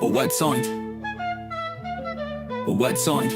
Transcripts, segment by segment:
But what's on? But what's on?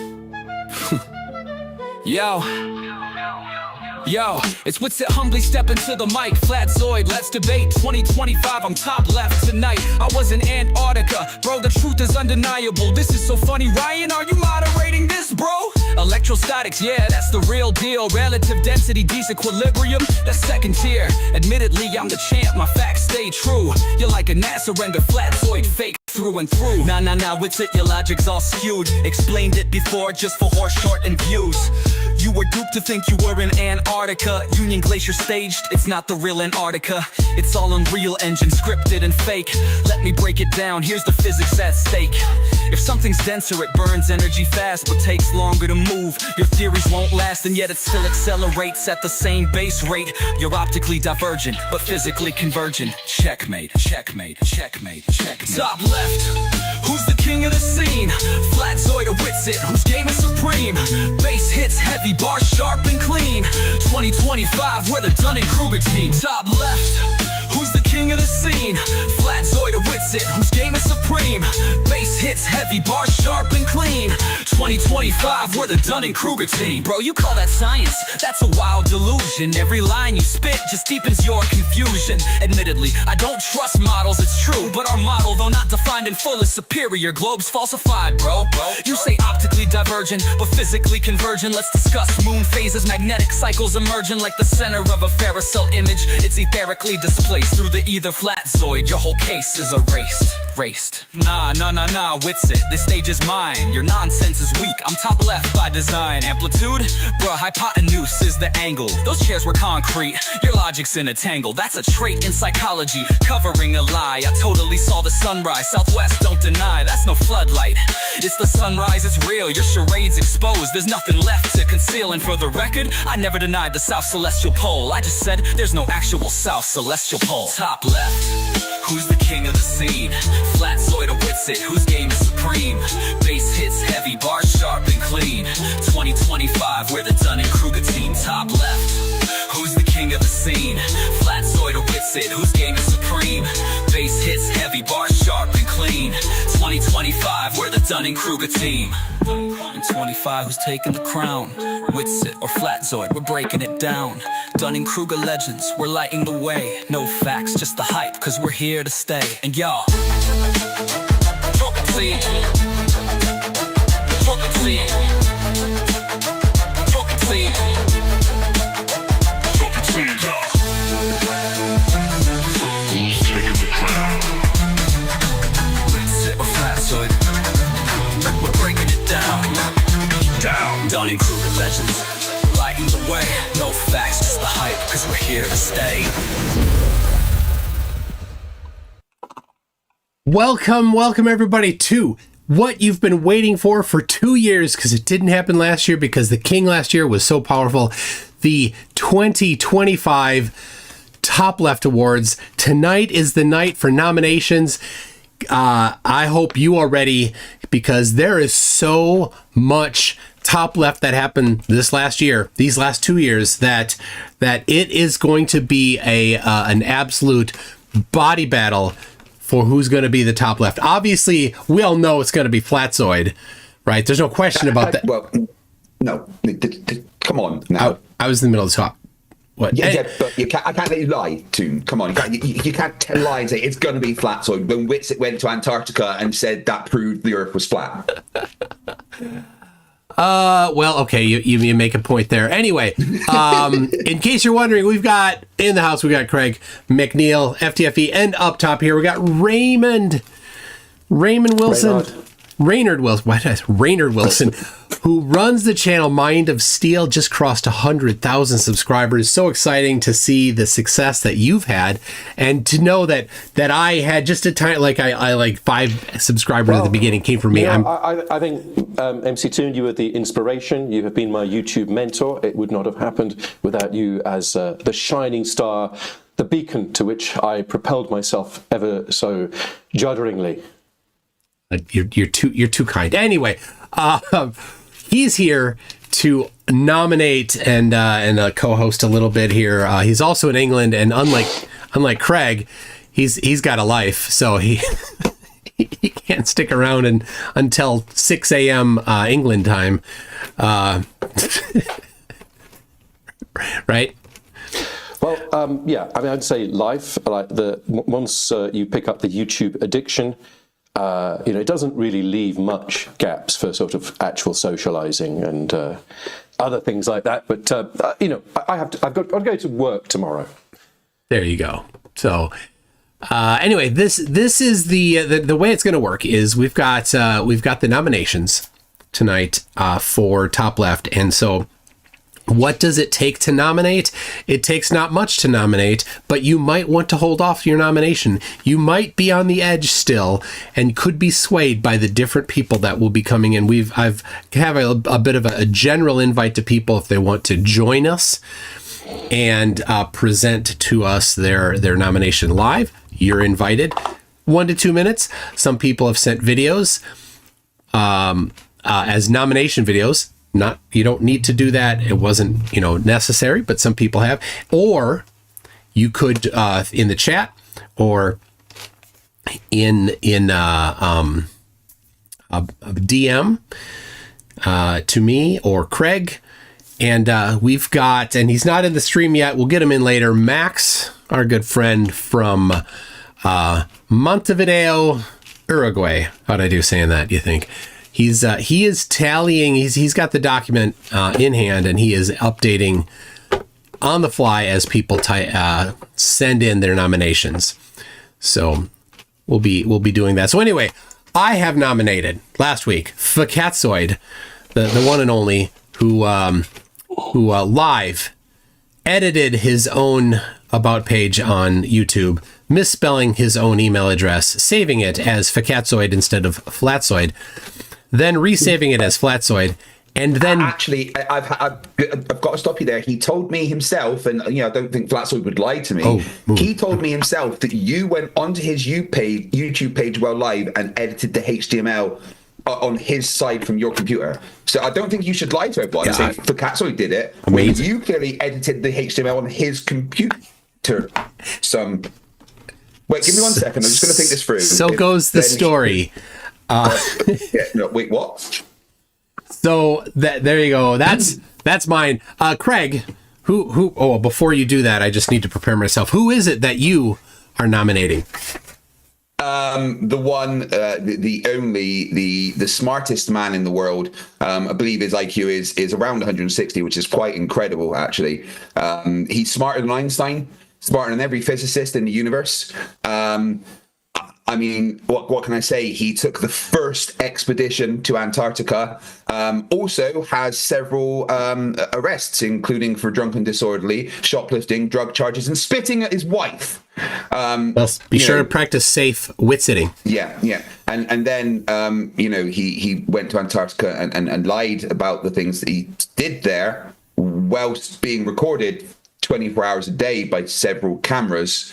Yo, it's what's it, humbly step into the mic, Flatzoid, let's debate 2025, I'm top left tonight. I was in Antarctica, bro, the truth is undeniable. This is so funny, Ryan, are you moderating this, bro? Electrostatics, yeah, that's the real deal. Relative density, disequilibrium, that's second tier. Admittedly, I'm the champ, my facts stay true. You're like a NASA render, Flatzoid, fake through and through. Nah, what's it, your logic's all skewed. Explained it before just for horse shortened views. You were duped to think you were in Antarctica. Union Glacier staged, it's not the real Antarctica. It's all Unreal Engine, scripted and fake. Let me break it down, here's the physics at stake. If something's denser, it burns energy fast, but takes longer to move. Your theories won't last, and yet it still accelerates at the same base rate. You're optically divergent, but physically convergent. Checkmate, checkmate, checkmate, checkmate. Top left, who's the king of the scene? Flatzoid or Witsit, whose game is supreme? Bass hits heavy, bars sharp and clean. 2025, we're the Dunning-Kruger team. Top left, who's the king of the scene? Flatzoid or Witsit, whose game is supreme? Bass hits heavy, bars sharp and clean. 2025, we're the Dunning-Kruger team. Bro, you call that science? That's a wild delusion. Every line you spit just deepens your confusion. Admittedly, I don't trust models, it's true. But our model, though not defined in full, is superior. Globe's falsified, bro. You say optically divergent, but physically convergent. Let's discuss moon phases, magnetic cycles emerging like the center of a Ferrocell image. It's etherically displaced through the ether Flatzoid. Your whole case is erased. Nah, Witsit, this stage is mine. Your nonsense is weak, I'm top left by design. Amplitude? Bruh, hypotenuse is the angle. Those chairs were concrete, your logic's in a tangle. That's a trait in psychology, covering a lie. I totally saw the sunrise, Southwest don't deny. That's no floodlight, it's the sunrise, it's real. Your charade's exposed, there's nothing left to conceal. And for the record, I never denied the South Celestial Pole. I just said there's no actual South Celestial Pole. Top left, who's the king of the scene? Flatzoid or Witsit, whose game is supreme? Bass hits heavy, bars sharp and clean. 2025, we're the Dunning-Kruger team. Top left, who's the king of the scene? Flatzoid or Witsit, whose game is supreme? Bass hits heavy, bars sharp and clean. 2025, we're the Dunning-Kruger team. In 25, who's taking the crown? Witsit or Flatzoid, we're breaking it down. Dunning-Kruger legends, we're lighting the way. No facts, just the hype, cause we're here to stay. And y'all, Dunning-Kruger legends, lighting the way. No facts, just the hype, cause we're here to stay. Welcome everybody to what you've been waiting for 2 years, because it didn't happen last year because the king last year was so powerful. The 2025 Top Left Awards. Tonight is the night for nominations. I hope you are ready, because there is so much Top Left that happened these last 2 years, that it is going to be an absolute body battle for who's going to be the top left. Obviously, we all know it's going to be Flatzoid, right? There's no question about that. Well, no, come on now. I was in the middle of the talk. What? Yeah, but I can't let you lie, Toon. Come on, you can't tell a lie and say it's going to be Flatzoid when Witsit went to Antarctica and said that proved the Earth was flat. Well, okay, you make a point there. Anyway, in case you're wondering, we've got in the house, we got Craig McNeil, FTFE, and up top here, we got Raymond Wilson. Raynard Wilson, who runs the channel Mind of Steel, just crossed 100,000 subscribers. So exciting to see the success that you've had, and to know that I had just a tiny, I like 5 subscribers at the beginning came from me. I think MC Toon, you were the inspiration. You have been my YouTube mentor. It would not have happened without you as the shining star, the beacon to which I propelled myself ever so judderingly. You're too kind. Anyway, he's here to nominate and co-host a little bit here. He's also in England, and unlike Craig, he's got a life, so he he can't stick around until 6 a.m. England time. Right? Well, yeah, I mean, I'd say life, like once you pick up the YouTube addiction, it doesn't really leave much gaps for sort of actual socializing and other things like that. But, I've got to go to work tomorrow. There you go. So, anyway, this is the way it's going to work is we've got the nominations tonight for Top Left, and so what does it take to nominate? It takes not much to nominate, but you might want to hold off your nomination. You might be on the edge still and could be swayed by the different people that will be coming in. I've have a bit of a general invite to people if they want to join us and present to us their nomination live. You're invited. 1 to 2 minutes. Some people have sent videos as nomination videos. You don't need to do that. It wasn't, necessary, but some people have. Or you could in the chat or in a DM to me or Craig. And we've got, and he's not in the stream yet. We'll get him in later. Max, our good friend from Montevideo, Uruguay. How'd I do saying that, you think? He is tallying. He's got the document in hand, and he is updating on the fly as people send in their nominations. So we'll be doing that. So anyway, I have nominated last week Fakatzoid, the one and only, who live edited his own about page on YouTube, misspelling his own email address, saving it as Fakatzoid instead of Flatzoid, then resaving it as Flatzoid, and then actually, I've got to stop you there. He told me himself, and I don't think Flatzoid would lie to me. He told me himself that you went onto his YouTube page while live and edited the HTML on his side from your computer. So I don't think you should lie to everyone and say Fakatzoid did it. Amazing. You clearly edited the HTML on his computer. Wait, give me 1 second. I'm just going to think this through. So goes the story. Wait, what? So there you go. That's mine. Craig, who? Oh, before you do that, I just need to prepare myself. Who is it that you are nominating? The one, the only, the smartest man in the world. I believe his IQ is around 160, which is quite incredible, actually. He's smarter than Einstein, smarter than every physicist in the universe. I mean, what can I say? He took the first expedition to Antarctica. Also has several arrests, including for drunken disorderly, shoplifting, drug charges, and spitting at his wife. Well, be sure to practice safe wit sitting. Yeah. And then, he went to Antarctica and lied about the things that he did there whilst being recorded 24 hours a day by several cameras.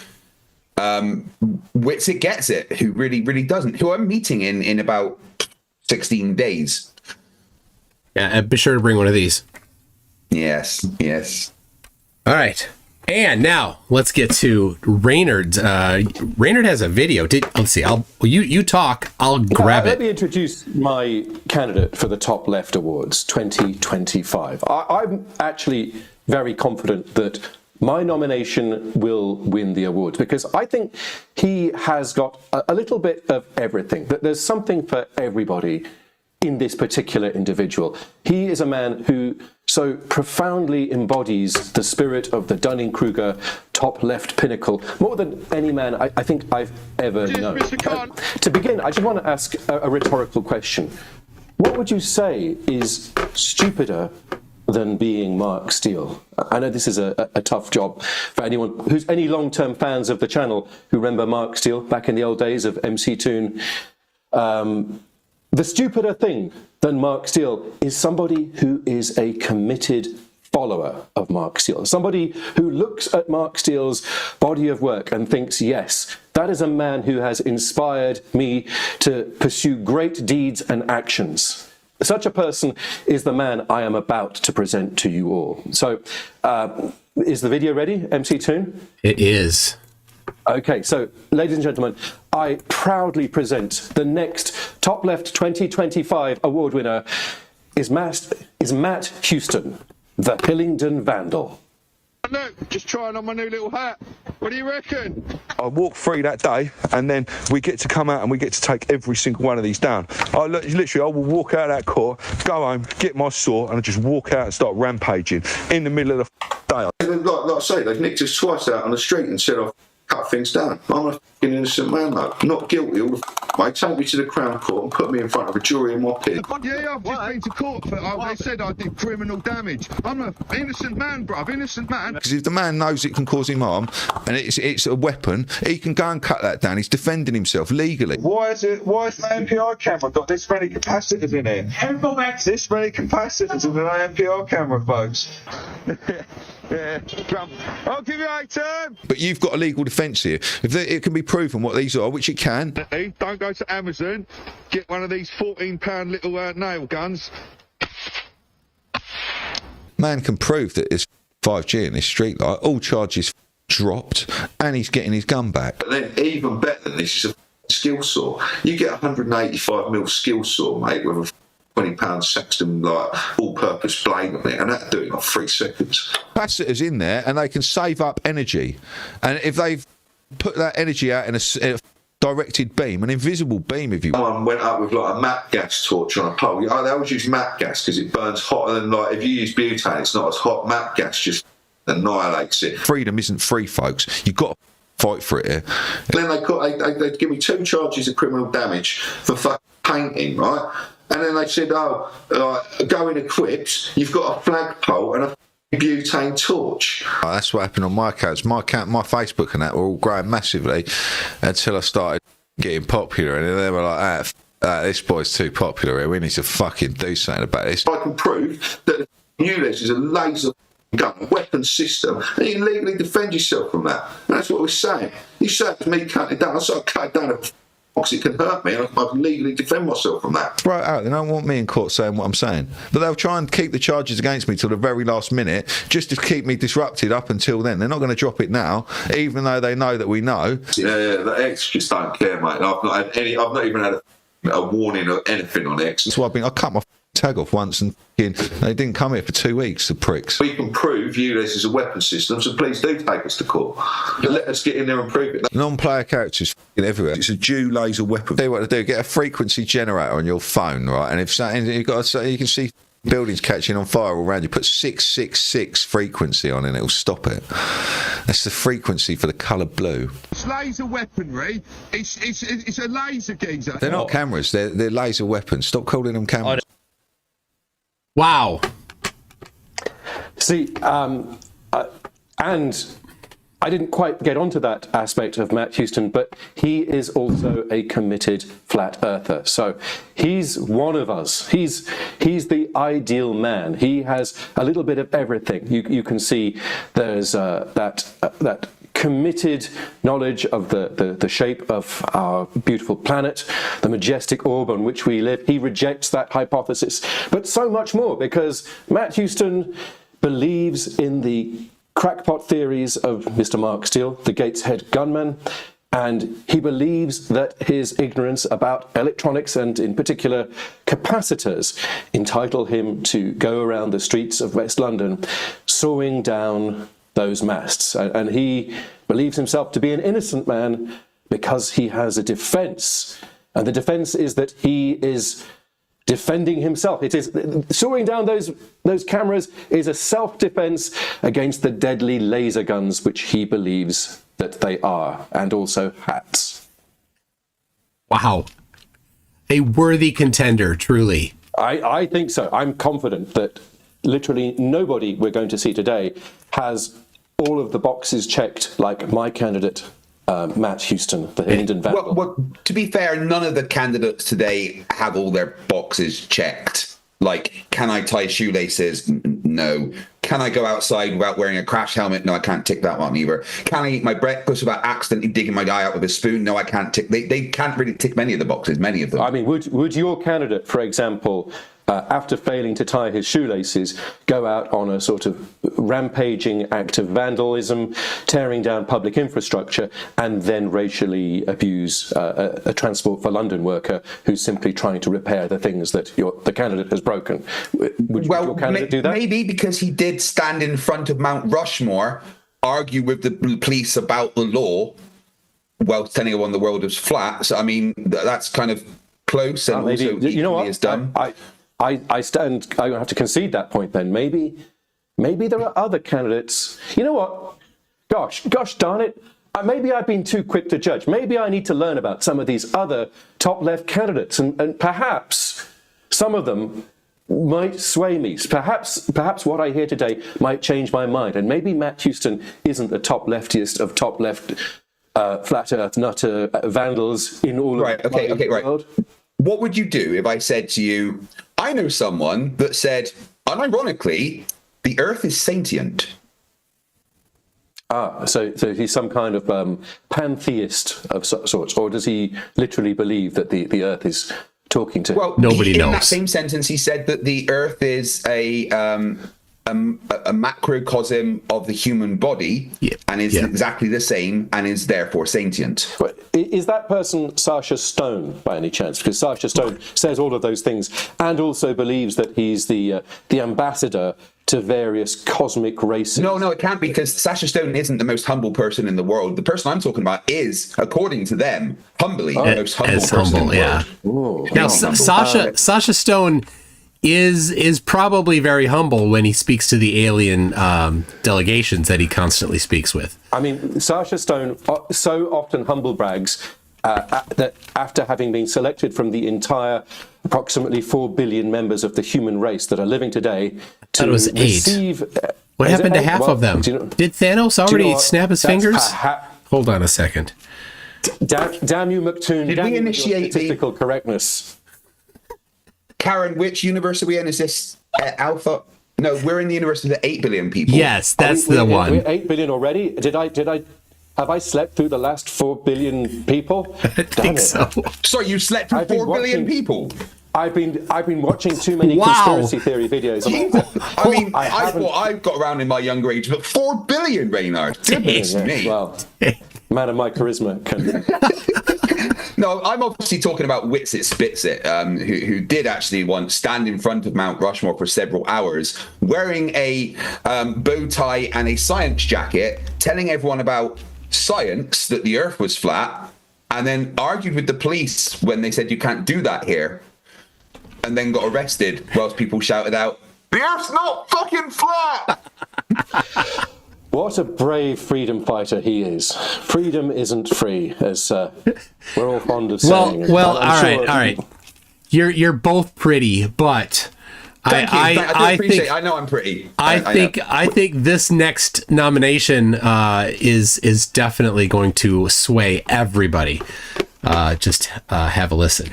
Witsit gets it, who really, really doesn't, who I'm meeting in about 16 days. Yeah, be sure to bring one of these. Yes. All right. And now let's get to Reynard's. Reynard has a video. Let's see. You talk. I'll grab it. Let me introduce my candidate for the Top Left Awards 2025. I'm actually very confident that my nomination will win the awards because I think he has got a little bit of everything. That there's something for everybody in this particular individual. He is a man who so profoundly embodies the spirit of the Dunning-Kruger top left pinnacle, more than any man I think I've ever known. To begin, I just want to ask a rhetorical question. What would you say is stupider than being Mark Steele? I know this is a tough job for anyone who's any long-term fans of the channel who remember Mark Steele back in the old days of MC Toon. The stupider thing than Mark Steele is somebody who is a committed follower of Mark Steele. Somebody who looks at Mark Steele's body of work and thinks, yes, that is a man who has inspired me to pursue great deeds and actions. Such a person is the man I am about to present to you all. So, is the video ready, MC Toon? It is. Okay, so, ladies and gentlemen, I proudly present the next TopLeft 2025 award winner is Matt Houston, the Hillingdon Vandal. Look, just trying on my new little hat. What do you reckon? I walk free that day, and then we get to come out and we get to take every single one of these down. I will walk out of that court, go home, get my saw, and I just walk out and start rampaging in the middle of the day. Like I say, they've nicked us twice out on the street and said I've cut things down. I'm a fucking innocent man, though. Not guilty all the way. Take me to the Crown Court and put me in front of a jury in my pit. Yeah, I've just been to court for. They said I did criminal damage. I'm an innocent man, bruv. Innocent man. Because if the man knows it can cause him harm and it's a weapon, he can go and cut that down. He's defending himself legally. Why is my MPR camera got this many capacitors in it? This many capacitors in an MPR camera, folks. Yeah. I'll give you 8 term. But you've got a legal defence here. If it can be proven what these are, which it can. Don't go to Amazon. Get one of these £14 little nail guns. Man can prove that there's 5G in this street light. All charges dropped, and he's getting his gun back. But then, even better than this is a skill saw. You get a 185mm skill saw, mate, with a £20 Sexton all-purpose blade on it, and that'll do it in like 3 seconds. Capacitors in there, and they can save up energy. And if they've put that energy out in a directed beam, an invisible beam, if you will. Someone went up with like a MAP gas torch on a pole. They always use MAP gas because it burns hotter than, like, if you use butane, it's not as hot. MAP gas just annihilates it. Freedom isn't free, folks. You've got to fight for it here. Then they give me 2 charges of criminal damage for fucking painting, right? And then they said, go in equipped, you've got a flagpole and a butane torch. Oh, that's what happened on my accounts. My Facebook and that were all growing massively until I started getting popular, and then they were like, this boy's too popular here. We need to fucking do something about this. I can prove that ULEZ is a laser gun, a weapon system, and you can legally defend yourself from that. And that's what we're saying. You say it's me cutting it down, I sort of cut it down because it can hurt me, and I can legally defend myself from that. Right out, they don't want me in court saying what I'm saying. But they'll try and keep the charges against me till the very last minute, just to keep me disrupted up until then. They're not going to drop it now, even though they know that we know. Yeah, the X just don't care, mate. I've not even had a warning or anything on X. That's why I cut my tag off once, and they didn't come here for 2 weeks, the pricks. We can prove ULEZ is a weapon system, so please do take us to court. Let us get in there and prove it. Non-player characters everywhere. It's a dual laser weapon. Tell you what to do: get a frequency generator on your phone, right? And if something you can see buildings catching on fire all around you, put 666 frequency on, and it'll stop it. That's the frequency for the colour blue. It's laser weaponry. It's a laser geezer. They're not cameras. They're laser weapons. Stop calling them cameras. Wow. See, and I didn't quite get onto that aspect of Matt Houston, but he is also a committed flat earther. So he's one of us. He's the ideal man. He has a little bit of everything. You can see there's that committed knowledge of the shape of our beautiful planet, the majestic orb on which we live. He rejects that hypothesis, but so much more, because Matt Houston believes in the crackpot theories of Mr. Mark Steele, the Gateshead gunman, and he believes that his ignorance about electronics, and in particular capacitors, entitle him to go around the streets of West London sawing down those masts. And he believes himself to be an innocent man because he has a defense. And the defense is that he is defending himself. It is sawing down those cameras is a self-defense against the deadly laser guns which he believes that they are, and also hats. Wow. A worthy contender, truly. I think so. I'm confident that literally nobody we're going to see today has all of the boxes checked like my candidate, Matt Houston, the Hillingdon Vandal. Well, to be fair, none of the candidates today have all their boxes checked. Like, can I tie shoelaces? No. Can I go outside without wearing a crash helmet? No, I can't tick that one either. Can I eat my breakfast without accidentally digging my eye out with a spoon? No, I can't tick. They can't really tick many of the boxes, many of them. I mean, would your candidate, for example, after failing to tie his shoelaces, go out on a sort of rampaging act of vandalism, tearing down public infrastructure, and then racially abuse a Transport for London worker who's simply trying to repair the things that the candidate has broken. Would your candidate do that? Maybe because he did stand in front of Mount Rushmore, argue with the police about the law, while telling everyone the world was flat. So, I mean, that's kind of close, and maybe, also you know what? is dumb. I stand. I have to concede that point. Then maybe there are other candidates. You know what? Gosh darn it! Maybe I've been too quick to judge. Maybe I need to learn about some of these other top left candidates, and perhaps some of them might sway me. Perhaps what I hear today might change my mind, and maybe Matt Houston isn't the top leftiest of top left flat earth nutter vandals in all of the world. What would you do if I said to you, I know someone that said, unironically, the Earth is sentient? So he's some kind of pantheist of sorts, or does he literally believe that the Earth is talking to him? Well, Nobody knows. In that same sentence, he said that the Earth is a macrocosm of the human body, and is exactly the same, and is therefore sentient. But is that person Sacha Stone by any chance? Because Sacha Stone says all of those things, and also believes that he's the ambassador to various cosmic races. No, it can't be, because Sacha Stone isn't the most humble person in the world. The person I'm talking about is, according to them, humbly the most humble person in the world. Now, Sacha Stone is probably very humble when he speaks to the alien delegations that he constantly speaks with. I mean, Sacha Stone so often humble brags that after having been selected from the entire approximately 4 billion members of the human race that are living today to was 8. receive... What happened to half of them? Did Thanos already snap his fingers? Hold on a second. Damn you, McToon. Did we initiate statistical correctness? Karen, which universe are we in? Is this Alpha? No, we're in the universe of the 8 billion people. Yes, that's the one. We're 8 billion already? Have I slept through the last 4 billion people? I think so. Sorry, you slept through 4 billion people? I've been watching too many conspiracy theory videos. I mean, I thought I got around in my younger age, but 4 billion, Reynard. Goodness me. Well, man of my charisma can... No, I'm obviously talking about Witsit Spitsit, who did actually once stand in front of Mount Rushmore for several hours, wearing a bow tie and a science jacket, telling everyone about science, that the Earth was flat, and then argued with the police when they said you can't do that here, and then got arrested whilst people shouted out, "The Earth's not fucking flat!" What a brave freedom fighter he is. Freedom isn't free, as we're all fond of saying. Well, all right. You're both pretty, but Thank you. I appreciate it. I know I'm pretty. I think this next nomination is definitely going to sway everybody. Just have a listen.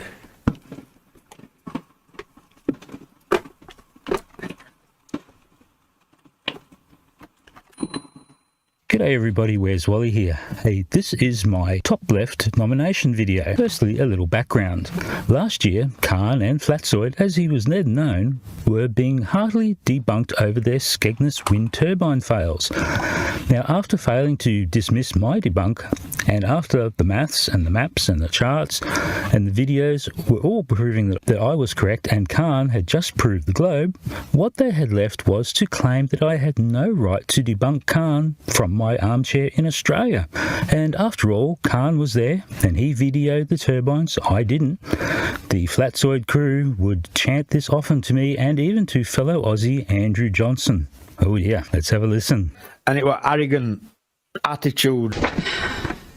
G'day everybody, Where's Wally here. Hey, this is my top left nomination video. Firstly, a little background. Last year, Khan and Flatzoid, as he was then known, were being heartily debunked over their Skegness wind turbine fails. Now, after failing to dismiss my debunk, and after the maths and the maps and the charts and the videos were all proving that I was correct and Khan had just proved the globe, what they had left was to claim that I had no right to debunk Khan from my armchair in Australia. And after all, Khan was there and he videoed the turbines. I didn't. The Flatzoid crew would chant this often to me and even to fellow Aussie Andrew Johnson. Oh yeah, let's have a listen. And it was arrogant attitude.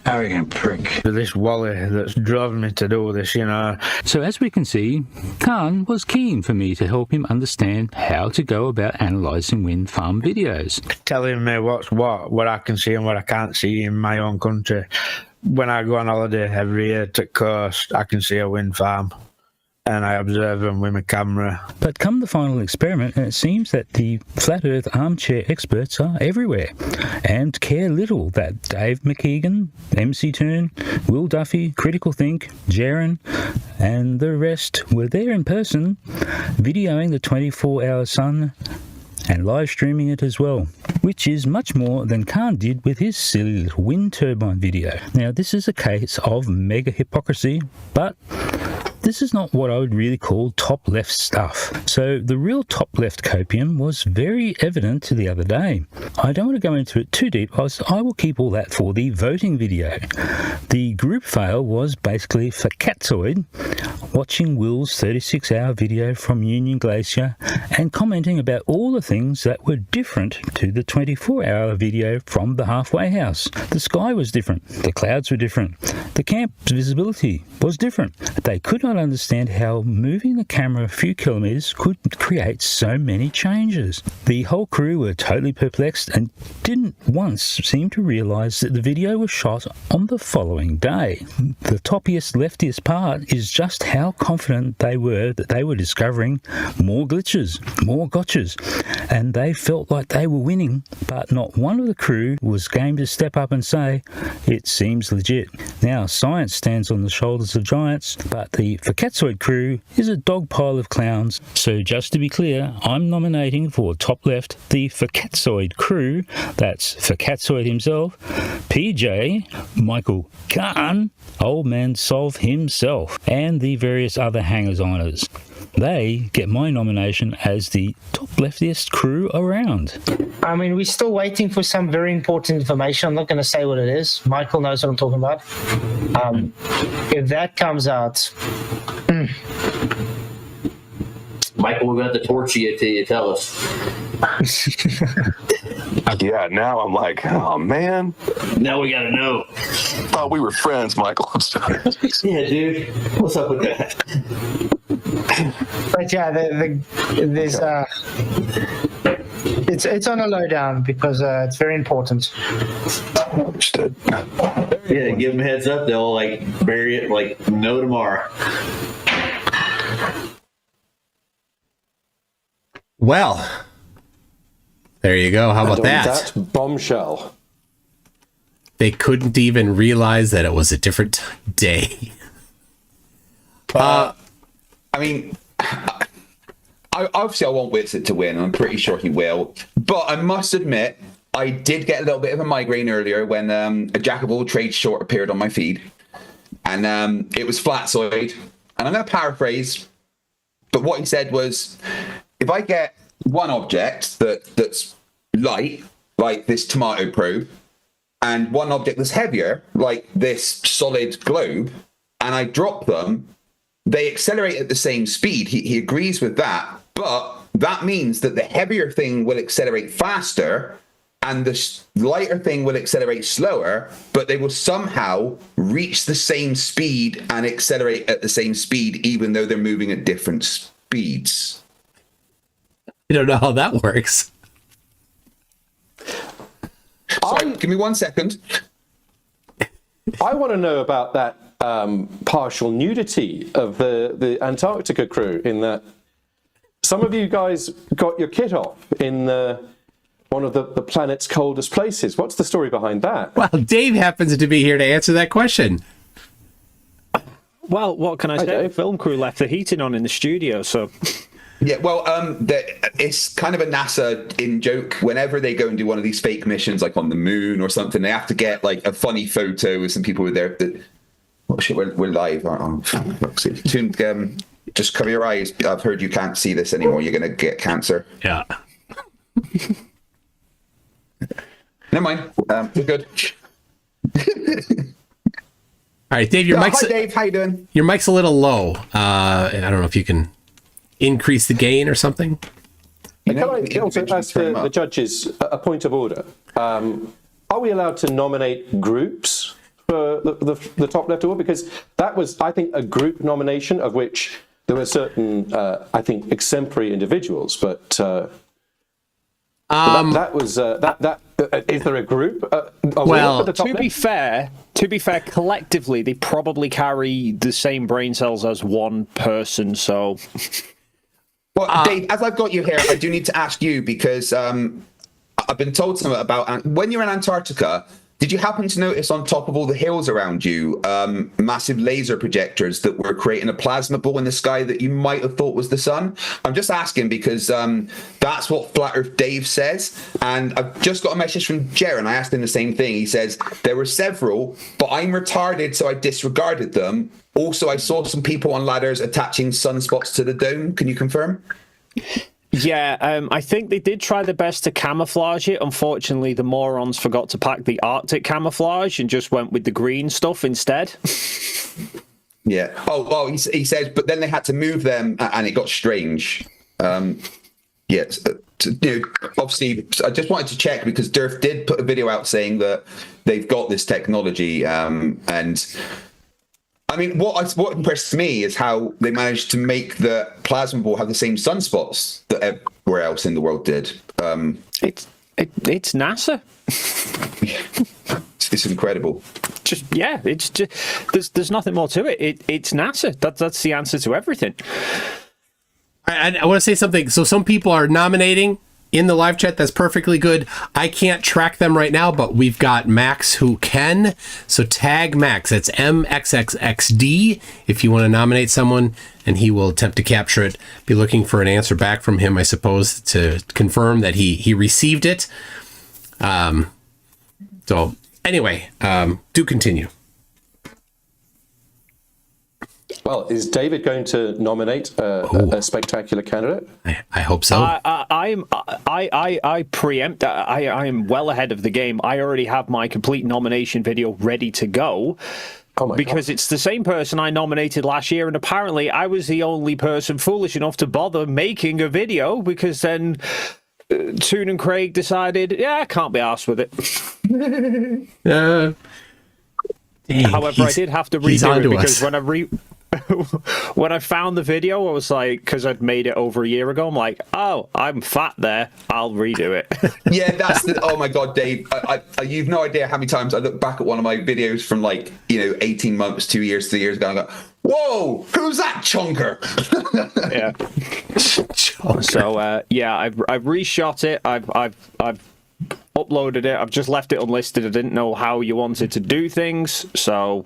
Arrogant prick. This Wally that's driving me to do this, you know. So as we can see, Khan was keen for me to help him understand how to go about analysing wind farm videos. Telling me what's what I can see and what I can't see in my own country. When I go on holiday every year to coast, I can see a wind farm. and I observe them with my camera. But come the final experiment, and it seems that the flat earth armchair experts are everywhere and care little that Dave McKeegan, MC Toon, Will Duffy, Critical Think, Jaron, and the rest were there in person, videoing the 24-hour sun and live streaming it as well, which is much more than Khan did with his silly little wind turbine video. Now, this is a case of mega hypocrisy, but this is not what I would really call top left stuff. So the real top left copium was very evident the other day. I don't want to go into it too deep, as I will keep all that for the voting video. The group fail was basically for Catzoid watching Will's 36-hour video from Union Glacier and commenting about all the things that were different to the 24-hour video from the halfway house. The sky was different, the clouds were different, the camp's visibility was different. They could not understand how moving the camera a few kilometres could create so many changes. The whole crew were totally perplexed and didn't once seem to realise that the video was shot on the following day. The toppiest, leftiest part is just how confident they were that they were discovering more glitches, more gotchas, and they felt like they were winning, but not one of the crew was game to step up and say, it seems legit. Now, science stands on the shoulders of giants, but the Fakatsoid crew is a dog pile of clowns. So just to be clear, I'm nominating for top left the Fakatsoid crew, that's Fakatsoid himself, PJ, Michael Khan, Old Man Solve himself, and the various other hangers-oners. They get my nomination as the top leftiest crew around. I mean, we're still waiting for some very important information. I'm not going to say what it is. Michael knows what I'm talking about. If that comes out... Michael, we're going to torch you till you tell us. Yeah, now I'm like, oh, man. Now we got to know. Thought we were friends, Michael. I'm sorry. Yeah, dude. What's up with that? But yeah, there's it's on a lowdown because it's very important. Understood. Yeah, give them a heads up. They'll like bury it like no tomorrow. Well, there you go. How about that? That bombshell. They couldn't even realize that it was a different day. I mean, obviously I want Witsit to win. I'm pretty sure he will. But I must admit, I did get a little bit of a migraine earlier when a Jack of all trades short appeared on my feed. And it was Flatsoid. And I'm going to paraphrase, but what he said was, if I get one object that's light, like this tomato probe, and one object that's heavier, like this solid globe, and I drop them, they accelerate at the same speed. He agrees with that, but that means that the heavier thing will accelerate faster and the lighter thing will accelerate slower, but they will somehow reach the same speed and accelerate at the same speed, even though they're moving at different speeds. You don't know how that works. Sorry, give me 1 second. I want to know about that partial nudity of the Antarctica crew, in that some of you guys got your kit off in one of the planet's coldest places. What's the story behind that? Well, Dave happens to be here to answer that question. Well, what can I say? Dave. The film crew left the heating on in the studio, so... Yeah, well, it's kind of a NASA in joke. Whenever they go and do one of these fake missions, like on the moon or something, they have to get like a funny photo with some people who are there. Oh shit, we're live, aren't we? Just cover your eyes. I've heard you can't see this anymore. You're gonna get cancer. Yeah. Never mind. We're good. All right, Dave. Your mic's. Hi, Dave. How you doing? Your mic's a little low. I don't know if you can increase the gain or something. Can I also ask the judges a point of order? Are we allowed to nominate groups for the top left award? Because that was, I think, a group nomination of which there were certain, I think, exemplary individuals, but that was that Is there a group? Well, To be fair, collectively they probably carry the same brain cells as one person. So, well, Dave, as I've got you here, I do need to ask you because I've been told something about when you're in Antarctica. Did you happen to notice on top of all the hills around you, massive laser projectors that were creating a plasma ball in the sky that you might have thought was the sun? I'm just asking because that's what Flat Earth Dave says. And I've just got a message from Jer, and I asked him the same thing. He says, there were several, but I'm retarded, so I disregarded them. Also, I saw some people on ladders attaching sunspots to the dome. Can you confirm? yeah, I think they did try their best to camouflage it. Unfortunately, the morons forgot to pack the Arctic camouflage and just went with the green stuff instead. Yeah. Oh, well, he says, but then they had to move them, and it got strange. Yes. Obviously, I just wanted to check because Durf did put a video out saying that they've got this technology, and I mean, what impressed me is how they managed to make the plasma ball have the same sunspots that everywhere else in the world did. It's NASA. It's incredible. It's just there's nothing more to it. It's NASA. That's the answer to everything. I want to say something. So some people are nominating in the live chat. That's perfectly good. I can't track them right now, but we've got Max who can. So tag Max. That's MXXXD if you want to nominate someone, and he will attempt to capture it. Be looking for an answer back from him, I suppose, to confirm that he received it. So anyway, do continue. Well, is David going to nominate a spectacular candidate? I hope so. I preempt. I am well ahead of the game. I already have my complete nomination video ready to go. Because it's the same person I nominated last year, and apparently I was the only person foolish enough to bother making a video, because then Toon and Craig decided, I can't be arsed with it. However, I did have to redo it because when I found the video, I was like, because I'd made it over a year ago, I'm like, oh, I'm fat there, I'll redo it. Yeah, oh my God, Dave, you've no idea how many times I look back at one of my videos from 18 months, 2 years, 3 years ago, and I go, whoa, who's that chunker? Yeah. So, I've reshot it, I've uploaded it, I've just left it unlisted. I didn't know how you wanted to do things, so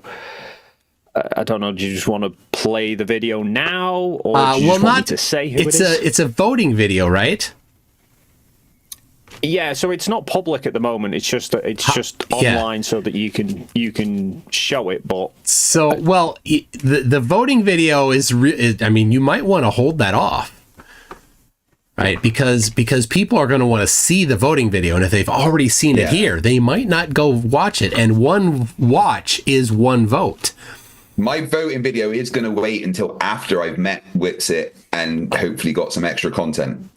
I don't know, do you just want to play the video now, or do you just want me to say who it is? It's a voting video, right? Yeah, so it's not public at the moment. It's just online so that you can show it. But so the voting video is. I mean, you might want to hold that off, right? Because people are going to want to see the voting video, and if they've already seen it here, they might not go watch it. And one watch is one vote. My voting video is going to wait until after I've met Witsit and hopefully got some extra content.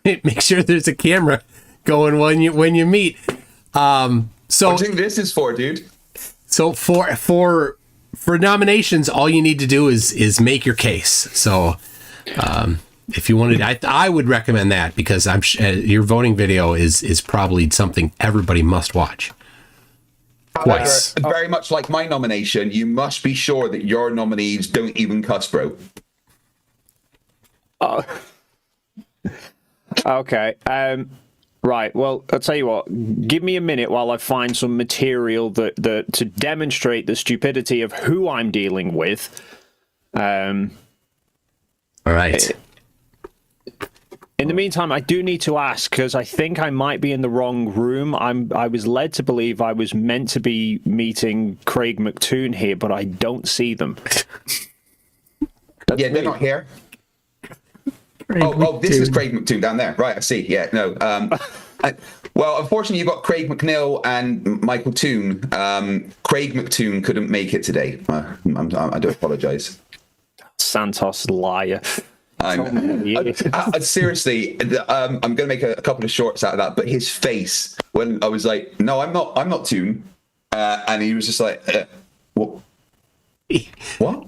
Make sure there's a camera going when you meet. So I think this is for, dude. So for nominations, all you need to do is make your case. So if you wanted, I would recommend that, because your voting video is probably something everybody must watch. However, very much like my nomination, you must be sure that your nominees don't even cuss, bro. Okay. Right. Well, I'll tell you what. Give me a minute while I find some material that to demonstrate the stupidity of who I'm dealing with. All right. In the meantime, I do need to ask, because I think I might be in the wrong room. I was led to believe I was meant to be meeting Craig McToon here, but I don't see them. They're not here. This is Craig McToon down there. Right, I see. Yeah, no. Well, unfortunately, you've got Craig McNeil and Michael Toon. Craig McToon couldn't make it today. I do apologize. Santos liar. Seriously, I'm going to make a couple of shorts out of that. But his face when I was like, "No, I'm not Toon," and he was just like, "What?"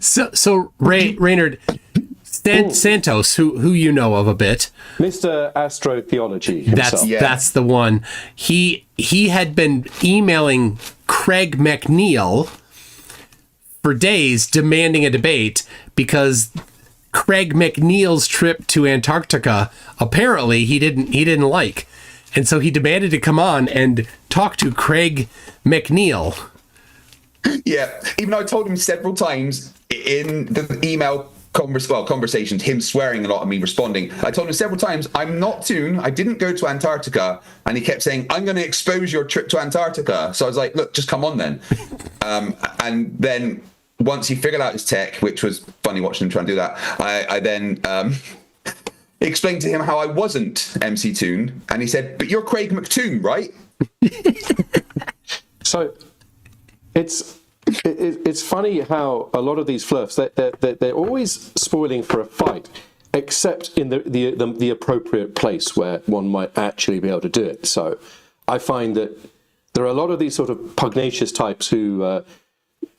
So Raynard, Santos, who you know of a bit, Mr. Astrotheology himself. That's the one. He had been emailing Craig McNeil for days demanding a debate because Craig McNeil's trip to Antarctica apparently he didn't like, and so he demanded to come on and talk to Craig McNeil. Yeah, even though I told him several times in the email conversations, him swearing a lot and me responding, I told him several times, I'm not Toon, I didn't go to Antarctica, and he kept saying, I'm going to expose your trip to Antarctica. So I was like, look, just come on then. And then once he figured out his tech, which was funny watching him try and do that, I then explained to him how I wasn't MC Toon, and he said, but you're Craig McToon, right? So it's funny how a lot of these fluffs they're always spoiling for a fight, except in the appropriate place where one might actually be able to do it. So I find that there are a lot of these sort of pugnacious types who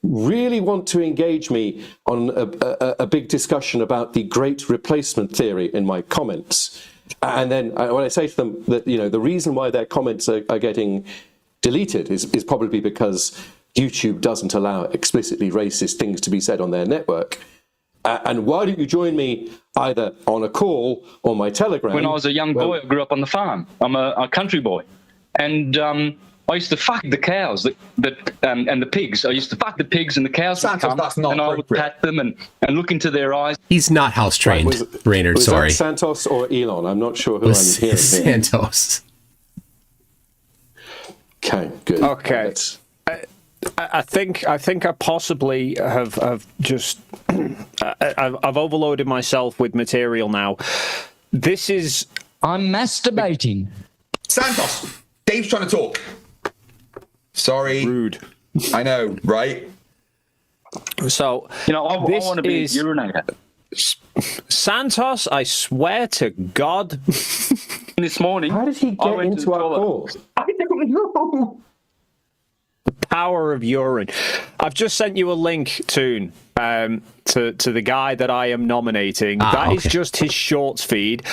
really want to engage me on a big discussion about the great replacement theory in my comments. And then when I say to them that, the reason why their comments are getting deleted is probably because YouTube doesn't allow explicitly racist things to be said on their network. And why don't you join me either on a call or my Telegram? When I was a young boy, I grew up on the farm. I'm a country boy. And I used to fuck the cows and the pigs. I used to fuck the pigs and the cows would come, and I would pat them and look into their eyes. He's not house trained, Raynard. Was sorry. That Santos or Elon? I'm not sure who I'm hearing. Santos. Okay, good. Okay. I think I possibly have just I've overloaded myself with material now. I'm masturbating. Santos, Dave's trying to talk. Sorry. Rude. I know, right? So I want to be a urinator. Santos, I swear to God. This morning, how did he get into our call? I don't know. The power of urine. I've just sent you a link, Toon, to the guy that I am nominating. That is just his shorts feed.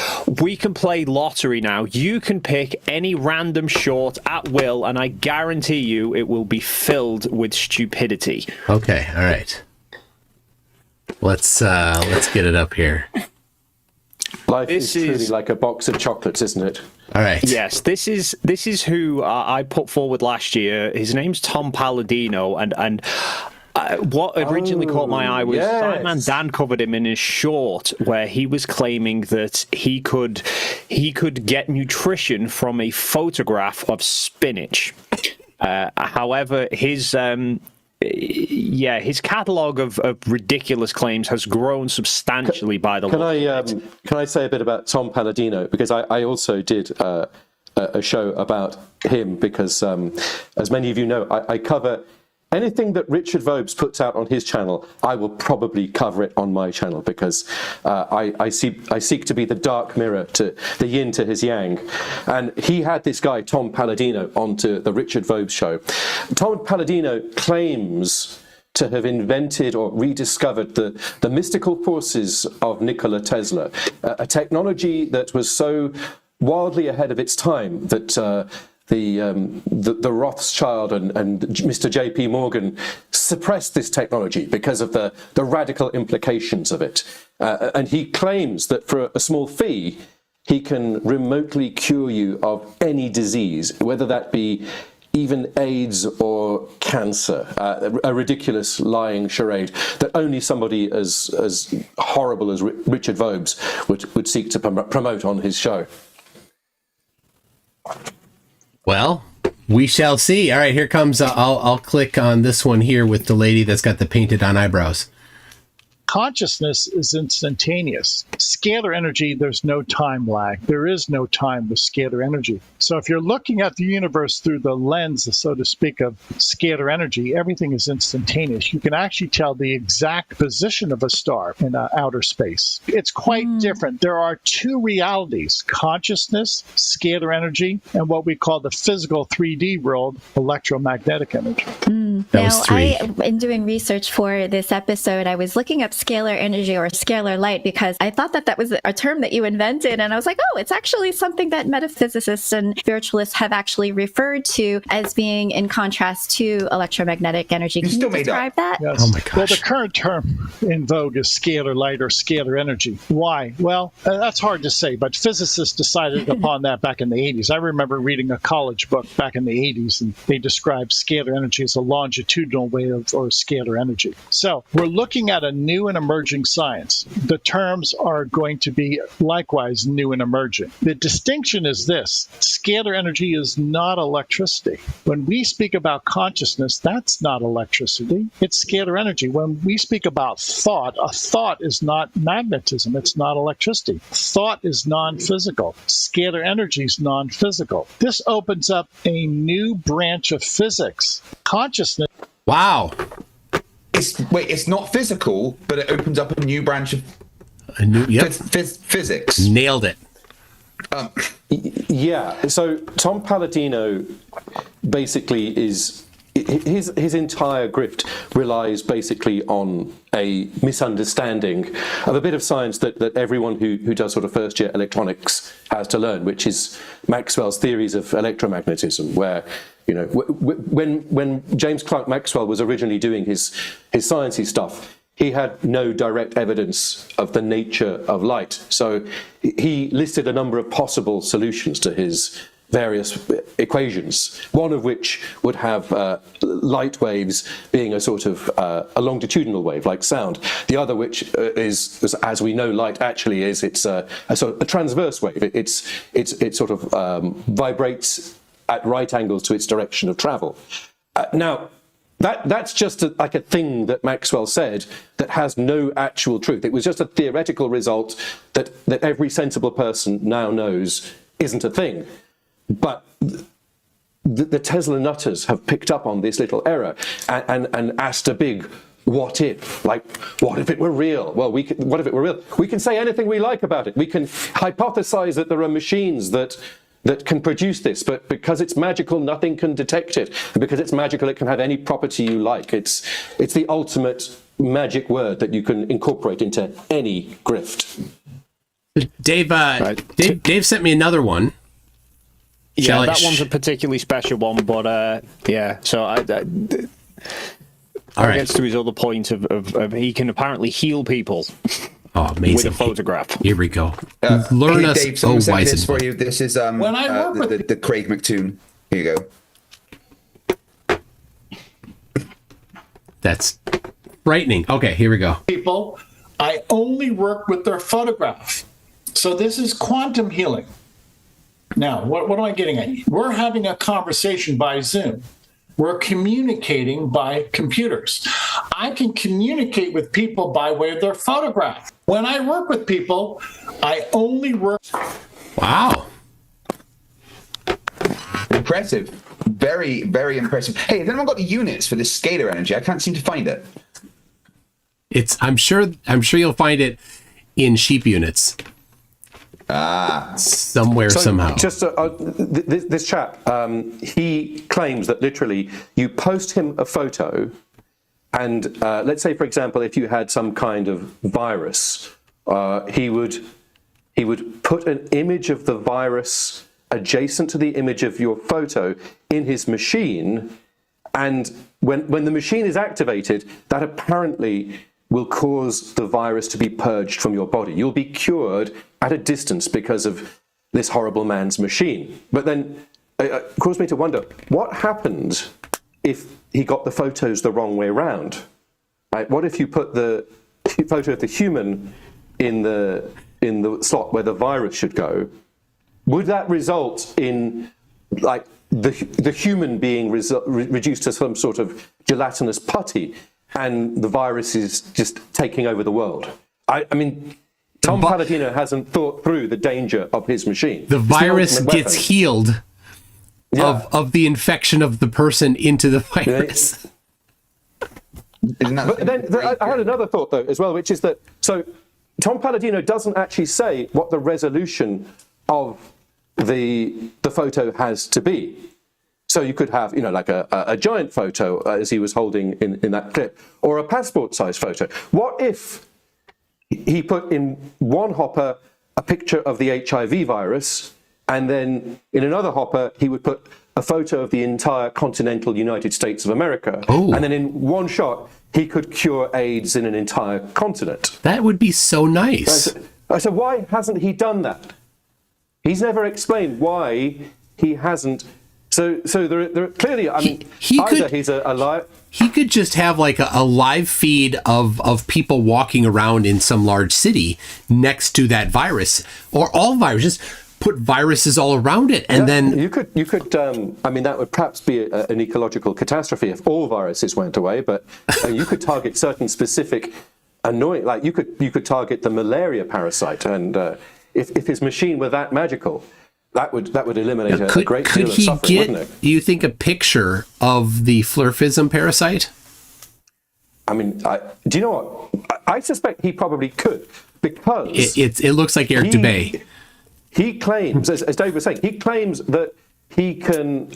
We can play lottery now. You can pick any random short at will, and I guarantee you it will be filled with stupidity. Okay, all right. Let's get it up here. Life is truly like a box of chocolates, isn't it? All right. Yes, this is who I put forward last year. His name's Tom Palladino, and what originally caught my eye was Simon Dan covered him in his short where he was claiming that he could get nutrition from a photograph of spinach. However, his catalogue of ridiculous claims has grown substantially by the Can I say a bit about Tom Palladino? Because I also did a show about him because, as many of you know, I cover anything that Richard Vobes puts out on his channel. I will probably cover it on my channel because I seek to be the dark mirror to the yin to his yang. And he had this guy, Tom Palladino, onto the Richard Vobes show. Tom Palladino claims to have invented or rediscovered the mystical forces of Nikola Tesla, a technology that was so wildly ahead of its time that the Rothschild and Mr. J.P. Morgan suppressed this technology because of the radical implications of it. And he claims that for a small fee, he can remotely cure you of any disease, whether that be even AIDS or cancer. A ridiculous lying charade that only somebody as horrible as Richard Vobes would seek to promote on his show. Well, we shall see. All right, here comes. I'll click on this one here with the lady that's got the painted on eyebrows. Consciousness is instantaneous. Scalar energy, there's no time lag. There is no time with scalar energy. So if you're looking at the universe through the lens, so to speak, of scalar energy, everything is instantaneous. You can actually tell the exact position of a star in outer space. It's quite different. There are two realities: consciousness, scalar energy, and what we call the physical 3D world, electromagnetic energy. That was three. In doing research for this episode, I was looking up scalar energy or scalar light because I thought that was a term that you invented. And I was like, oh, it's actually something that metaphysicists and spiritualists have actually referred to as being in contrast to electromagnetic energy. Can you describe that? Yes. Oh my gosh. Well, the current term in vogue is scalar light or scalar energy. Why? Well, that's hard to say, but physicists decided upon that back in the 80s. I remember reading a college book back in the 80s, and they described scalar energy as a longitudinal wave or scalar energy. So we're looking at a new and emerging science. The terms are going to be likewise new and emerging. The distinction is this: scalar energy is not electricity. When we speak about consciousness, that's not electricity. It's scalar energy. When we speak about thought, a thought is not magnetism. It's not electricity. Thought is non-physical. Scalar energy is non-physical. This opens up a new branch of physics. Consciousness. Wow. It's not physical, but it opens up a new branch of physics. Nailed it. Yeah. So Tom Palladino basically is his entire grift relies basically on a misunderstanding of a bit of science that everyone who does sort of first year electronics has to learn, which is Maxwell's theories of electromagnetism, where when James Clerk Maxwell was originally doing his sciencey stuff, he had no direct evidence of the nature of light. So he listed a number of possible solutions to his various equations, one of which would have light waves being a sort of a longitudinal wave like sound. The other, which is, as we know, light actually is, it's a sort of a transverse wave. It sort of vibrates at right angles to its direction of travel. Now, that's just like a thing that Maxwell said that has no actual truth. It was just a theoretical result that every sensible person now knows isn't a thing. But the Tesla nutters have picked up on this little error and asked a big what if? Like, what if it were real? Well, what if it were real? We can say anything we like about it. We can hypothesize that there are machines that can produce this, but because it's magical, nothing can detect it. And because it's magical, it can have any property you like. It's the ultimate magic word that you can incorporate into any grift. Dave, Dave sent me another one. Yeah, that one's a particularly special one, but yeah. So I gets to his other point of he can apparently heal people. Oh, amazing! With a photograph. Here we go. Learn us. Dave, someone sent this for you. This is the Craig McToon. Here you go. That's frightening. Okay, here we go. People, I only work with their photograph. So this is quantum healing. Now, what am I getting at? We're having a conversation by Zoom. We're communicating by computers. I can communicate with people by way of their photograph. When I work with people, I only work. Wow. Impressive. Very, very impressive. Hey, has anyone got the units for this scalar energy? I can't seem to find it. I'm sure you'll find it in sheep units. Somewhere, somehow. Just this chap, he claims that literally you post him a photo, and let's say, for example, if you had some kind of virus, he would put an image of the virus adjacent to the image of your photo in his machine, and when the machine is activated, that apparently will cause the virus to be purged from your body. You'll be cured at a distance because of this horrible man's machine. But then it caused me to wonder, what happened if he got the photos the wrong way around? Right? What if you put the photo of the human in the slot where the virus should go? Would that result in like the human being reduced to some sort of gelatinous putty, and the virus is just taking over the world? I mean, Tom Palladino hasn't thought through the danger of his machine. The virus gets healed of the infection of the person into the virus. But then I had another thought, though, as well, which is that, so Tom Palladino doesn't actually say what the resolution of the photo has to be. So you could have, like a giant photo as he was holding in that clip, or a passport-size photo. What if he put in one hopper a picture of the HIV virus, and then in another hopper he would put a photo of the entire continental United States of America, and then in one shot he could cure AIDS in an entire continent? That would be so nice. I said, why hasn't he done that? He's never explained why he hasn't. So there clearly, I mean, either he's a liar. He could just have like a live feed of people walking around in some large city next to that virus, or all viruses. Put viruses all around it, and then you could. I mean, that would perhaps be an ecological catastrophe if all viruses went away. But you could target certain specific annoying, like you could target the malaria parasite, and if his machine were that magical, that would eliminate a great deal of suffering, wouldn't it? Do you think a picture of the flurfism parasite? I mean, do you know what? I suspect he probably could, because it looks like Eric Dubay. He claims, as Dave was saying, he claims that he can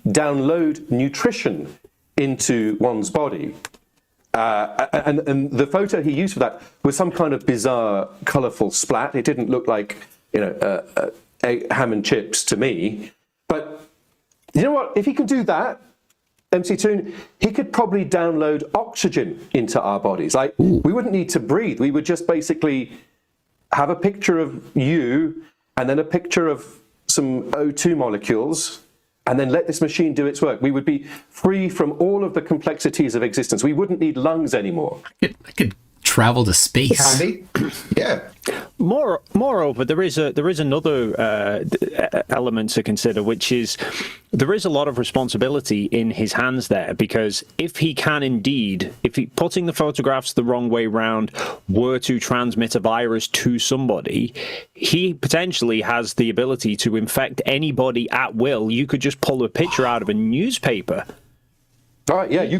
download nutrition into one's body. And the photo he used for that was some kind of bizarre, colourful splat. It didn't look like, ham and chips to me. But you know what? If he can do that, MC Toon, he could probably download oxygen into our bodies. Like, we wouldn't need to breathe. We would just basically have a picture of you and then a picture of some O2 molecules, and then let this machine do its work. We would be free from all of the complexities of existence. We wouldn't need lungs anymore. I could travel to space. Andy? Yeah. Moreover, there is another element to consider, which is there is a lot of responsibility in his hands there, because if he can indeed, if he putting the photographs the wrong way round were to transmit a virus to somebody, he potentially has the ability to infect anybody at will. You could just pull a picture out of a newspaper. All right, yeah, you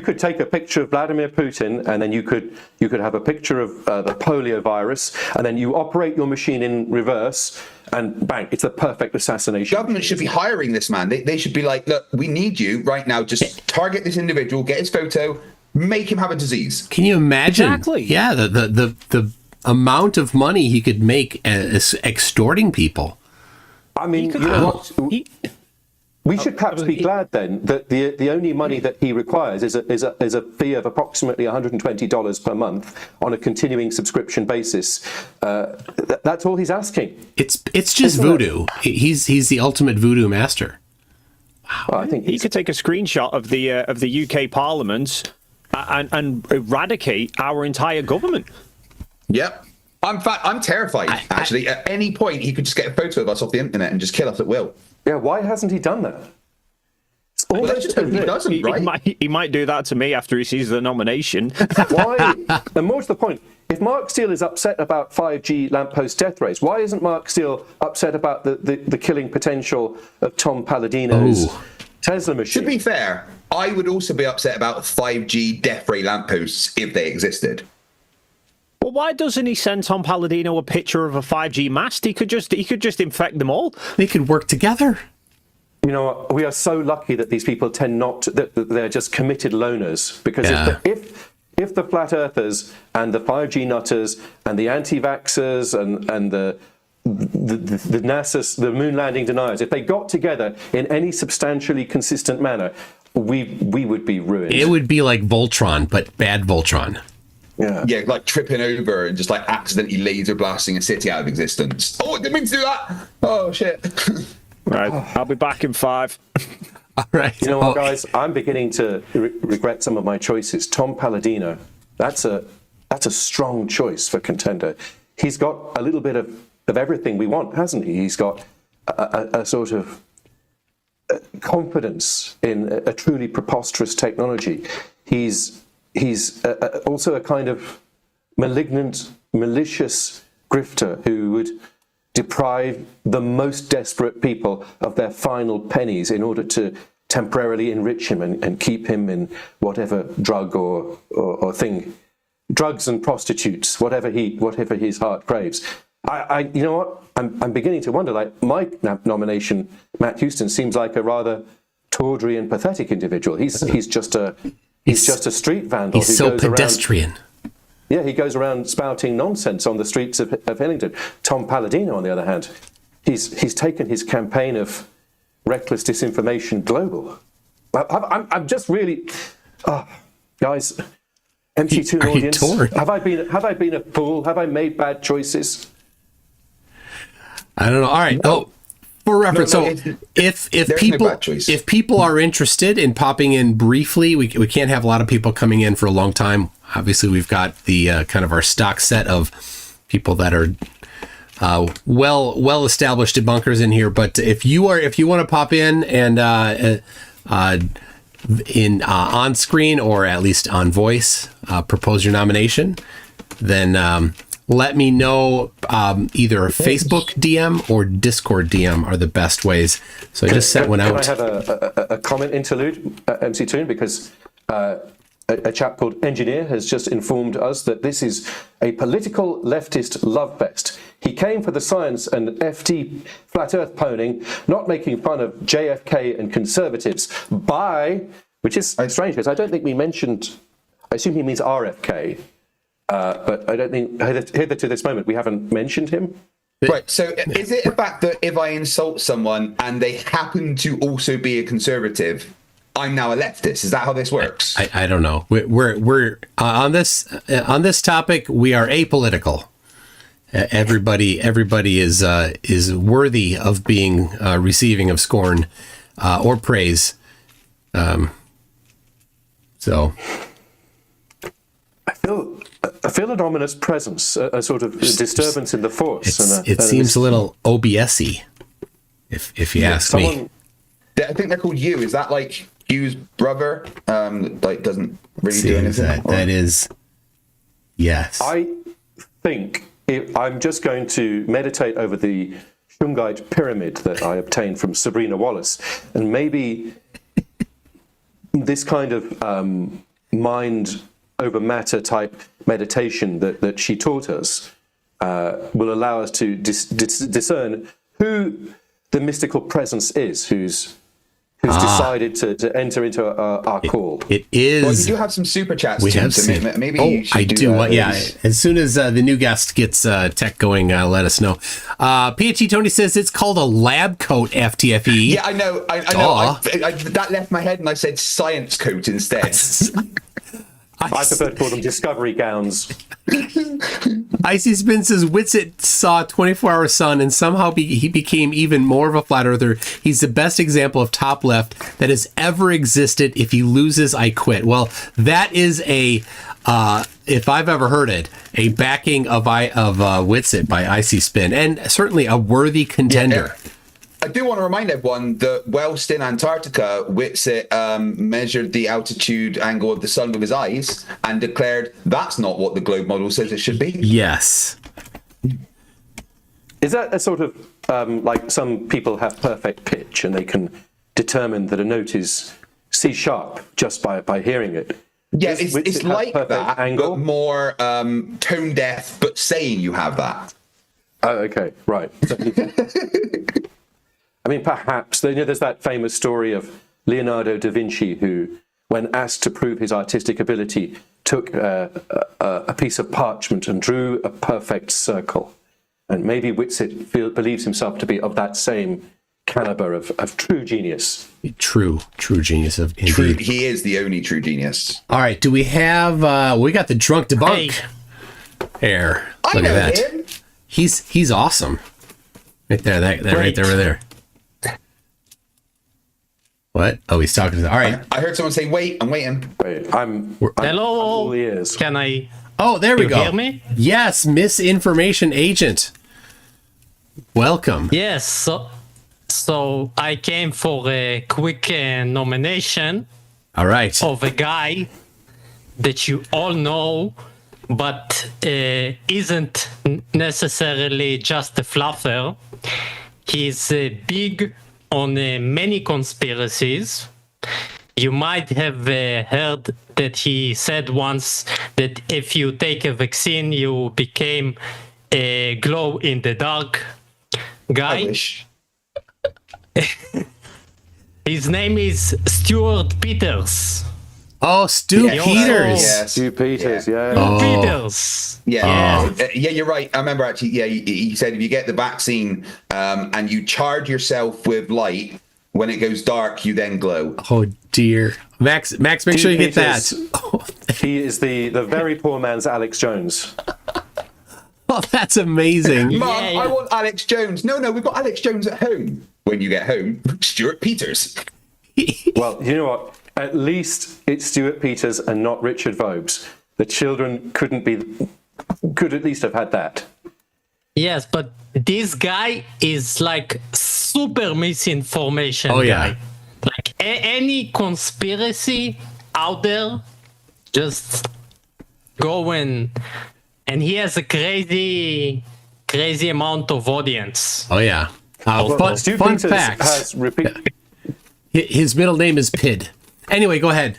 could take a picture of Vladimir Putin, and then you could have a picture of the polio virus, and then you operate your machine in reverse, and bang, it's a perfect assassination. Government should be hiring this man. They should be like, look, we need you right now. Just target this individual, get his photo, make him have a disease. Can you imagine? Exactly. Yeah, the amount of money he could make extorting people. I mean, we should perhaps be glad then that the only money that he requires is a fee of approximately $120 per month on a continuing subscription basis. That's all he's asking. It's just voodoo. He's the ultimate voodoo master. Wow. Well, I think he could take a screenshot of the UK Parliament and eradicate our entire government. Yep. I'm terrified. Actually, at any point he could just get a photo of us off the internet and just kill us at will. Yeah, why hasn't he done that? Let's just hope he doesn't, right? He might do that to me after he sees the nomination. Why? And more to the point, if Mark Steele is upset about 5G lamppost death rates, why isn't Mark Steele upset about the killing potential of Tom Palladino's Tesla machine? To be fair, I would also be upset about 5G death ray lampposts if they existed. Well, why doesn't he send Tom Palladino a picture of a 5G mast? He could just infect them all. They could work together. You know, we are so lucky that these people tend not to, that they're just committed loners. Because if the flat earthers and the 5G nutters and the anti-vaxxers and the NASA, the moon landing deniers, if they got together in any substantially consistent manner, we would be ruined. It would be like Voltron, but bad Voltron. Yeah, like tripping over and just like accidentally laser blasting a city out of existence. Oh, I didn't mean to do that. Oh, shit. Right, I'll be back in 5. All right. You know what, guys? I'm beginning to regret some of my choices. Tom Palladino, that's a strong choice for contender. He's got a little bit of everything we want, hasn't he? He's got a sort of confidence in a truly preposterous technology. He's also a kind of malignant, malicious grifter who would deprive the most desperate people of their final pennies in order to temporarily enrich him and keep him in whatever drug or thing, drugs and prostitutes, whatever his heart craves. You know what? I'm beginning to wonder. Like, my nomination, Matt Houston, seems like a rather tawdry and pathetic individual. He's just a street vandal. He's so pedestrian. He goes around spouting nonsense on the streets of Hillingdon. Tom Palladino, on the other hand, he's taken his campaign of reckless disinformation global. I'm just really, guys, MC2 audience. Have I been a fool? Have I made bad choices? I don't know. All right. Oh, for reference, if people are interested in popping in briefly, we can't have a lot of people coming in for a long time. Obviously, we've got the kind of our stock set of people that are well established debunkers in here. But if you want to pop in and on screen or at least on voice, propose your nomination, then let me know. Either a Facebook DM or Discord DM are the best ways. So I just sent one out. Can I have a comment interlude, MC Toon, because a chap called Engineer has just informed us that this is a political leftist love fest. He came for the science and FT flat earth poning, not making fun of JFK and conservatives which is strange because I don't think we mentioned, I assume he means RFK, but I don't think, hither to this moment, we haven't mentioned him. Right, so is it a fact that if I insult someone and they happen to also be a conservative, I'm now a leftist? Is that how this works? I don't know. We're on this topic. We are apolitical. Everybody is worthy of being receiving of scorn or praise. So I feel an ominous presence, a sort of disturbance in the force. It seems a little OBS-y, if you ask me. I think they're called You. Is that like Hugh's brother? Like doesn't really do anything. That is, yes. I think I'm just going to meditate over the Shungite pyramid that I obtained from Sabrina Wallace, and maybe this kind of mind over matter type meditation that she taught us will allow us to discern who the mystical presence is, who's decided to enter into our call. It is. Well, you do have some super chats. We have some. Maybe you should I do. Yeah. As soon as the new guest gets tech going, let us know. PhD Tony says it's called a lab coat. FTFE. Yeah, I know. I know. That left my head, and I said science coat instead. I prefer to call them discovery gowns. Icy Spin says Whitsitt saw 24-Hour Sun and somehow he became even more of a flat earther. He's the best example of top left that has ever existed. If he loses, I quit. Well, that is if I've ever heard it, a backing of Whitsitt by Icy Spin, and certainly a worthy contender. Yeah. I do want to remind everyone that whilst in Antarctica, Whitsitt measured the altitude angle of the sun with his eyes and declared that's not what the globe model says it should be. Yes. Is that a sort of like some people have perfect pitch and they can determine that a note is C sharp just by hearing it? Yeah, it's like that, angle? But more tone deaf, but saying you have that. Oh, okay, right. I mean, perhaps, there's that famous story of Leonardo da Vinci who, when asked to prove his artistic ability, took a piece of parchment and drew a perfect circle. And maybe Whitsitt believes himself to be of that same caliber of true genius. True genius of indeed. True, he is the only true genius. All right, do we have, we got the drunk debunk here. Look at that. Him. He's awesome. Right there, right there. What? Oh, he's talking to. All right. I heard someone say, "Wait, I'm waiting." Wait, Hello. Can I? Oh, there we go. Hear me? Yes, misinformation agent. Welcome. Yes. So I came for a quick nomination. All right. Of a guy that you all know, but isn't necessarily just a fluffer. He's big on many conspiracies. You might have heard that he said once that if you take a vaccine, you became a glow-in-the-dark guy. His name is Stuart Peters. Oh, Stu Yes. Peters. Yes. Stu Peters, yeah. Oh. Peters. Yeah, yeah, you're right. I remember actually. Yeah, he said if you get the vaccine and you charge yourself with light, when it goes dark, you then glow. Oh dear, Max, make sure you get that. He is the very poor man's Alex Jones. Oh, that's amazing. Mom, I want Alex Jones. No, we've got Alex Jones at home. When you get home, Stuart Peters. Well, you know what? At least it's Stuart Peters and not Richard Vobes. The children could at least have had that. Yes, but this guy is like super misinformation guy. Like any conspiracy out there, just go and he has a crazy amount of audience. Oh yeah. Stu Fun Peters facts. has repeated. His middle name is Pid. Anyway, go ahead.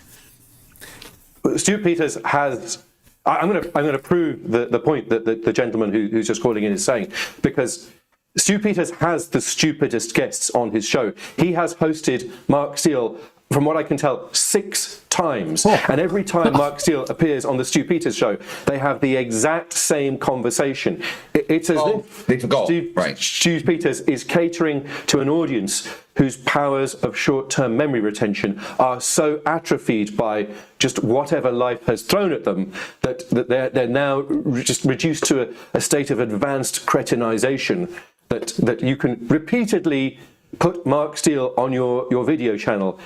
Stu Peters has. I'm going to prove the point that the gentleman who's just calling in is saying, because Stu Peters has the stupidest guests on his show. He has hosted Mark Steele, from what I can tell, 6 times. And every time Mark Steele appears on the Stu Peters show, they have the exact same conversation. It's as if they forgot. Stu Peters is catering to an audience whose powers of short-term memory retention are so atrophied by just whatever life has thrown at them that they're now just reduced to a state of advanced cretinization that you can repeatedly put Mark Steele on your video channel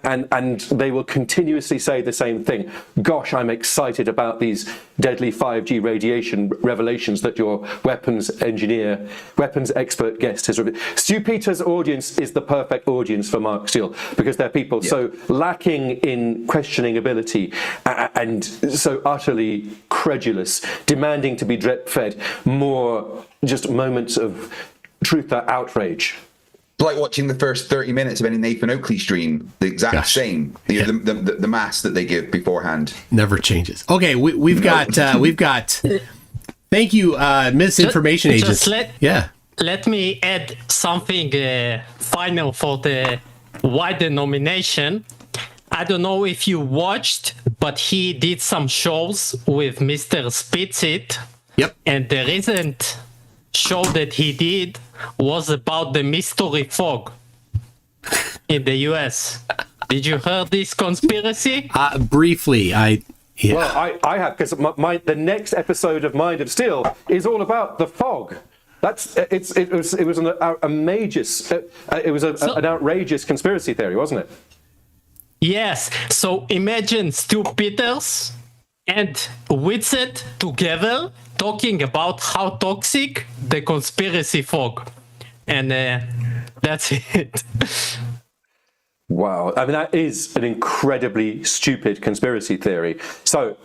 and they will continuously say the same thing. Gosh, I'm excited about these deadly 5G radiation revelations that your weapons expert guest has revealed. Stu Peters' audience is the perfect audience for Mark Steele because they're people so lacking in questioning ability and so utterly credulous, demanding to be drip-fed more just moments of truth or outrage. Like watching the first 30 minutes of any Nathan Oakley stream, the exact same. You know, the mass that they give beforehand never changes. Okay, we've got. Thank you, misinformation agents. Let me add something final for the wider nomination. I don't know if you watched, but he did some shows with Mr. Spitzit. Yep. And the recent show that he did was about the mystery fog in the US. Did you hear this conspiracy? Briefly, Well, I have, because the next episode of Mind of Steel is all about the fog. It was an outrageous conspiracy theory, wasn't it? Yes. So imagine Stu Peters and Witset together talking about how toxic the conspiracy fog, and that's it. Wow, I mean that is an incredibly stupid conspiracy theory. So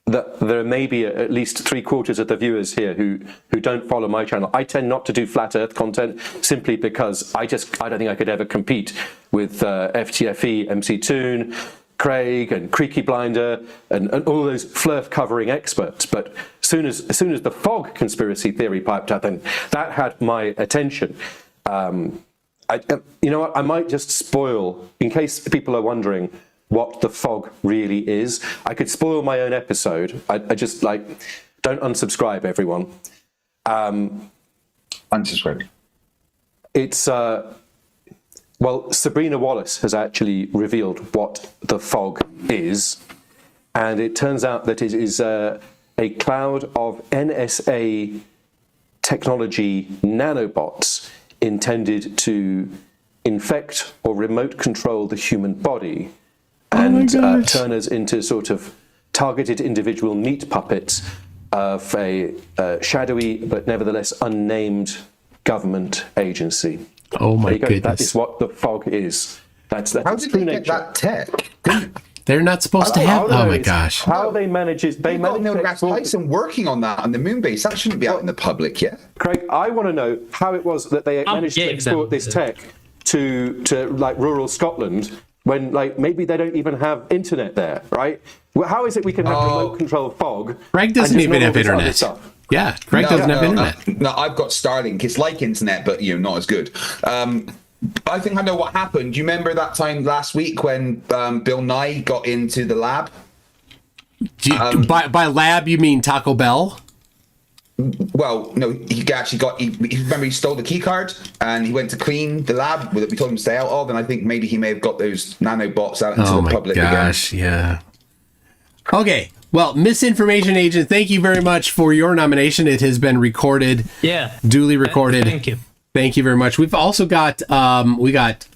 there may be at least 3/4 of the viewers here who don't follow my channel. I tend not to do flat Earth content simply because I don't think I could ever compete with FTFE, MC Toon, Craig and Creaky Blinder and all those flurf covering experts. But as soon as the fog conspiracy theory piped up, and that had my attention. You know what? I might just spoil, in case people are wondering what the fog really is. I could spoil my own episode. I just don't unsubscribe, everyone. Unsubscribe. It's well, Sabrina Wallace has actually revealed what the fog is, and it turns out that it is a cloud of NSA technology nanobots intended to infect or remote control the human body and turn us into sort of targeted individual meat puppets of a shadowy but nevertheless unnamed government agency. Oh my goodness. That is what the fog is. That's How did they get that tech? They're not supposed to have. Oh my gosh. How they manage is they manage Neil deGrasse Tyson working on that on the moon base. That shouldn't be out in the public yet. Craig, I want to know how it was that they managed to export this tech to like rural Scotland when maybe they don't even have internet there, right? Well, how is it we can have remote control fog? Greg doesn't even have internet. Yeah, Greg doesn't have internet. No, I've got Starlink. It's like internet, but not as good. I think I know what happened. Do you remember that time last week when Bill Nye got into the lab? By lab, you mean Taco Bell? Well, no, he actually got. He remember he stole the key card and he went to clean the lab that we told him to stay out of. And I think maybe he may have got those nanobots out into the public again. Yeah. Okay. Well, Misinformation Agent, thank you very much for your nomination. It has been recorded. Yeah. Duly recorded. Thank you. Thank you very much. We've also got we got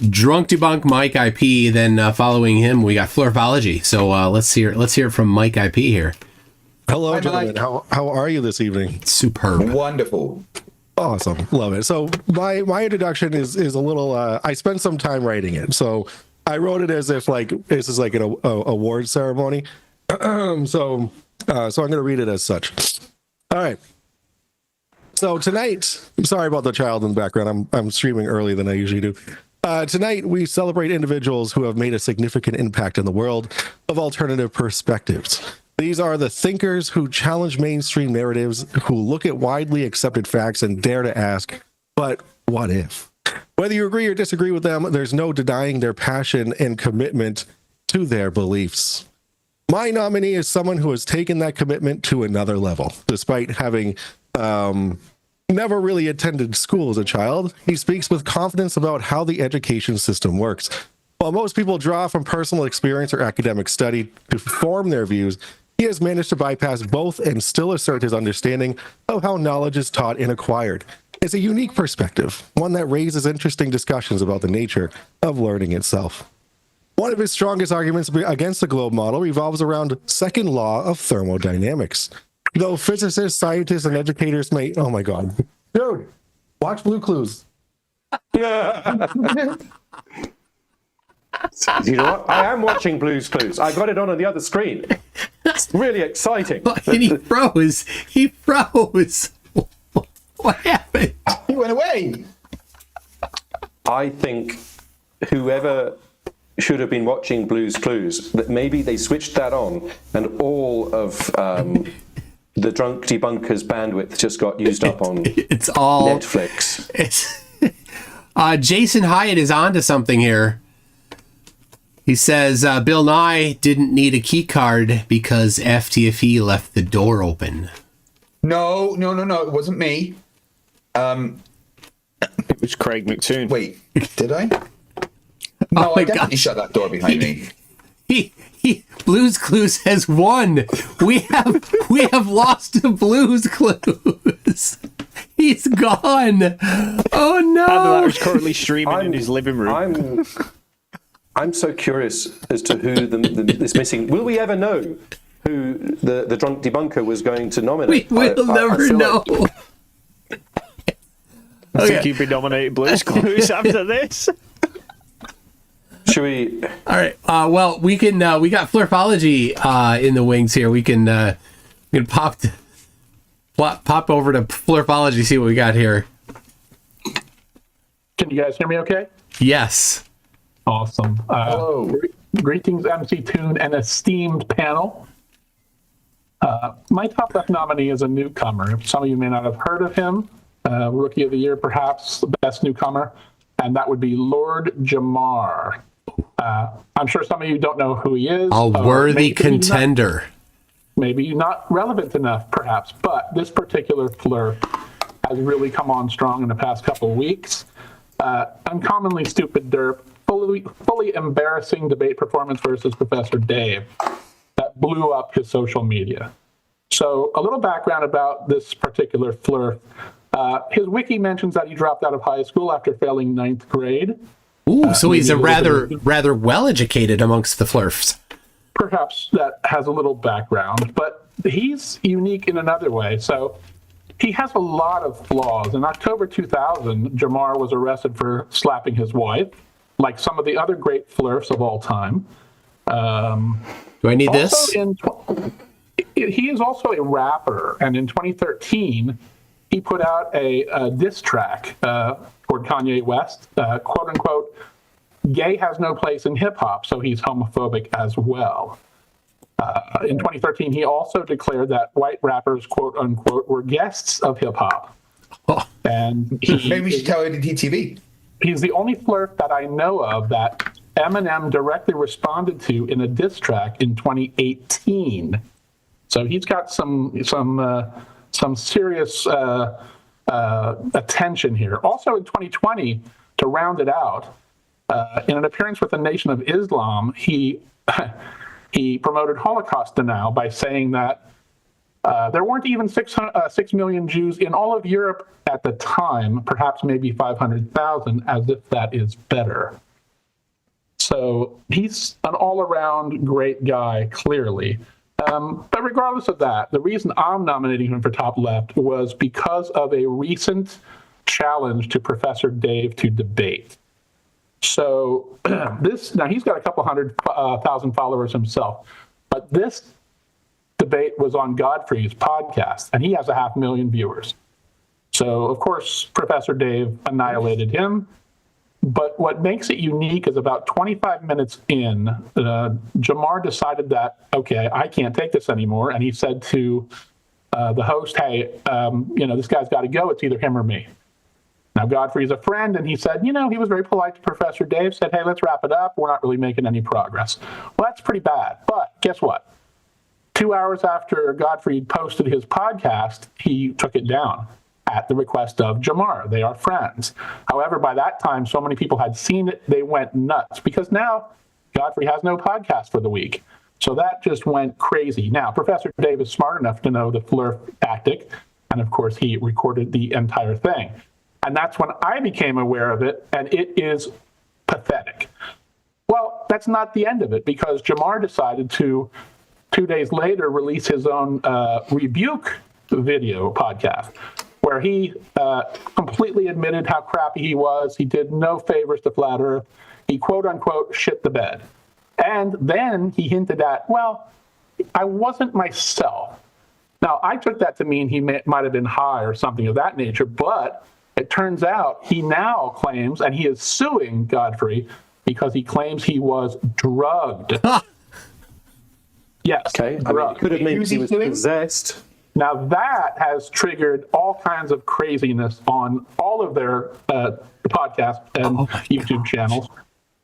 Drunk Debunk Mike IP. Then following him, we got Flurfology. So let's hear it from Mike IP here. Hello, gentlemen. How are you this evening? Superb. Wonderful. Awesome. Love it. So my introduction is a little. I spent some time writing it. So I wrote it as if like this is like an award ceremony. So I'm going to read it as such. All right. So tonight, sorry about the child in the background. I'm streaming earlier than I usually do. Tonight, we celebrate individuals who have made a significant impact in the world of alternative perspectives. These are the thinkers who challenge mainstream narratives, who look at widely accepted facts and dare to ask, but what if? Whether you agree or disagree with them, there's no denying their passion and commitment to their beliefs. My nominee is someone who has taken that commitment to another level, despite having never really attended school as a child. He speaks with confidence about how the education system works. While most people draw from personal experience or academic study to form their views, he has managed to bypass both and still assert his understanding of how knowledge is taught and acquired. It's a unique perspective, one that raises interesting discussions about the nature of learning itself. One of his strongest arguments against the globe model revolves around second law of thermodynamics. Though physicists, scientists, and educators may... Oh my God. Dude, watch Blue Clues. You know what? I am watching Blue's Clues. I got it on the other screen. It's really exciting. And he froze. He froze. What happened? He went away. I think whoever should have been watching Blue's Clues, that maybe they switched that on and all of the Drunk Debunker's bandwidth just got used up on it's all Netflix. Jason Hyatt is onto something here. He says Bill Nye didn't need a key card because FTFE left the door open. No, it wasn't me. It was Craig McToon. Wait, did I? No, I definitely shut that door behind me. Blue's Clues has won. We have lost to Blues Clues. He's gone. Oh no! That was currently streaming in his living room. I'm so curious as to who this missing. Will we ever know who the Drunk Debunker was going to nominate? We will never know. I think you've been nominated Blues Clues after this. Should we? All right. Well, we can. We got Flurfology in the wings here. We can pop over to Flurfology. See what we got here. Can you guys hear me? Okay. Yes. Awesome. Hello. Greetings, MC Toon and esteemed panel. My top left nominee is a newcomer. Some of you may not have heard of him. Rookie of the Year, perhaps the best newcomer, and that would be Lord Jamar. I'm sure some of you don't know who he is. A worthy contender. Maybe not relevant enough, perhaps, but this particular Fleur has really come on strong in the past couple of weeks. Uncommonly stupid derp, fully embarrassing debate performance versus Professor Dave that blew up his social media. So a little background about this particular Fleur. His wiki mentions that he dropped out of high school after failing 9th grade. Ooh, so he's a rather well-educated amongst the Flurfs. Perhaps that has a little background, but he's unique in another way. So he has a lot of flaws. In October 2000, Jamar was arrested for slapping his wife, like some of the other great Flurfs of all time. Do I need this? He is also a rapper, and in 2013, he put out a diss track toward Kanye West, quote unquote, "Gay has no place in hip hop," so he's homophobic as well. In 2013, he also declared that white rappers, quote unquote, were guests of hip hop. And maybe we should tell ODT TV. He's the only flirt that I know of that Eminem directly responded to in a diss track in 2018. So he's got some serious attention here. Also in 2020, to round it out, in an appearance with the Nation of Islam, he promoted Holocaust denial by saying that there weren't even 6 million Jews in all of Europe at the time, perhaps maybe 500,000, as if that is better. So he's an all-around great guy, clearly. But regardless of that, the reason I'm nominating him for Top Left was because of a recent challenge to Professor Dave to debate. So now he's got a couple 100,000 followers himself, but this debate was on Godfrey's podcast, and he has 500,000 viewers. So, of course, Professor Dave annihilated him. But what makes it unique is about 25 minutes in, Jamar decided that, okay, I can't take this anymore. And he said to the host, hey, this guy's got to go. It's either him or me. Now, Godfrey's a friend, and he said, he was very polite to Professor Dave, said, hey, let's wrap it up. We're not really making any progress. Well, that's pretty bad. But guess what? 2 hours after Godfrey posted his podcast, he took it down at the request of Jamar. They are friends. However, by that time, so many people had seen it, they went nuts because now Godfrey has no podcast for the week. So that just went crazy. Now, Professor Dave is smart enough to know the flirt tactic, and of course, he recorded the entire thing. And that's when I became aware of it, and it is pathetic. Well, that's not the end of it, because Jamar decided to, 2 days later, release his own rebuke video podcast, where he completely admitted how crappy he was. He did no favors to Flat Earth. He, quote unquote, shit the bed. And then he hinted at, well, I wasn't myself. Now, I took that to mean he might have been high or something of that nature, but it turns out he now claims, and he is suing Godfrey because he claims he was drugged. Yes. Okay. I mean, it could have meant he was possessed. Now that has triggered all kinds of craziness on all of their podcast and YouTube channels.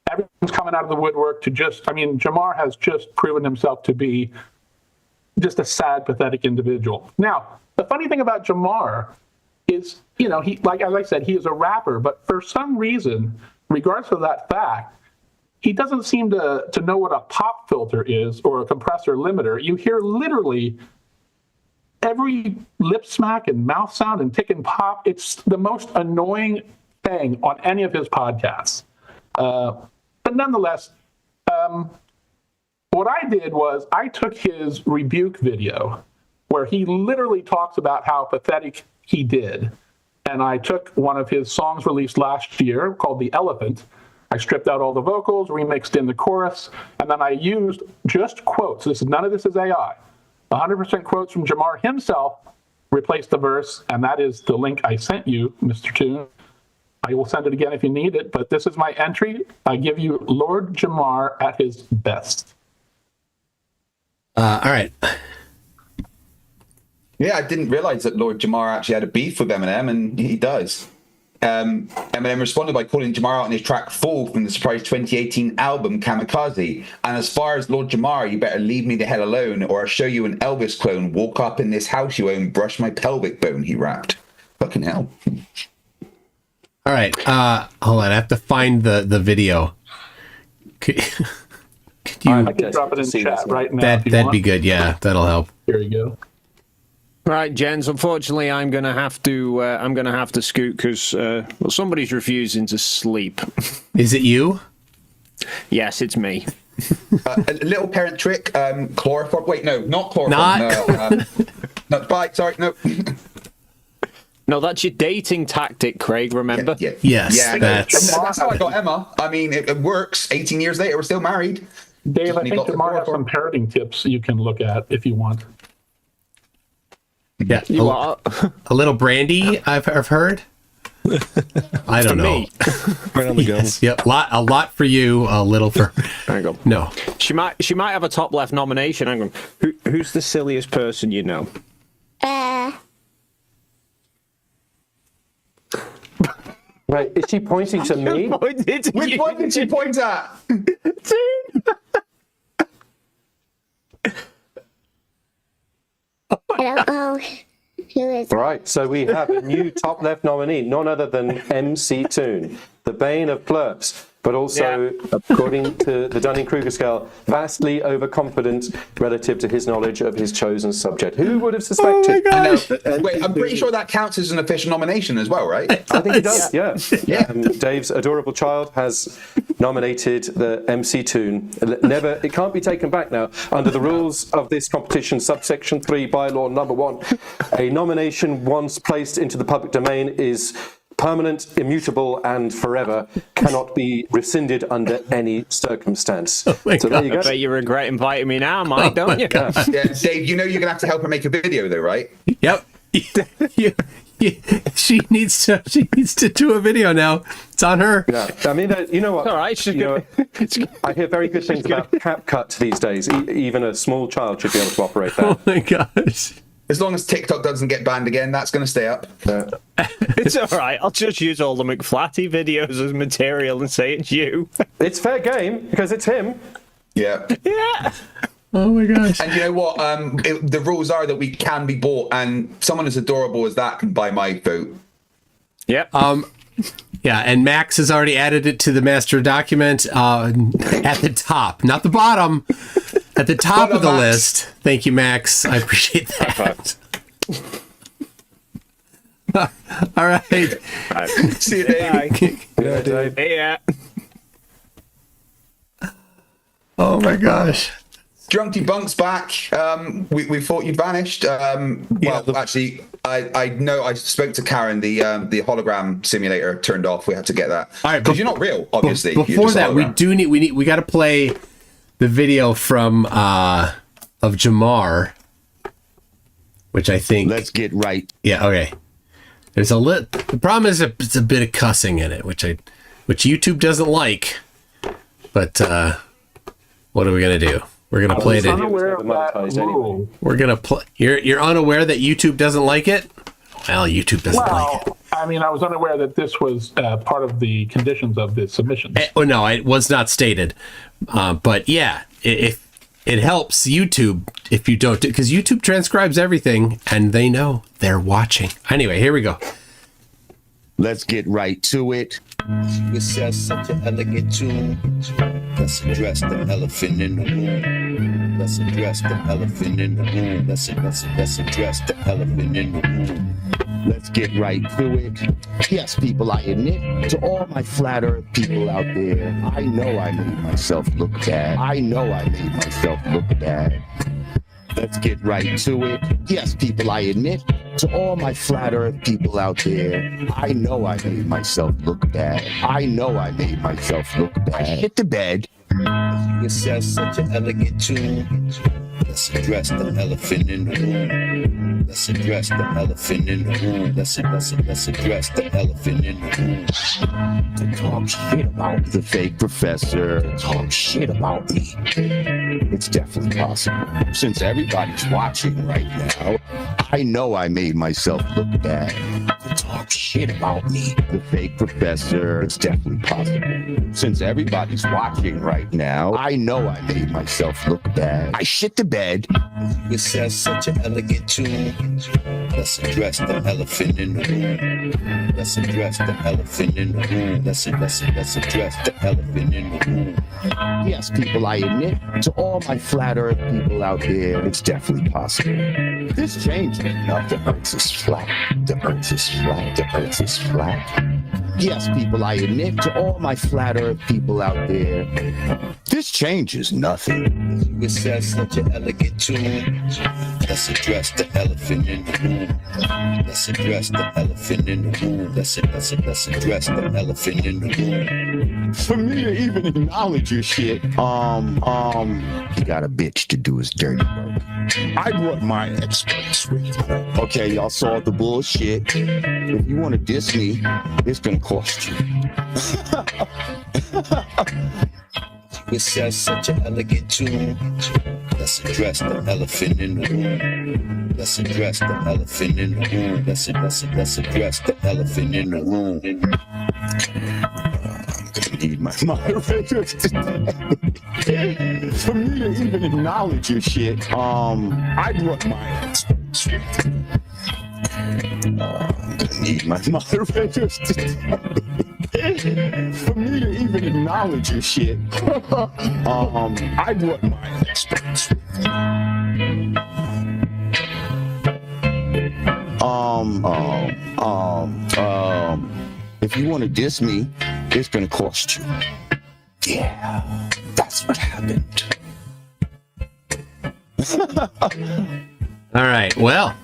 Everyone's coming out of the woodwork to Jamar has just proven himself to be just a sad, pathetic individual. Now, the funny thing about Jamar is, he, like as I said, he is a rapper, but for some reason, regardless of that fact, he doesn't seem to know what a pop filter is or a compressor limiter. You hear literally every lip smack and mouth sound and tick and pop. It's the most annoying thing on any of his podcasts. But nonetheless, what I did was I took his rebuke video where he literally talks about how pathetic he did. And I took one of his songs released last year called The Elephant. I stripped out all the vocals, remixed in the chorus, and then I used just quotes. None of this is AI. 100% quotes from Jamar himself, replaced the verse, and that is the link I sent you, Mr. Toon. I will send it again if you need it, but this is my entry. I give you Lord Jamar at his best. All right. Yeah, I didn't realize that Lord Jamar actually had a beef with Eminem, and he does. Eminem responded by calling Jamar out on his track Fall from the surprise 2018 album Kamikaze. And as far as Lord Jamar, you better leave me the hell alone or I'll show you an Elvis clone. Walk up in this house you own, brush my pelvic bone, he rapped. Fucking hell. All right. Hold on. I have to find the video. Could you? I can drop it in chat right now. That'd be good. Yeah, that'll help. Here you go. Right, gents. Unfortunately, I'm gonna have to scoot because somebody's refusing to sleep. Is it you? Yes, it's me. A little parent trick. Chloroform. Wait, no, not chloroform. No, bye. Sorry, no. No, that's your dating tactic, Craig. Remember? Yeah. Yes. Yeah, that's how I got Emma. I mean, it works. 18 years later, we're still married. Dave, I think Jamar has some parenting tips you can look at if you want. Yeah, a little brandy. I've heard. I don't know. Right on the yes, yep. A lot for you. A little for. Hang on. No. She might have a top left nomination. Hang on. Who's the silliest person you know? Wait, is she pointing to me? Which one did she point at? Hello. Who is Right, so we have a new top left nominee, none other than MC Toon, the bane of plurps, but also, according to the Dunning-Kruger scale, vastly overconfident relative to his knowledge of his chosen subject. Who would have suspected? Oh my gosh. Wait, I'm pretty sure that counts as an official nomination as well, right? I think it does, yeah. Dave's adorable child has nominated the MC Toon. Never, it can't be taken back now. Under the rules of this competition, subsection 3, bylaw number 1, a nomination once placed into the public domain is permanent, immutable, and forever, cannot be rescinded under any circumstance. So there you go. I bet you regret inviting me now, Mike, don't you? Yeah, Dave, you know you're going to have to help her make a video though, right? Yep. She needs to do a video now. It's on her. Yeah, I mean, you know what? All right, she's good. I hear very good things about CapCut these days. Even a small child should be able to operate that. Oh my gosh. As long as TikTok doesn't get banned again, that's going to stay up. It's all right. I'll just use all the McFlatty videos as material and say it's you. It's fair game because it's him. Yeah. Yeah. Oh my gosh. And you know what? The rules are that we can be bought, and someone as adorable as that can buy my vote. Yep. Yeah, and Max has already added it to the master document at the top, not the bottom, at the top of the list. Thank you, Max. I appreciate that. All right. See you, Dave. Yeah, Dave. Yeah. Oh my gosh. Drunky Bunk's back. We thought you'd vanished. Actually, I know I spoke to Karen. The hologram simulator turned off. We had to get that. All right, because you're not real, obviously. Before that, we got to play the video from of Jamar, which I think. Let's get right. Yeah. Okay. There's the problem is it's a bit of cussing in it, which YouTube doesn't like. But what are we gonna do? We're gonna play it. We're gonna play. You're unaware that YouTube doesn't like it? Well, YouTube doesn't like it. I mean, I was unaware that this was part of the conditions of the submission. Oh no, it was not stated. But yeah, it helps YouTube if you don't, because YouTube transcribes everything and they know they're watching. Anyway, here we go. Let's get right to it. It says such an elegant tune. Let's address the elephant in the room. Let's address the elephant in the room. Let's address the elephant in the room. Let's get right to it. Yes, people, I admit to all my flat earth people out there, I know I made myself look bad. I know I made myself look bad. Let's get right to it. Yes, people, I admit to all my flat earth people out there, I know I made myself look bad. I know I made myself look bad. I hit the bed. It says such an elegant tune. Let's address the elephant in the room. Let's address the elephant in the room. Let's address the elephant in the room. To talk shit about the fake professor, to talk shit about me. It's definitely possible. Since everybody's watching right now, I know I made myself look bad. To talk shit about me, the fake professor. It's definitely possible. Since everybody's watching right now, I know I made myself look bad. I shit the bed. It says such an elegant tune. Let's address the elephant in the room. Let's address the elephant in the room. Let's address the elephant in the room. Yes, people, I admit to all my flat earth people out there, it's definitely possible. This change ain't enough. The earth is flat. The earth is flat. The earth is flat. Yes, people, I admit to all my flat earth people out there, this change is nothing. It says such an elegant tune. Let's address the elephant in the room. Let's address the elephant in the room. Let's address the elephant in the room. For me to even acknowledge your shit, you got a bitch to do his dirty work. I brought my experts with me. Okay, y'all saw the bullshit. If you want to diss me, it's gonna cost you. It says such an elegant tune. Let's address the elephant in the room. Let's address the elephant in the room. Let's address the elephant in the room. I'm gonna need my moderators today. For me to even acknowledge your shit, I brought my ass. I'm gonna need my moderators today. For me to even acknowledge your shit, I brought my experts. If you want to diss me, it's gonna cost you. Yeah, that's what happened. All right, well,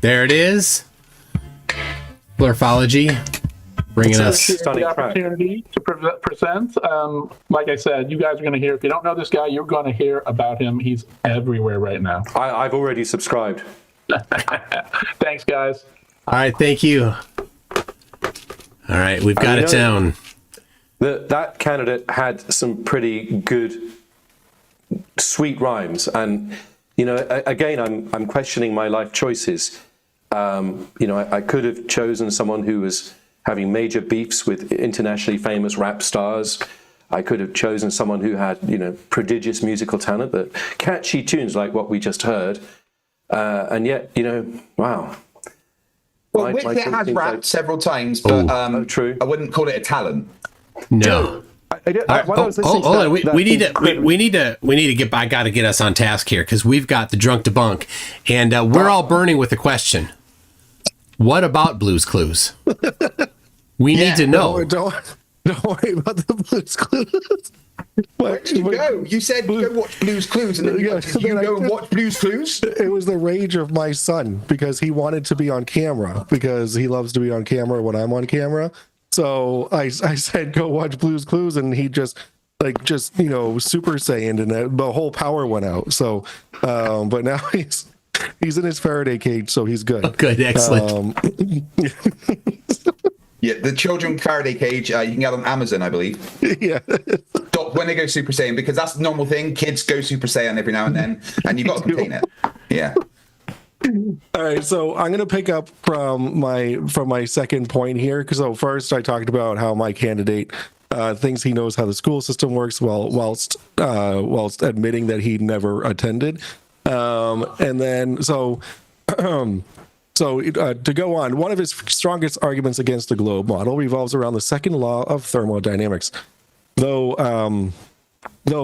there it is. Blurfology. Bringing us the opportunity to present. Like I said, you guys are going to hear. If you don't know this guy, you're going to hear about him. He's everywhere right now. I've already subscribed. Thanks, guys. All right, thank you. All right, we've got it down. That candidate had some pretty good, sweet rhymes, and again, I'm questioning my life choices. I could have chosen someone who was having major beefs with internationally famous rap stars. I could have chosen someone who had, prodigious musical talent, but catchy tunes like what we just heard. And yet, wow. Well, Whitfield has rapped several times, but true. I wouldn't call it a talent. No. Hold on. We need to get. I got to get us on task here because we've got the drunk debunk, and we're all burning with the question. What about Blue's Clues? We need to know. Don't worry about the Blue's Clues. Where did you go? You said go watch Blue's Clues, and then you go and watch Blue's Clues? It was the rage of my son because he wanted to be on camera because he loves to be on camera when I'm on camera. So I said go watch Blue's Clues, and he just Super Saiyan, and the whole power went out. So, but now he's in his Faraday cage, so he's good. Oh, good, excellent. Yeah, the children Faraday cage, you can get on Amazon, I believe. Yeah. When they go Super Saiyan, because that's the normal thing. Kids go Super Saiyan every now and then, and you've got to contain it. Yeah. All right, so I'm going to pick up from my second point here. So first, I talked about how my candidate thinks he knows how the school system works, whilst admitting that he never attended. And then so to go on, one of his strongest arguments against the globe model revolves around the second law of thermodynamics. Though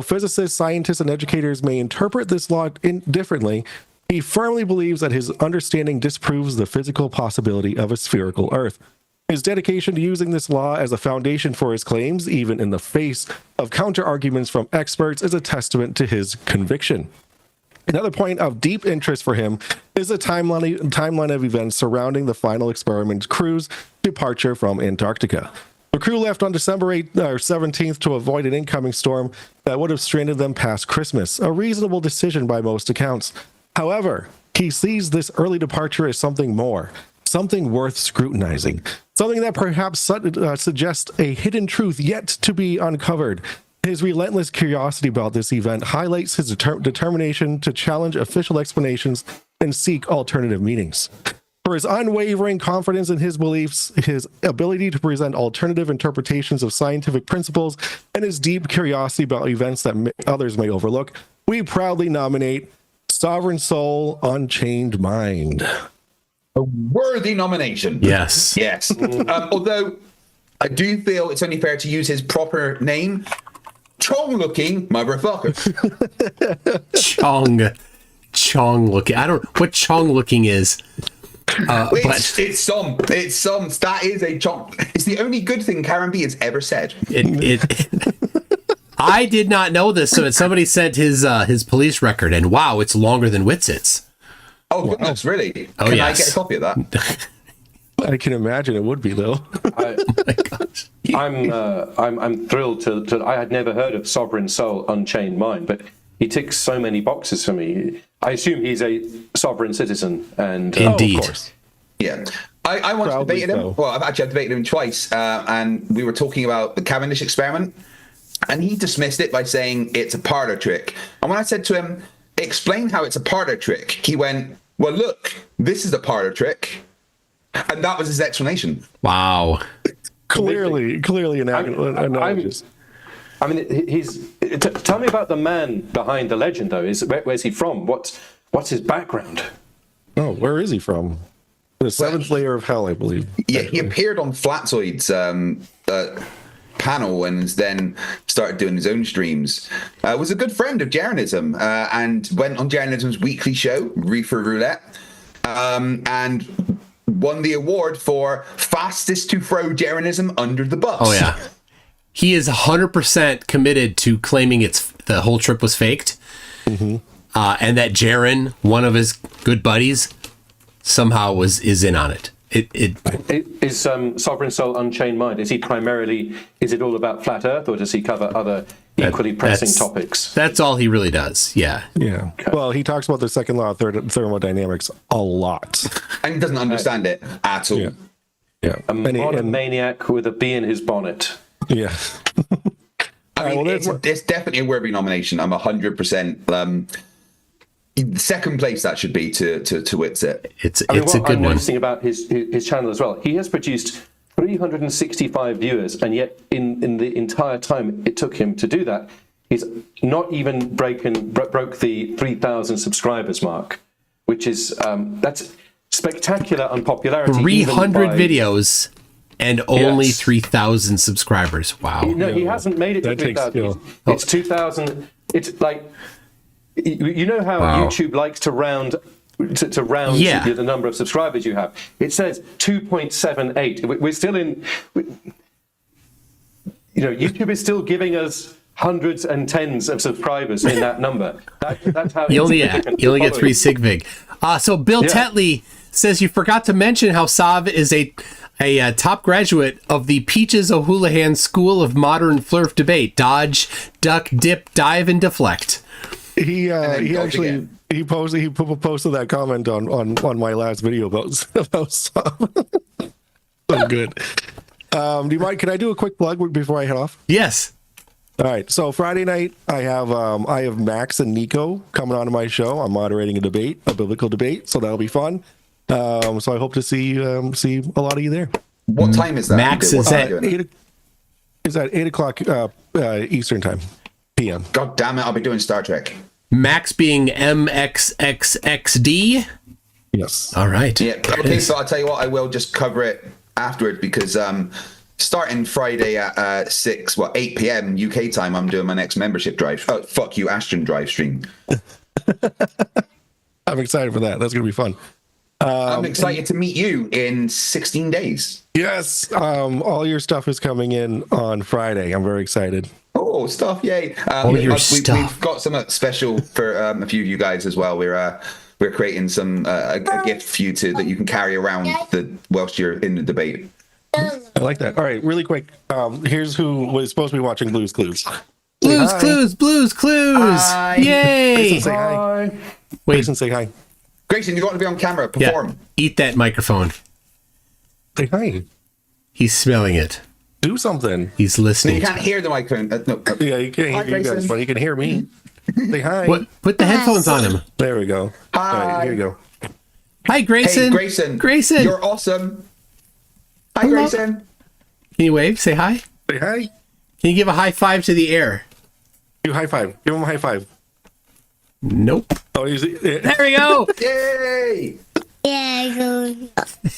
physicists, scientists, and educators may interpret this law differently, he firmly believes that his understanding disproves the physical possibility of a spherical Earth. His dedication to using this law as a foundation for his claims, even in the face of counter-arguments from experts, is a testament to his conviction. Another point of deep interest for him is the timeline of events surrounding the final experiment crew's departure from Antarctica. The crew left on December 17th to avoid an incoming storm that would have stranded them past Christmas, a reasonable decision by most accounts. However, he sees this early departure as something more, something worth scrutinizing, something that perhaps suggests a hidden truth yet to be uncovered. His relentless curiosity about this event highlights his determination to challenge official explanations and seek alternative meanings. For his unwavering confidence in his beliefs, his ability to present alternative interpretations of scientific principles, and his deep curiosity about events that others may overlook, we proudly nominate Sovereign Soul, Unchained Mind. A worthy nomination. Yes. Yes. Although I do feel it's only fair to use his proper name. Chong-looking motherfucker. Chong looking. I don't know what Chong looking is. It's some. That is a Chong. It's the only good thing Karen B has ever said. I did not know this, so somebody sent his police record, and wow, it's longer than Witsit's. Oh goodness, really? Oh, Can yes. I get a copy of that? I can imagine it would be, though. Oh my gosh. I'm thrilled to. I had never heard of Sovereign Soul, Unchained Mind, but he ticks so many boxes for me. I assume he's a sovereign citizen, and indeed, of course. Yeah. I once debated him. Well, I've debated him twice, and we were talking about the Cavendish experiment. And he dismissed it by saying it's a parlor trick. And when I said to him, explain how it's a parlor trick, he went, well, look, this is a parlor trick. And that was his explanation. Wow. Clearly analogous. I mean, tell me about the man behind the legend, though. Where's he from? What's his background? Oh, where is he from? The seventh layer of hell, I believe. Yeah, he appeared on Flatzoid's panel and then started doing his own streams. Was a good friend of Jeranism and went on Jeranism's weekly show, Reefer Roulette, and won the award for fastest to throw Jeranism under the bus. Oh, yeah. He is 100% committed to claiming the whole trip was faked. Mm-hmm. And that Jaren, one of his good buddies, somehow is in on it. Is Sovereign Soul Unchained Mind, is it all about flat earth, or does he cover other equally pressing topics? That's all he really does. Yeah. Yeah. Okay. Well, he talks about the second law of thermodynamics a lot. And he doesn't understand it at all. Yeah. A monomaniac with a bee in his bonnet. Yeah. I mean, it's definitely a worthy nomination. I'm 100%. Second place that should be to Witsit. It's a good one. Noticing about his channel as well, he has produced 365 viewers, and yet in the entire time it took him to do that, he's not even broke the 3,000 subscribers mark, which is that's spectacular unpopularity. 300 videos and only 3,000 subscribers. Wow. No, he hasn't made it to 3,000. It's 2,000. It's like, you know how YouTube likes to round the number of subscribers you have. It says 2.78. We're still in. YouTube is still giving us hundreds and tens of subscribers in that number. That's how you only get 3 sigvig. So Bill Tetley says you forgot to mention how Sav is a top graduate of the Peaches O'Houlihan School of Modern Flurf Debate. Dodge, duck, dip, dive, and deflect. He posted that comment on my last video about Sav. So good. Do you mind? Can I do a quick plug before I head off? Yes. All right. So Friday night, I have Max and Nico coming on to my show. I'm moderating a biblical debate, so that'll be fun. So I hope to see a lot of you there. What time is that? Max is at 8:00 Eastern time, PM. God damn it! I'll be doing Star Trek. Max being MXXXD. Yes. All right. Yeah. Okay. So I'll tell you what. I will just cover it afterward because starting Friday at 8 p.m. UK time, I'm doing my next membership drive. Oh, fuck you, Ashton drive stream. I'm excited for that. That's gonna be fun. I'm excited to meet you in 16 days. Yes. All your stuff is coming in on Friday. I'm very excited. Oh, stuff. Yay. We've got something special for a few of you guys as well. We're creating some a gift for you that you can carry around whilst you're in the debate. I like that. All right, really quick. Here's who was supposed to be watching Blue's Clues. Blue's Clues. Hi. Yay. Grayson, say hi. Wait. Grayson, say hi. Grayson, you want to be on camera. Perform. Yeah. Eat that microphone. Say hi. He's smelling it. Do something. He's listening. You can't hear the microphone. Yeah, you can't hear you guys, but you can hear me. Say hi. Put the headphones on him. There we go. Hi. All right, here you go. Hi, Grayson. Hey, Grayson. Grayson. You're awesome. Hi, Grayson. Can you wave? Say hi. Say hi. Can you give a high five to the air? Do high five. Give him a high five. Nope. Oh, there we go. Yay.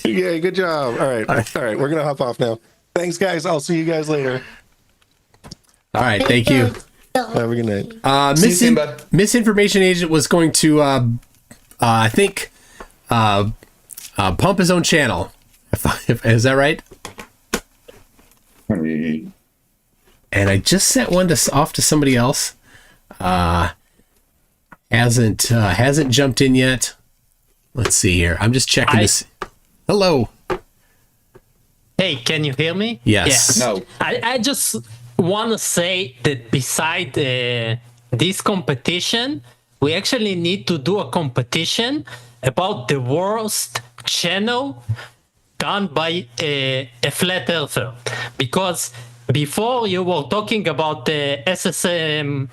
Yeah, good job. All right. We're going to hop off now. Thanks, guys. I'll see you guys later. All right. Thank you. Have a good night. Misinformation agent was going to, I think, pump his own channel. Is that right? And I just sent one off to somebody else. Hasn't jumped in yet. Let's see here. I'm just checking this. Hello. Hey, can you hear me? Yes. No. I just want to say that beside this competition, we actually need to do a competition about the worst channel done by a flat earther, because before you were talking about the SSM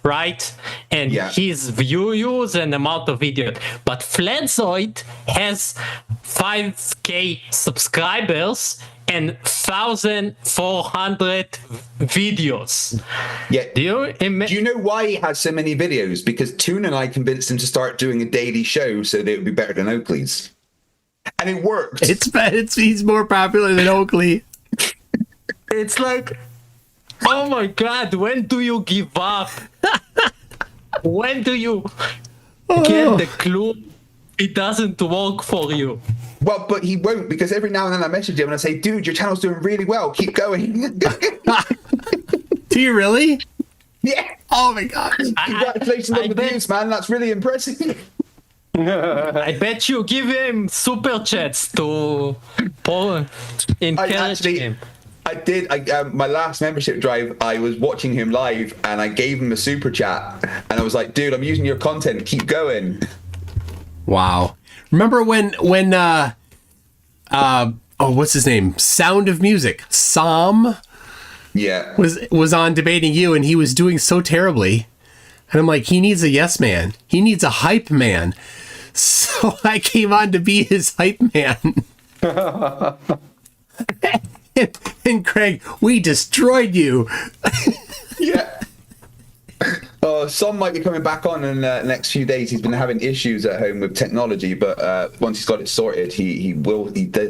right? And his views and amount of videos. But Flatzoid has 5K subscribers and 1,400 videos. Yeah. Do you know why he has so many videos? Because Toon and I convinced him to start doing a daily show so that it would be better than Oakley's. And it worked. He's more popular than Oakley. It's like, oh my God, when do you give up? When do you get the clue it doesn't work for you? Well, but he won't, because every now and then I message him and I say, dude, your channel's doing really well. Keep going. Do you really? Yeah. Oh my God. Congratulations on the views, man. That's really impressive. I bet you give him super chats to encourage him. I did. My last membership drive, I was watching him live and I gave him a super chat and I was like, dude, I'm using your content. Keep going. Wow. Remember when what's his name? Sound of Music. Sam was on debating you and he was doing so terribly. And I'm like, he needs a yes man. He needs a hype man. So I came on to be his hype man. And Craig, we destroyed you. Yeah. Son might be coming back on in the next few days. He's been having issues at home with technology, but once he's got it sorted, he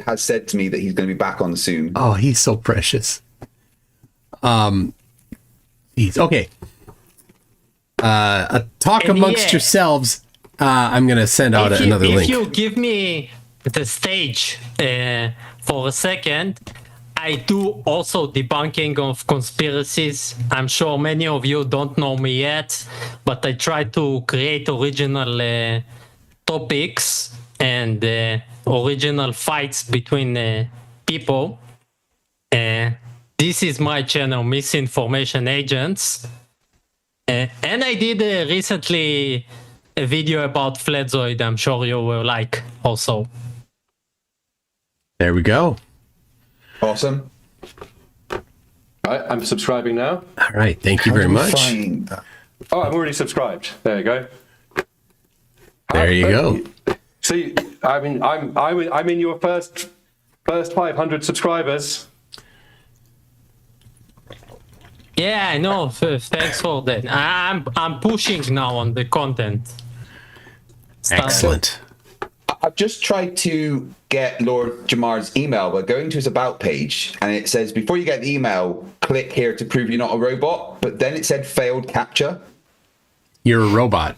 has said to me that he's going to be back on soon. Oh, he's so precious. He's okay. Talk amongst yourselves. I'm going to send out another link. If you give me the stage for a second, I do also debunking of conspiracies. I'm sure many of you don't know me yet, but I try to create original topics and original fights between people. This is my channel, Misinformation Agents. And I did recently a video about Flatzoid. I'm sure you will like also. There we go. Awesome. All right, I'm subscribing now. All right, thank you very much. Oh, I'm already subscribed. There you go. There you go. See, I mean, I'm in your first 500 subscribers. Yeah, I know. Thanks for that. I'm pushing now on the content. Excellent. I've just tried to get Lord Jamar's email by going to his about page, and it says before you get the email, click here to prove you're not a robot. But then it said failed captcha. You're a robot.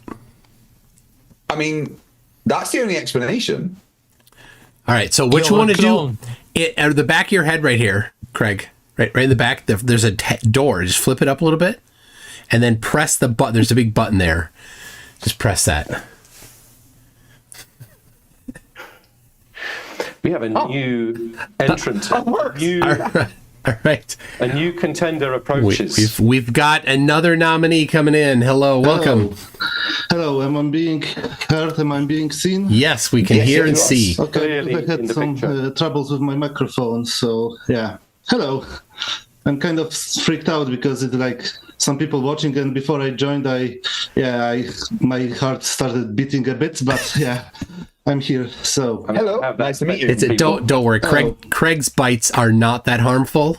I mean, that's the only explanation. All right. So what you want to do? At the back of your head, right here, Craig. Right in the back. There's a door. Just flip it up a little bit, and then press the button. There's a big button there. Just press that. We have a new entrant. All right. A new contender approaches. We've got another nominee coming in. Hello, welcome. Hello, am I being heard? Am I being seen? Yes, we can hear and see. Okay, I had some troubles with my microphone, so yeah. Hello. I'm kind of freaked out because it's like some people watching, and before I joined, my heart started beating a bit, but yeah. I'm here, so hello, nice to meet you. Don't worry, Craig's bites are not that harmful.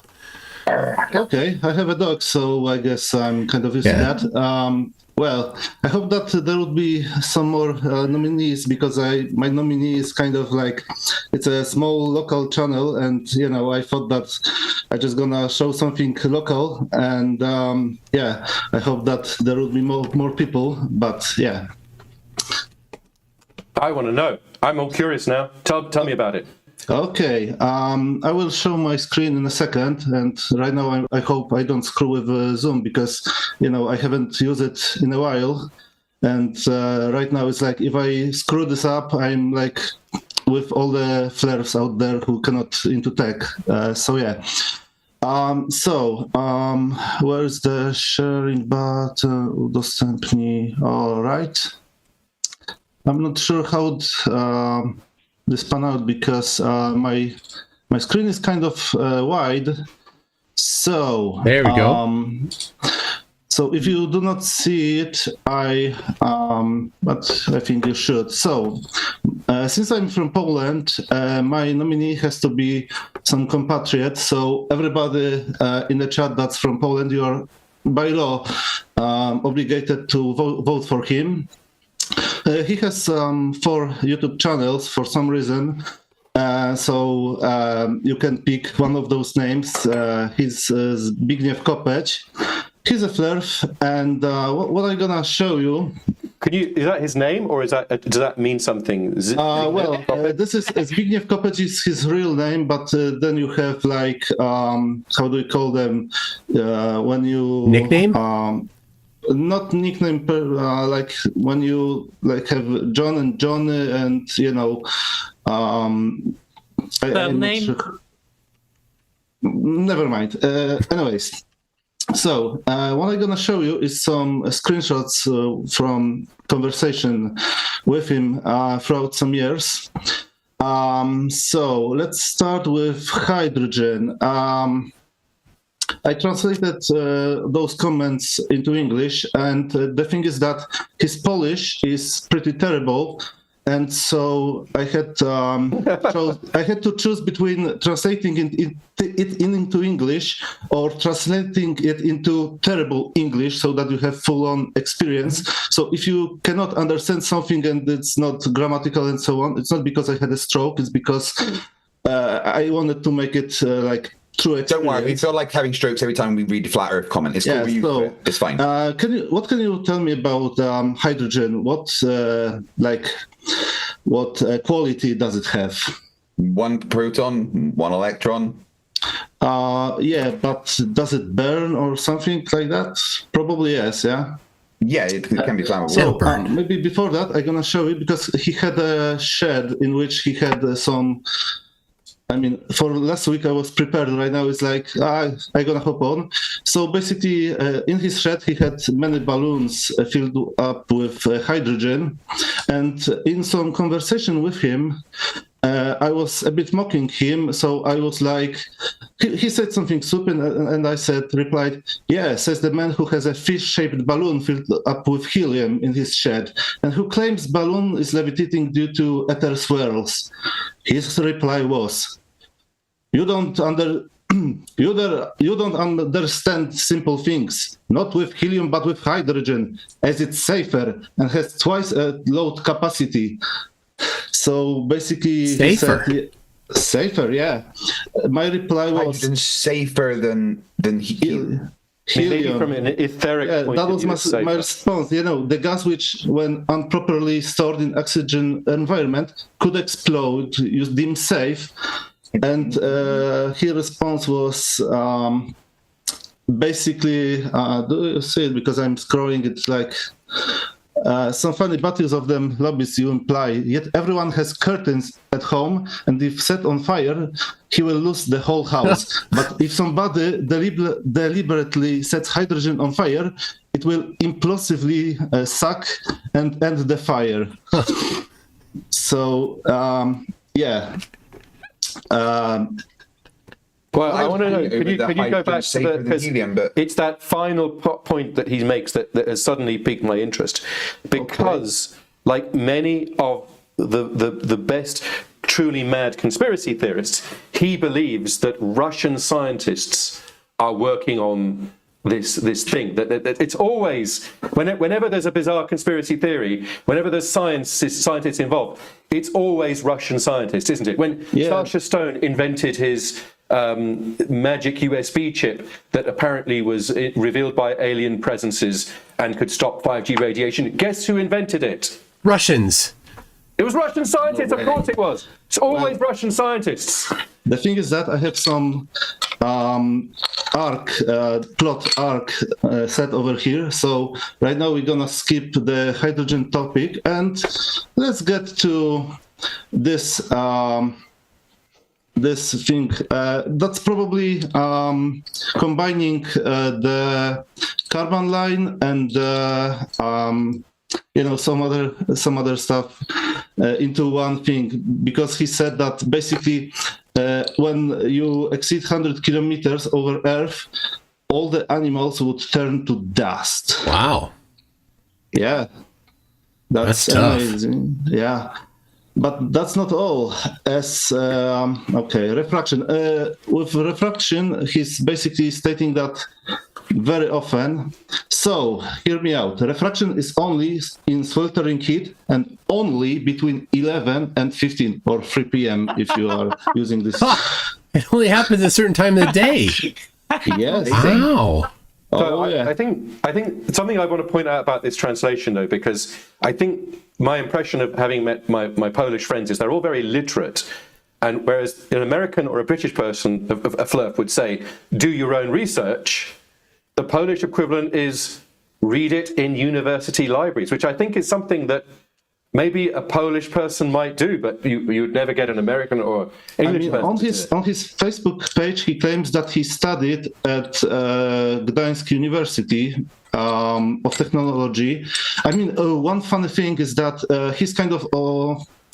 Okay, I have a dog, so I guess I'm kind of used to that. Well, I hope that there will be some more nominees, because my nominee is kind of like, it's a small local channel, and I thought that I'm just gonna show something local, and I hope that there will be more people, but yeah. I want to know. I'm all curious now. Tell me about it. Okay. I will show my screen in a second. And right now, I hope I don't screw with Zoom, because, I haven't used it in a while. And right now, it's like, if I screw this up, I'm like with all the flares out there who cannot into tech. So, yeah. Where's the sharing button? Udostępnij. All right. I'm not sure how this pan out, because my screen is kind of wide, So there we go. So if you do not see it, but I think you should. So since I'm from Poland, my nominee has to be some compatriot. So everybody in the chat that's from Poland, you are by law obligated to vote for him. He has 4 YouTube channels for some reason. So you can pick one of those names. He's Zbigniew Kopeć. He's a flirt, and what I'm gonna show you. Is that his name, or does that mean something? This is Zbigniew Kopeć is his real name, but then you have like how do you call them when you nickname? Not nickname, like when you like have John and Johnny, and you know, name. Never mind. Anyways. So what I'm gonna show you is some screenshots from conversation with him throughout some years. So let's start with hydrogen. I translated those comments into English, and the thing is that his Polish is pretty terrible. And so I had to choose between translating it into English or translating it into terrible English so that you have full-on experience. So if you cannot understand something and it's not grammatical and so on, it's not because I had a stroke, it's because I wanted to make it like true experience. Don't worry, we feel like having strokes every time we read the flat Earth comment. It's cool. It's fine. What can you tell me about hydrogen? What quality does it have? 1 proton, 1 electron. Yeah, but does it burn or something like that? Probably yes, yeah? Yeah, it can be flammable. So maybe before that, I'm going to show you, because he had a shed in which he had some... I mean, for last week I was prepared. Right now it's like, I'm gonna hop on. So basically, in his shed he had many balloons filled up with hydrogen. And in some conversation with him, I was a bit mocking him. So I was like, he said something stupid, and I replied, yeah, says the man who has a fish-shaped balloon filled up with helium in his shed, and who claims balloon is levitating due to ether swirls. His reply was, you don't understand simple things. Not with helium, but with hydrogen, as it's safer and has twice a load capacity. So basically, safer, yeah. My reply was hydrogen's safer than helium. Maybe from an etheric point that was my response. You know, the gas which, when improperly stored in oxygen environment, could explode. You deem safe, and his response was basically, do you see it? Because I'm scrolling. It's like some funny battles of them lobbies you imply. Yet everyone has curtains at home, and if set on fire, he will lose the whole house. But if somebody deliberately sets hydrogen on fire, it will implosively suck and end the fire. So, yeah. Well, I want to know, could you go back to the, because it's that final point that he makes that has suddenly piqued my interest. Because, like many of the best truly mad conspiracy theorists, he believes that Russian scientists are working on this thing. That it's always, whenever there's a bizarre conspiracy theory, whenever there's scientists involved, it's always Russian scientists, isn't it? When Sasha Stone invented his magic USB chip that apparently was revealed by alien presences and could stop 5G radiation, guess who invented it? Russians. It was Russian scientists, of course it was. It's always Russian scientists. The thing is that I have some plot arc set over here. So right now we're gonna skip the hydrogen topic and let's get to this this thing. That's probably combining the carbon line and you know, some other stuff into one thing, because he said that basically when you exceed 100 kilometers over Earth, all the animals would turn to dust. Wow. Yeah. That's tough. amazing. Yeah. But that's not all. Refraction. With refraction, he's basically stating that very often. So, hear me out. Refraction is only in sweltering heat and only between 11 and 15 or 3 p.m. if you are using this. It only happens at a certain time of the day. Yes. Wow. So I think something I want to point out about this translation, though, because I think my impression of having met my Polish friends is they're all very literate. And whereas an American or a British person, a FLIRF, would say, do your own research, the Polish equivalent is read it in university libraries, which I think is something that maybe a Polish person might do, but you would never get an American or English person. On his Facebook page, he claims that he studied at Gdańsk University of Technology. I mean, one funny thing is that he's kind of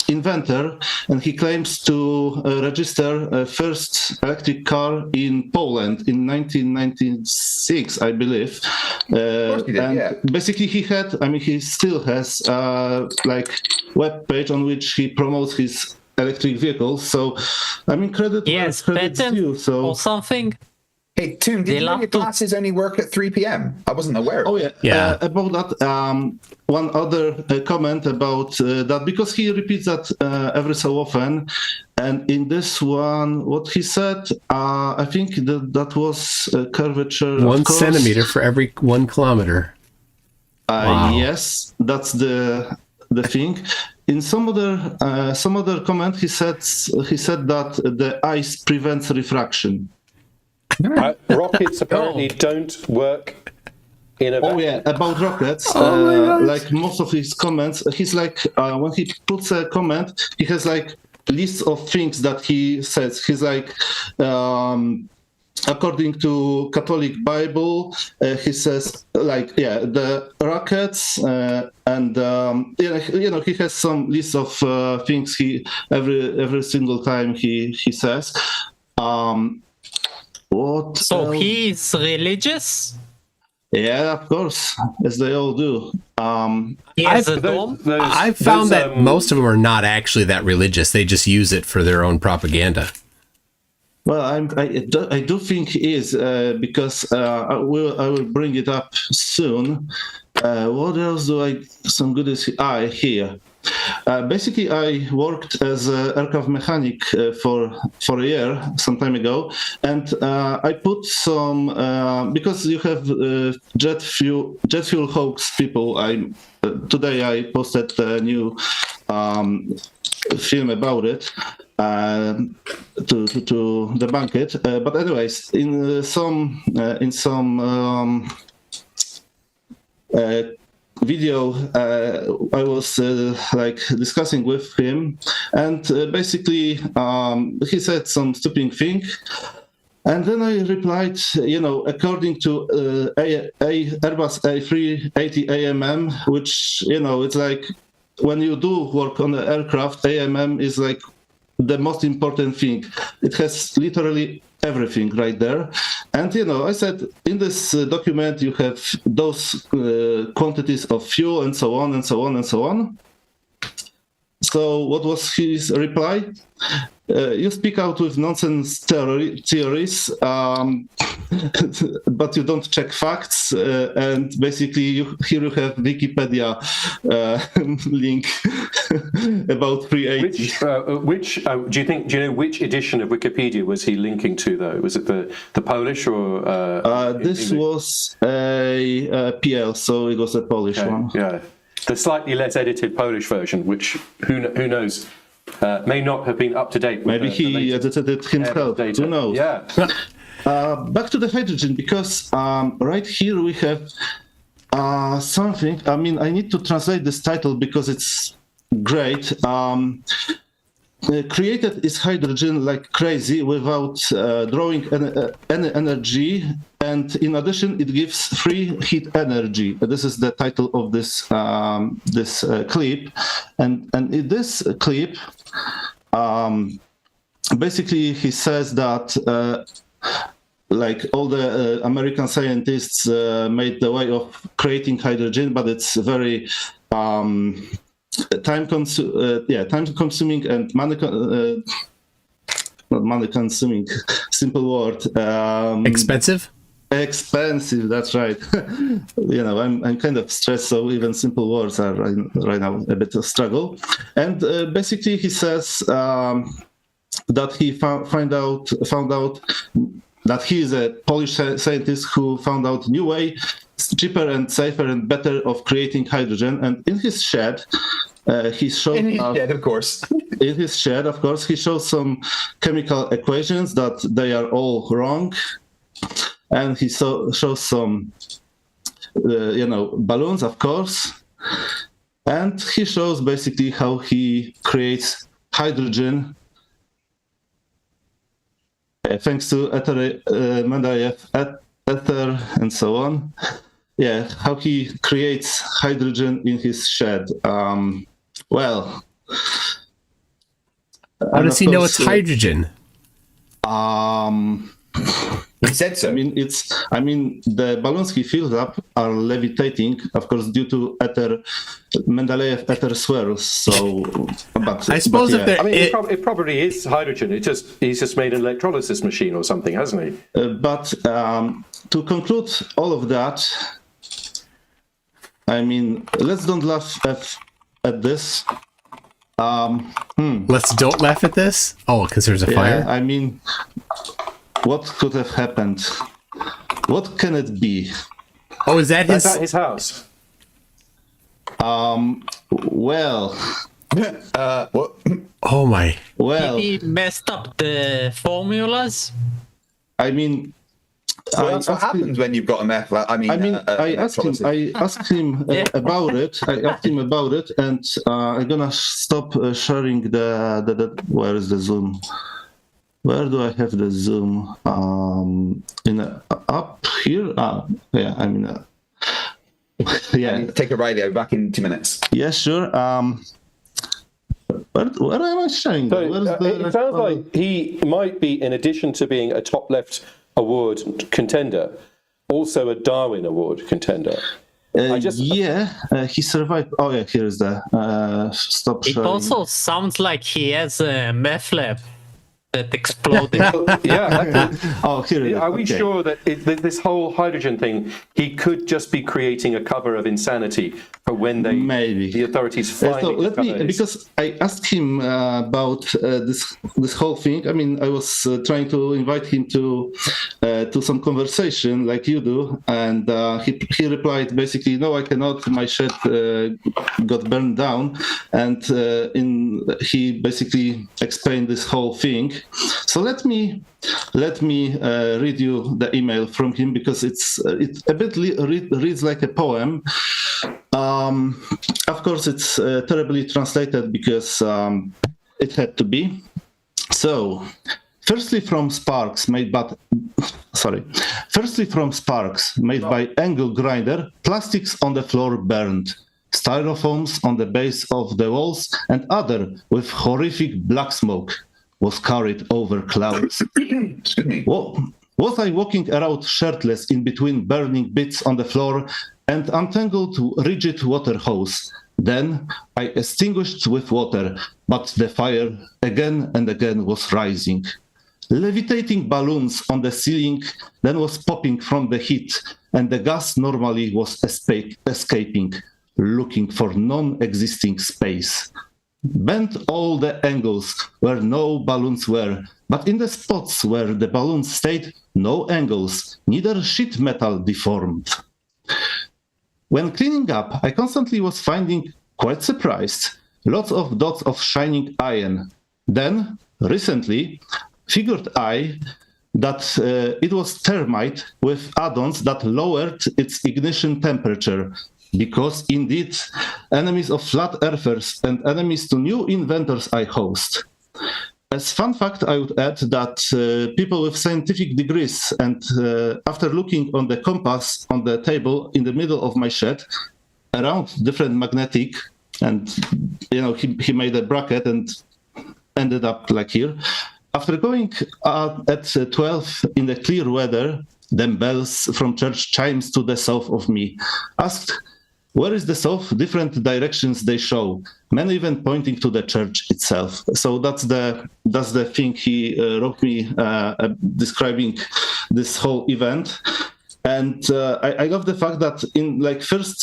inventor, and he claims to register first electric car in Poland in 1996, I believe. Basically, he still has web page on which he promotes his electric vehicles. So, I mean, credit due. So or something. Hey, Toon, did you know your classes only work at 3 p.m.? I wasn't aware of it. About that, one other comment about that, because he repeats that every so often. And in this one, what he said, I think that was curvature. 1 centimeter for every 1 kilometer. Wow. Yes, that's the thing. In some other comment, he said that the ice prevents refraction. Rockets apparently don't work in a vacuum. About rockets, like most of his comments, he's like, when he puts a comment, he has like lists of things that he says. He's like, according to Catholic Bible, he says the rockets, and he has some list of things he every single time he says. So he's religious? Yeah, of course, as they all do. I've found that most of them are not actually that religious. They just use it for their own propaganda. Well, I do think he is, because I will bring it up soon. What else some good is here? Basically, I worked as an aircraft mechanic for a year, some time ago, and I put some because you have jet fuel hoax people. Today I posted a new film about it to debunk it. But anyways, in some video, I was discussing with him, and basically he said some stupid thing, and then I replied, according to Airbus A380 AMM, which it's like when you do work on the aircraft, AMM is like the most important thing. It has literally everything right there. And, I said, in this document, you have those quantities of fuel and so on and so on and so on. So what was his reply? You speak out with nonsense theories, but you don't check facts. And basically, here you have Wikipedia link about 380. Which do you know which edition of Wikipedia was he linking to, though? Was it the Polish or? This was a PL, so it was a Polish one. Yeah, the slightly less edited Polish version, which who knows. May not have been up to date. Maybe he edited it himself. Who knows? Yeah. Back to the hydrogen, because right here we have something. I mean, I need to translate this title because it's great. Created is hydrogen like crazy without drawing any energy, and in addition, it gives free heat energy. This is the title of this clip, and in this clip, basically he says that like all the American scientists made the way of creating hydrogen, but it's very time consuming and not money consuming, simple word. Expensive? Expensive, that's right. I'm kind of stressed, so even simple words are right now a bit of struggle. And basically he says that he found out that he is a Polish scientist who found out new way, cheaper and safer and better of creating hydrogen. And in his shed, he showed... In his shed, of course. In his shed, of course, he shows some chemical equations that they are all wrong. And he shows some, balloons, of course. And he shows basically how he creates hydrogen thanks to Mendeleev ether and so on. Yeah, how he creates hydrogen in his shed. How does he know it's hydrogen? He said so. I mean, the balloons he fills up are levitating, of course, due to Mendeleev ether swirls. So, I suppose it probably is hydrogen. He's just made an electrolysis machine or something, hasn't he? But to conclude all of that, I mean, let's don't laugh at this. Let's don't laugh at this. Oh, because there's a fire. I mean, what could have happened? What can it be? Oh, is that That's at his house? Well. What? Oh my. Well. He messed up the formulas. I mean. So that's what happens when you've got a meth. I asked him about it. I asked him about it, and I'm gonna stop sharing the. Where is the Zoom? Where do I have the Zoom? Up here? Yeah, I mean. Yeah. Take a radio. Back in 2 minutes. Yeah, sure. Where am I sharing? So, it sounds like he might be, in addition to being a TopLeft award contender, also a Darwin Award contender. He survived. Oh yeah, here is the stop sharing. It also sounds like he has a meth lab that exploded. Here it is. Are we sure that this whole hydrogen thing, he could just be creating a cover of insanity for when the authorities finally because I asked him about this whole thing. I mean, I was trying to invite him to some conversation like you do, and he replied basically, "No, I cannot. My shed got burned down," and he basically explained this whole thing. So let me read you the email from him, because it a bit reads like a poem. Of course, it's terribly translated because it had to be. So, firstly from sparks made by angle grinder, plastics on the floor burned, styrofoams on the base of the walls, and other with horrific black smoke was carried over clouds. Excuse me. Was I walking around shirtless in between burning bits on the floor and untangled rigid water hose? Then I extinguished with water, but the fire again and again was rising. Levitating balloons on the ceiling then was popping from the heat, and the gas normally was escaping, looking for non-existing space. Bent all the angles where no balloons were, but in the spots where the balloons stayed, no angles, neither sheet metal deformed. When cleaning up, I constantly was finding, quite surprised, lots of dots of shining iron. Then, recently, figured I that it was thermite with add-ons that lowered its ignition temperature, because indeed, enemies of flat earthers and enemies to new inventors I host. As fun fact, I would add that people with scientific degrees, and after looking on the compass on the table in the middle of my shed, around different magnetic, and he made a bracket and ended up like here, after going at 12 in the clear weather, then bells from church chimes to the south of me. Asked, where is the south? Different directions they show. Men even pointing to the church itself. So that's the thing he wrote me describing this whole event. And I love the fact that in first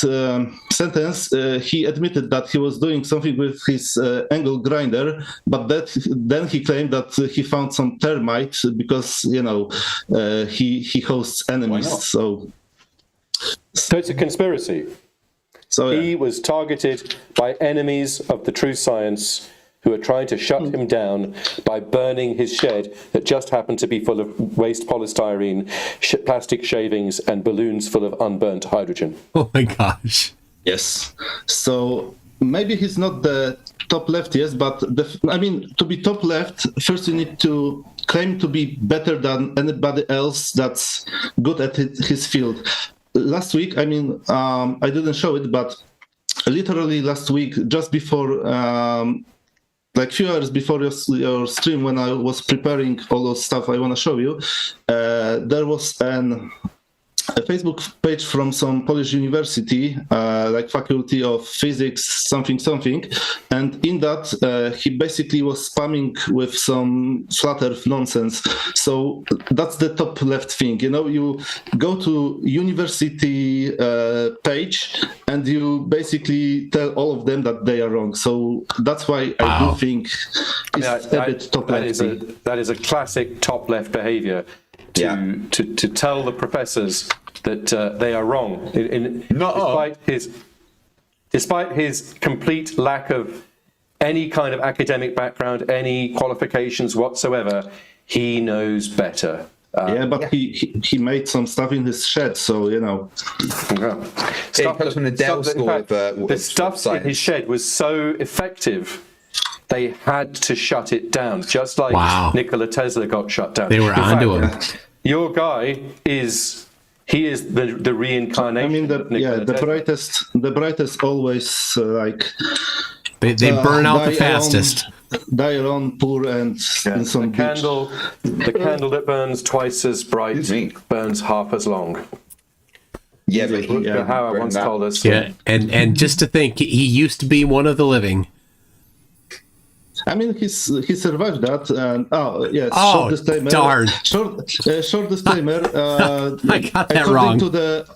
sentence, he admitted that he was doing something with his angle grinder, but then he claimed that he found some termite because, he hosts enemies. So it's a conspiracy. So he was targeted by enemies of the true science who are trying to shut him down by burning his shed that just happened to be full of waste polystyrene, plastic shavings, and balloons full of unburnt hydrogen. Oh my gosh. Yes. So maybe he's not the top left, yes, but to be top left, first you need to claim to be better than anybody else that's good at his field. Last week, I didn't show it, but literally last week, just before few hours before your stream, when I was preparing all those stuff I want to show you, there was a Facebook page from some Polish university, Faculty of Physics, something, and in that he basically was spamming with some flat earth nonsense. So that's the top left thing. You go to university page and you basically tell all of them that they are wrong. So that's why I do think it's a bit top left. That is a classic top left behavior. To tell the professors that they are wrong, despite his complete lack of any kind of academic background, any qualifications whatsoever, he knows better. But he made some stuff in his shed, so Stuff from the Dell School. The stuff in his shed was so effective. They had to shut it down, just like Nikola Tesla got shut down. They were onto him. Your guy is the reincarnation. The brightest always they burn out the fastest. Die alone, poor, and in some the candle that burns twice as bright burns half as long. Yeah, but Howard once told us. Yeah, and just to think, he used to be one of the living. He survived that. And short disclaimer. Darn. Short disclaimer. I got that wrong.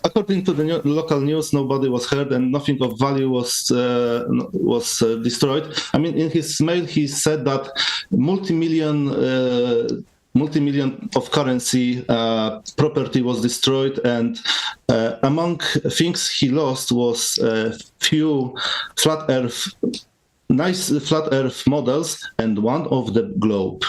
According to the local news, nobody was hurt and nothing of value was destroyed. In his mail, he said that multi-million of currency property was destroyed, and among things he lost was a few nice flat earth models and one of the globe.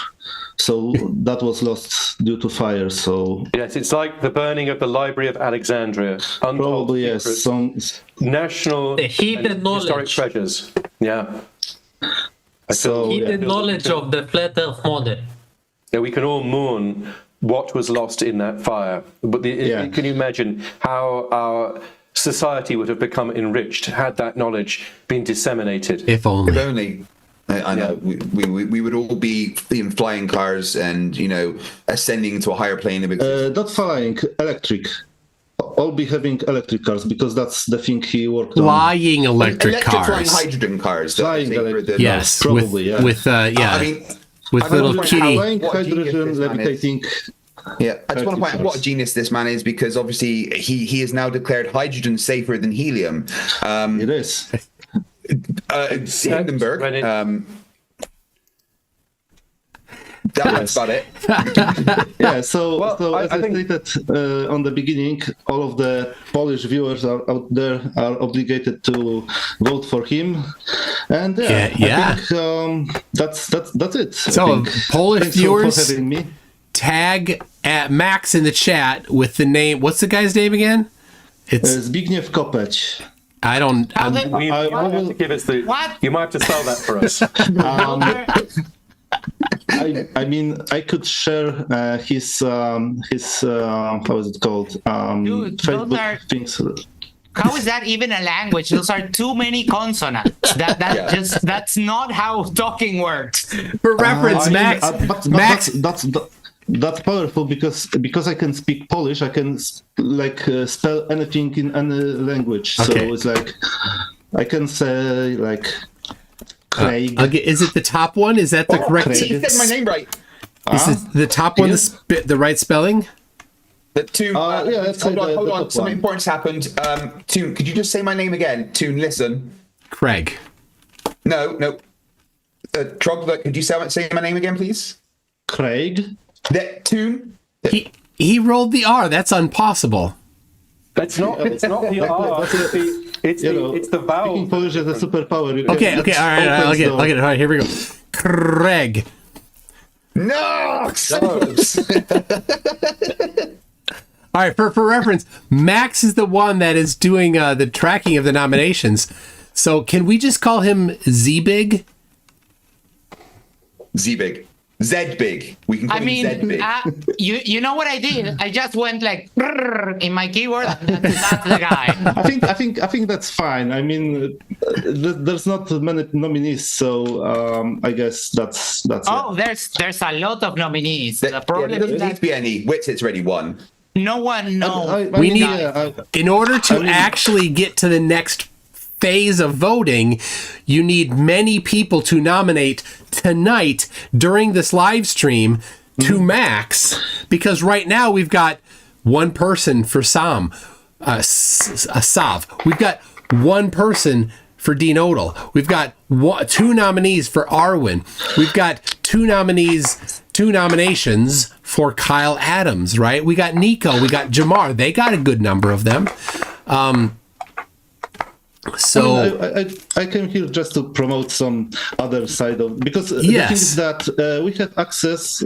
So that was lost due to fire. So yes, it's like the burning of the Library of Alexandria. Probably yes. Some national hidden historic treasures. Yeah. So hidden knowledge of the flat earth model. Yeah, we can all mourn what was lost in that fire. But can you imagine how our society would have become enriched had that knowledge been disseminated? If only. If only. I know we would all be in flying cars and ascending into a higher plane of existence. Not flying, electric. All be having electric cars because that's the thing he worked flying on. Electric cars. Flying hydrogen cars. Flying electric. Yes, probably. With little kitty. Flying hydrogen, levitating. Yeah, I just want to point out what a genius this man is, because obviously he is now declared hydrogen safer than helium. It is. Hindenburg. That's about it. Yeah, so as I stated on the beginning, all of the Polish viewers out there are obligated to vote for him, and I think that's it. So Polish Thanks viewers, for having me. Tag at Max in the chat with the name. What's the guy's name again? It's Zbigniew Kopeć. I don't. You might have to give us the. What? You might have to spell that for us. I could share his how is it called? Facebook things. How is that even a language? Those are too many consonants. That's not how talking works. For reference, Max. Max. That's powerful because I can speak Polish. I can spell anything in any language. Okay. So it's like I can say like Craig. Is it the top one? Is that the correct? He said my name right. Is it the top one the right spelling? The two. Let's hold say on. top Something one. important's happened. Toon, could you just say my name again? Toon, listen. Craig. No. Trogler, could you say my name again, please? Craig. Toon. He rolled the R. That's impossible. It's not the R. It's the vowel. Speaking Polish is a superpower. Okay. All right. I'll get it. All right. Here we go. Craig. No. All right. For reference, Max is the one that is doing the tracking of the nominations. So can we just call him Z-Big? Z-Big. Z-Big. We can call him Z-Big. You know what I did? I just went like in my keyboard. That's the guy. I think that's fine. I mean, there's not many nominees, so I guess that's. There's a lot of nominees. The There problem doesn't is need that to be any. Witsit's already won. no one knows. We need, in order to actually get to the next phase of voting, you need many people to nominate tonight during this live stream to Max, because right now we've got one person for Sav. We've got one person for Dean Odell. We've got two nominees for Arwen. We've got two nominations for Kyle Adams, right? We got Nico, we got Jamar. They got a good number of them. So I came here just to promote some other side of, because the thing is that we have access,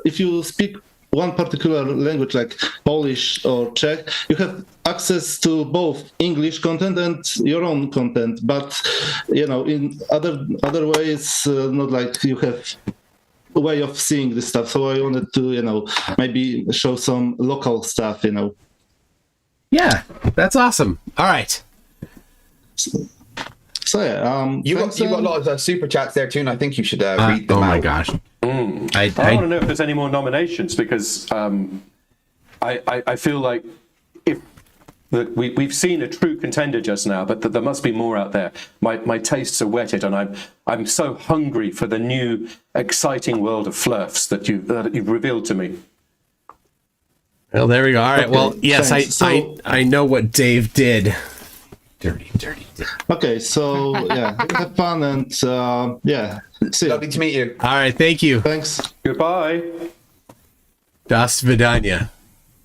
if you speak one particular language like Polish or Czech, you have access to both English content and your own content, but in other ways, not like you have a way of seeing this stuff. So I wanted to maybe show some local stuff. Yeah, that's awesome. All right. So yeah, you got a lot of super chats there too, and I think you should read them out. Oh my gosh! I want to know if there's any more nominations, because I feel like we've seen a true contender just now, but there must be more out there. My tastes are whetted, and I'm so hungry for the new exciting world of Flurfs that you've revealed to me. Well, there we go. All right. Okay, well, yes, I know what Dave did. Dirty. Okay, so yeah, have fun and see you. Lovely to meet you. All right, thank you. Thanks. Goodbye. Das Vidania.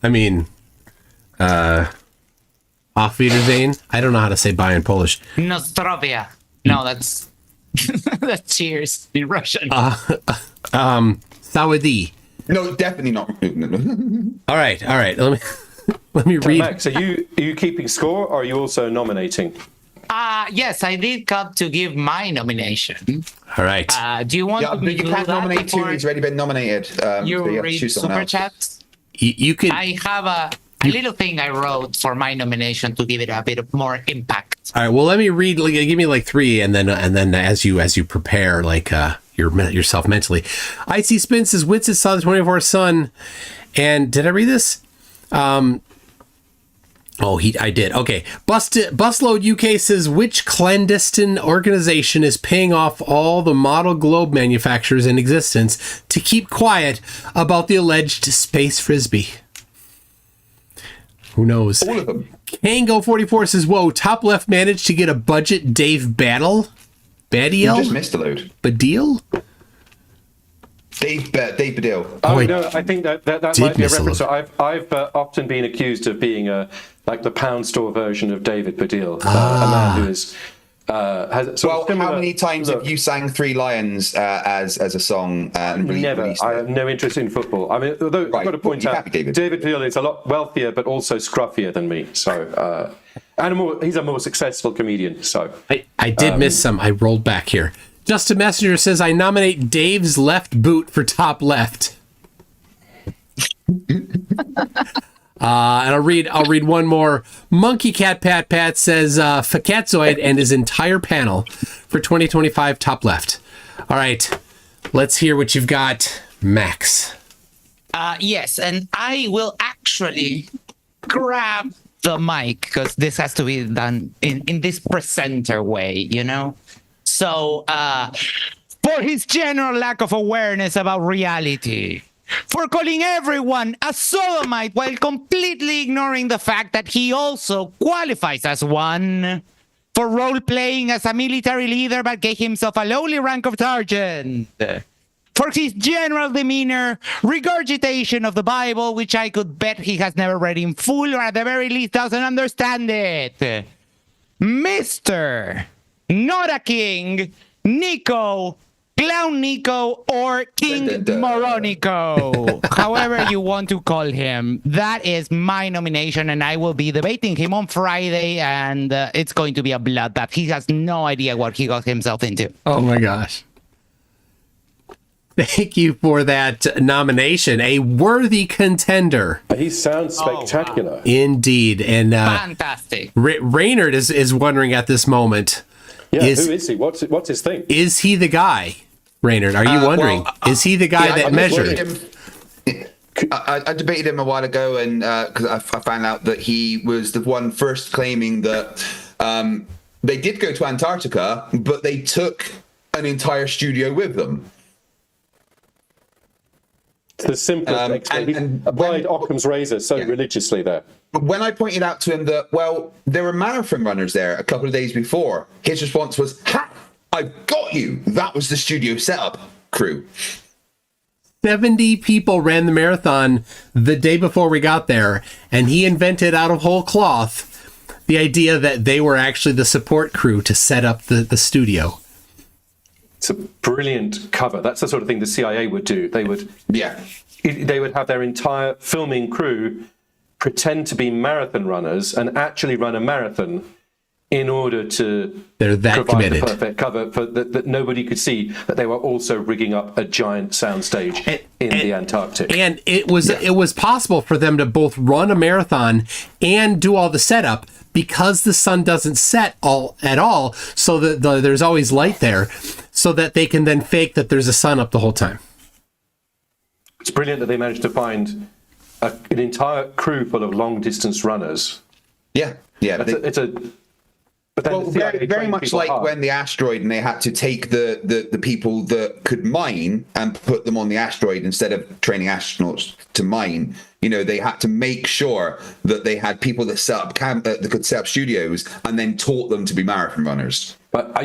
I mean, Auf Wiedersehen. I don't know how to say bye in Polish. Nostrovia. No, that's that's cheers in Russian. Sawadee. No, definitely not. All right. Let me read. Max, are you keeping score, or are you also nominating? Yes, I did come to give my nomination. All right. Do you want but you can't nominate two. He's already been nominated. You so read super chats? You can. I have a little thing I wrote for my nomination to give it a bit of more impact. All right. Well, let me read. Give me like three, and then as you prepare yourself mentally. Icy Spin says Witsit saw the 24 Sun, and did I read this? I did. Okay. Busload UK says, which clandestine organization is paying off all the model globe manufacturers in existence to keep quiet about the alleged space frisbee? Who knows? All of them. Kango44 says, whoa, TopLeft managed to get a budget Dave Badiel? You just missed a load. Badiel? Dave Baddiel. Oh, no, I think that might be a reference. So I've often been accused of being like the pound store version of David Baddiel, a man who is. How many times have you sang Three Lions as a song? Never. I have no interest in football. I mean, although I've got to point out, David Baddiel is a lot wealthier, but also scruffier than me. So, and he's a more successful comedian. So I did miss some. I rolled back here. Justin Messenger says, I nominate Dave's left boot for top left. And I'll read one more. Monkey Cat Pat Pat says Fakatzoid and his entire panel for 2025 Top Left. All right, let's hear what you've got, Max. Yes, and I will actually grab the mic because this has to be done in this presenter way, you know? So, for his general lack of awareness about reality, for calling everyone a sodomite while completely ignoring the fact that he also qualifies as one, for role-playing as a military leader but gave himself a lowly rank of sergeant, for his general demeanor, regurgitation of the Bible, which I could bet he has never read in full or at the very least doesn't understand it, Mr. Not a King, Nico, Clown Nico, or King Moronico, however you want to call him. That is my nomination, and I will be debating him on Friday, and it's going to be a bloodbath. He has no idea what he got himself into. Oh my gosh. Thank you for that nomination. A worthy contender. He sounds spectacular. Oh, wow. Indeed. And fantastic. Raynard is wondering at this moment. Yeah, who is he? What's his thing? Is he the guy, Raynard? Are you wondering? Is he the guy that measured? I debated him a while ago, and because I found out that he was the one first claiming that they did go to Antarctica, but they took an entire studio with them. It's the simplest explanation. Applied Occam's razor so religiously there. But when I pointed out to him that, well, there were marathon runners there a couple of days before, his response was, "Ha! I've got you. That was the studio setup crew." 70 people ran the marathon the day before we got there, and he invented out of whole cloth the idea that they were actually the support crew to set up the studio. It's a brilliant cover. That's the sort of thing the CIA would do. They would have their entire filming crew pretend to be marathon runners and actually run a marathon in order to provide committed. the perfect cover for that nobody could see that they were also rigging up a giant soundstage in the Antarctic. And it was possible for them to both run a marathon and do all the setup because the sun doesn't set at all, so that there's always light there, so that they can then fake that there's a sun up the whole time. It's brilliant that they managed to find an entire crew full of long-distance runners. Yeah. Well, very much like when the asteroid, and they had to take the people that could mine and put them on the asteroid instead of training astronauts to mine. You know, they had to make sure that they had people that set up that could set up studios and then taught them to be marathon runners. But I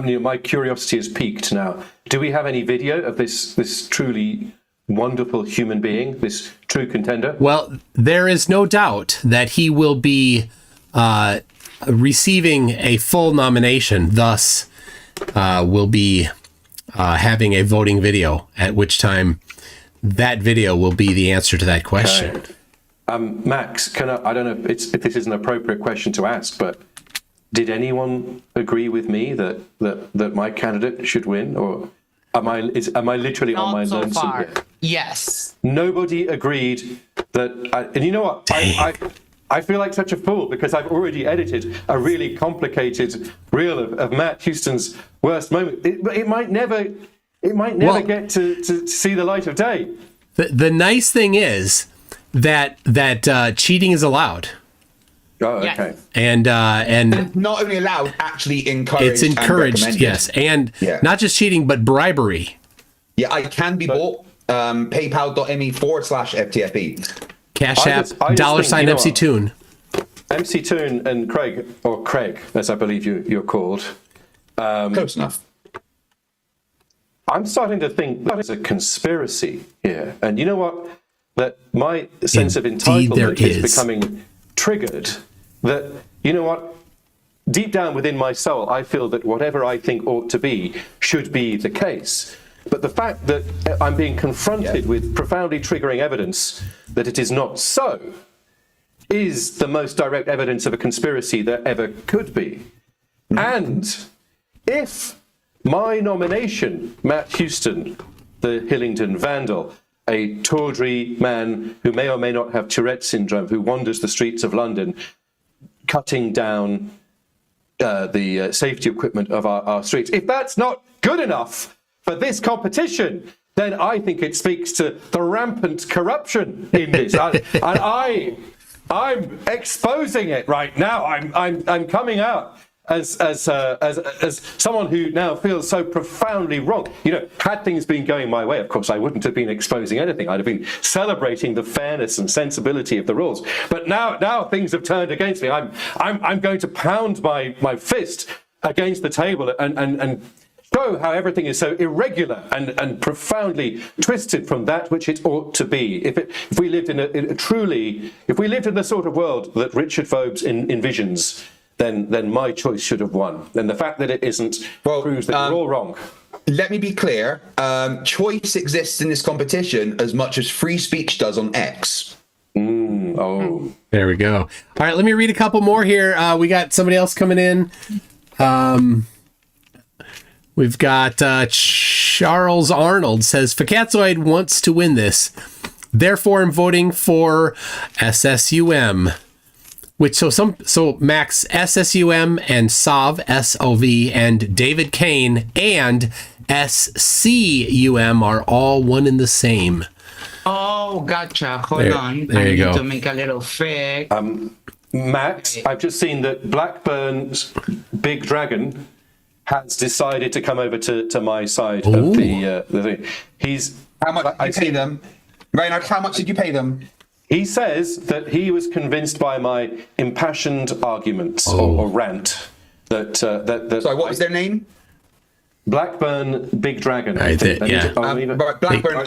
mean, my curiosity has peaked now. Do we have any video of this truly wonderful human being, this true contender? Well, there is no doubt that he will be receiving a full nomination, thus will be having a voting video, at which time that video will be the answer to that question. Okay. Max, I don't know if this is an appropriate question to ask, but did anyone agree with me that my candidate should win, or am I literally on my lonesome here? Yes. Nobody agreed that, and you know what? I feel like such a fool because I've already edited a really complicated reel of Matt Houston's worst moment. It might never get to see the light of day. The nice thing is that cheating is allowed. Oh, okay. And not only allowed, actually encouraged. It's encouraged, and yes, and not just cheating, but bribery. Yeah, I can be bought. PayPal.me/FTFE. Cash App, $sign MC Toon. MC Toon and Craig, or Craig, as I believe you're called. Close enough. I'm starting to think that there's a conspiracy here. And you know what? That my sense of entitlement is becoming triggered. That, you know what? Deep down within my soul, I feel that whatever I think ought to be should be the case. But the fact that I'm being confronted with profoundly triggering evidence that it is not so is the most direct evidence of a conspiracy there ever could be. And if my nomination, Matt Houston, the Hillingdon Vandal, a tawdry man who may or may not have Tourette syndrome, who wanders the streets of London, cutting down the safety equipment of our streets. If that's not good enough for this competition, then I think it speaks to the rampant corruption in this. I'm exposing it right now. I'm coming out as someone who now feels so profoundly wrong. You know, had things been going my way, of course, I wouldn't have been exposing anything. I'd have been celebrating the fairness and sensibility of the rules. But now things have turned against me. I'm going to pound my fist against the table and show how everything is so irregular and profoundly twisted from that which it ought to be. If we lived in the sort of world that Richard Phobes envisions, then my choice should have won. And the fact that it isn't proves that you're all wrong. Let me be clear. Choice exists in this competition as much as free speech does on X. There we go. All right, let me read a couple more here. We got somebody else coming in. We've got Charles Arnold says, Fakatzoid wants to win this. Therefore, I'm voting for SSUM. So Max, SSUM, and Sov, S-O-V, and David Kane, and SCUM are all one and the same. Oh, gotcha. Hold on. There you go. To make a little fix. Max, I've just seen that Blackburn's Big Dragon has decided to come over to my side of the thing. How much did you pay them? Reynard, how much did you pay them? He says that he was convinced by my impassioned arguments or rant that Sorry, what was their name? Blackburn Big Dragon. Blackburn,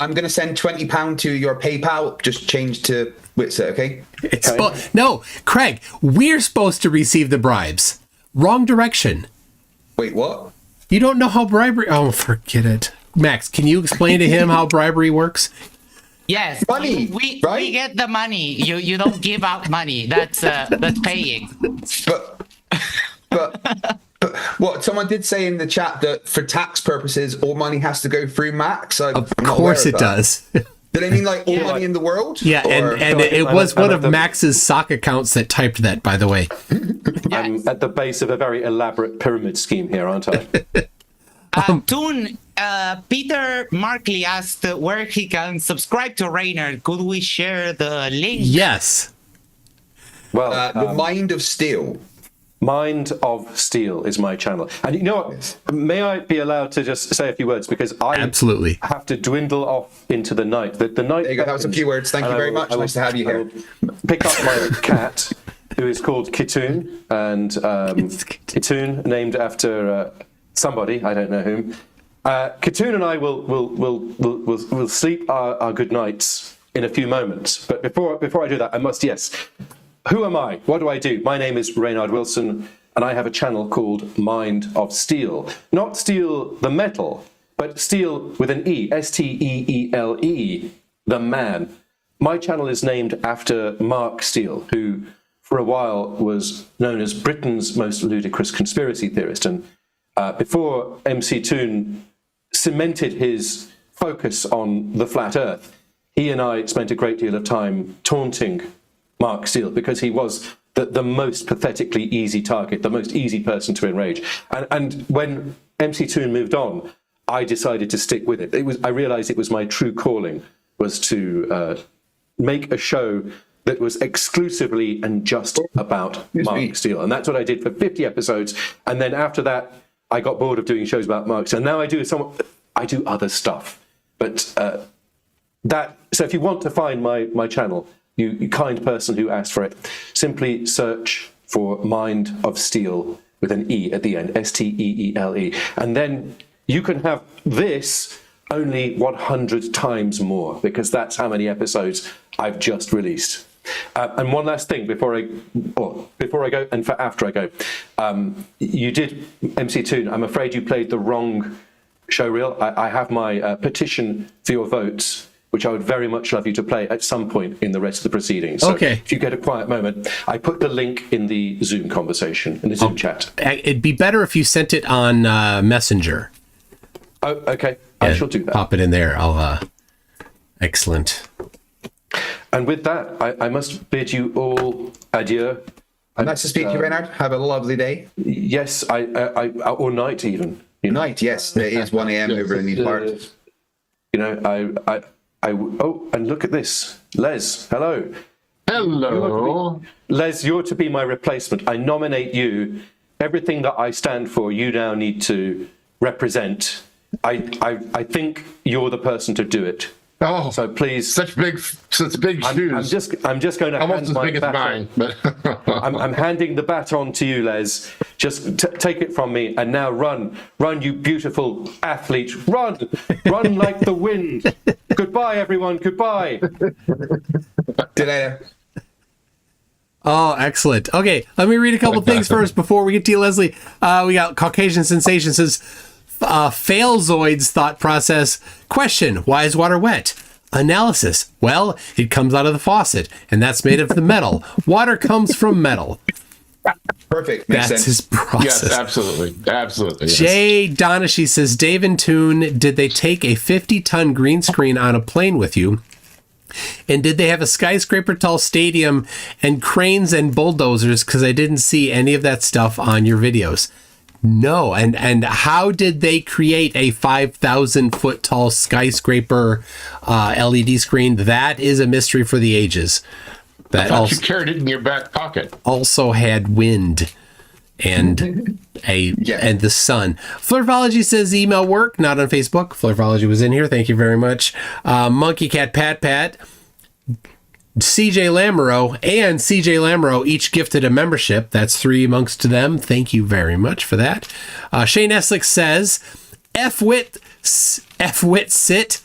I'm going to send £20 to your PayPal. Just change to Witzer, okay? No, Craig, we're supposed to receive the bribes. Wrong direction. Wait, what? You don't know how bribery... Oh, forget it. Max, can you explain to him how bribery works? Yes, money. We get the money. You don't give out money. That's paying. But what? Someone did say in the chat that for tax purposes, all money has to go through Max. Of course it does. Do they mean like all money in the world? Yeah, and it was one of Max's sock accounts that typed that, by the way. I'm at the base of a very elaborate pyramid scheme here, aren't I? Toon, Peter Markley asked where he can subscribe to Reynard. Could we share the link? Yes. Well, the Mind of Steel. Mind of Steel is my channel. And you know what? May I be allowed to just say a few words? Because I absolutely have to dwindle off into the night. The night. There you go. That was a few words. Thank you very much. Nice to have you here. Pick up my cat, who is called Kitoon, and Kitoon, named after somebody, I don't know whom. Kitoon and I will sleep our good nights in a few moments. But before I do that, I must, who am I? What do I do? My name is Reynard Wilson, and I have a channel called Mind of Steel. Not steel the metal, but steel with an E, S-T-E-E-L-E, the man. My channel is named after Mark Steele, who for a while was known as Britain's most ludicrous conspiracy theorist. And before MC Toon cemented his focus on the flat earth, he and I spent a great deal of time taunting Mark Steele because he was the most pathetically easy target, the most easy person to enrage. And when MC Toon moved on, I decided to stick with it. I realized it was my true calling, was to make a show that was exclusively and just about Mark Steele. And that's what I did for 50 episodes. And then after that, I got bored of doing shows about Mark Steele. And now I do other stuff. But so if you want to find my channel, you kind person who asked for it, simply search for Mind of Steel with an E at the end, S-T-E-E-L-E. And then you can have this only 100 times more, because that's how many episodes I've just released. And one last thing before I go and for after I go. You did, MC Toon, I'm afraid you played the wrong show reel. I have my petition for your votes, which I would very much love you to play at some point in the rest of the proceedings. So okay. If you get a quiet moment, I put the link in the Zoom conversation, in the Zoom chat. It'd be better if you sent it on Messenger. Oh, okay. I shall do that. Pop it in there. I Excellent. And with that, I must bid you all adieu. Nice to speak to you, Reynard. Have a lovely day. Yes, or night even. Night, yes. It is 1 a.m. over in these parts. Oh, and look at this. Les, hello. Hello. Les, you're to be my replacement. I nominate you. Everything that I stand for, you now need to represent. I think you're the person to do it. Oh, so please, such big shoes. I'm just going to almost hand as my big as baton. mine. But I'm handing the baton to you, Les. Just take it from me, and now run, you beautiful athlete, run like the wind. Goodbye, everyone. Goodbye. Oh, excellent. Okay, let me read a couple things first before we get to you, Leslie. We got Caucasian Sensation says, Failzoid's thought process. Question, why is water wet? Analysis, well, it comes out of the faucet, and that's made of the metal. Water comes from metal. Perfect. Makes That's sense. his process. yes, absolutely. Absolutely. Yes. Jay Donashi says, Dave and Toon, did they take a 50-ton green screen on a plane with you? And did they have a skyscraper tall stadium and cranes and bulldozers? Because I didn't see any of that stuff on your videos. No. And how did they create a 5,000 foot tall skyscraper LED screen? That is a mystery for the ages. I thought you carried it in your back pocket. Also had wind and and the sun. Flirtology says email work, not on Facebook. Flirtology was in here. Thank you very much. Monkey Cat Pat, CJ Lamoureux and CJ Lamoureux each gifted a membership. That's 3 amongst them. Thank you very much for that. Shane Eslick says F-Wit Sit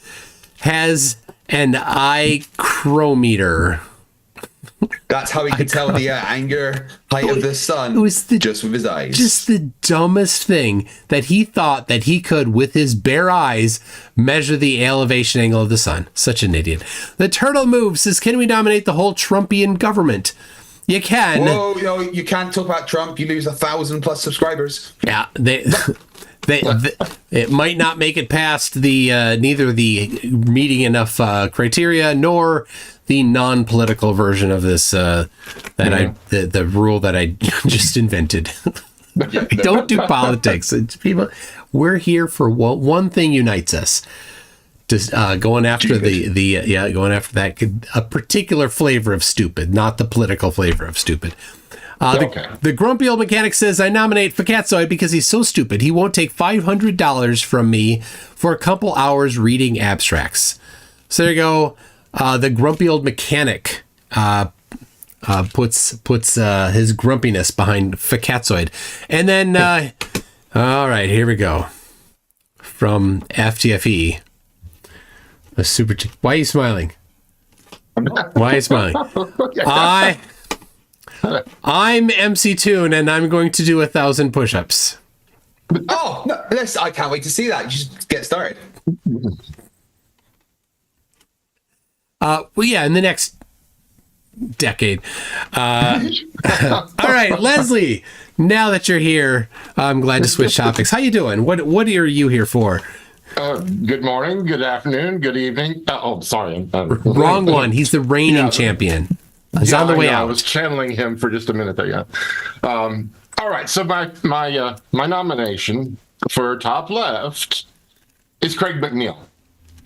has an ichrometer. That's how he could tell the anger height of the sun just with his eyes. Just the dumbest thing that he thought that he could, with his bare eyes, measure the elevation angle of the sun. Such an idiot. The Turtle Move says, can we nominate the whole Trumpian government? You can. Whoa, you can't talk about Trump. You lose 1,000+ subscribers. Yeah, it might not make it past the neither the meeting enough criteria nor the non-political version of this the rule that I just invented. Don't do politics. People, we're here for one thing unites us. Just going after going after that a particular flavor of stupid, not the political flavor of stupid. The grumpy old mechanic says, I nominate Fakatzoid because he's so stupid. He won't take $500 from me for a couple hours reading abstracts. So there you go. The grumpy old mechanic puts his grumpiness behind Fakatzoid. And then, all right, here we go. From FTFE. A super... Why are you smiling? Why are you smiling? I'm MC Toon, and I'm going to do 1,000 push-ups. Oh, no, I can't wait to see that. You should get started. Well, yeah, in the next decade. All right, Leslie, now that you're here, I'm glad to switch topics. How you doing? What are you here for? Good morning, good afternoon, good evening. Sorry. Wrong one. He's the reigning champion. He's on the way out. I was channeling him for just a minute there, yeah. All right, so my nomination for Top Left is Craig McNeil.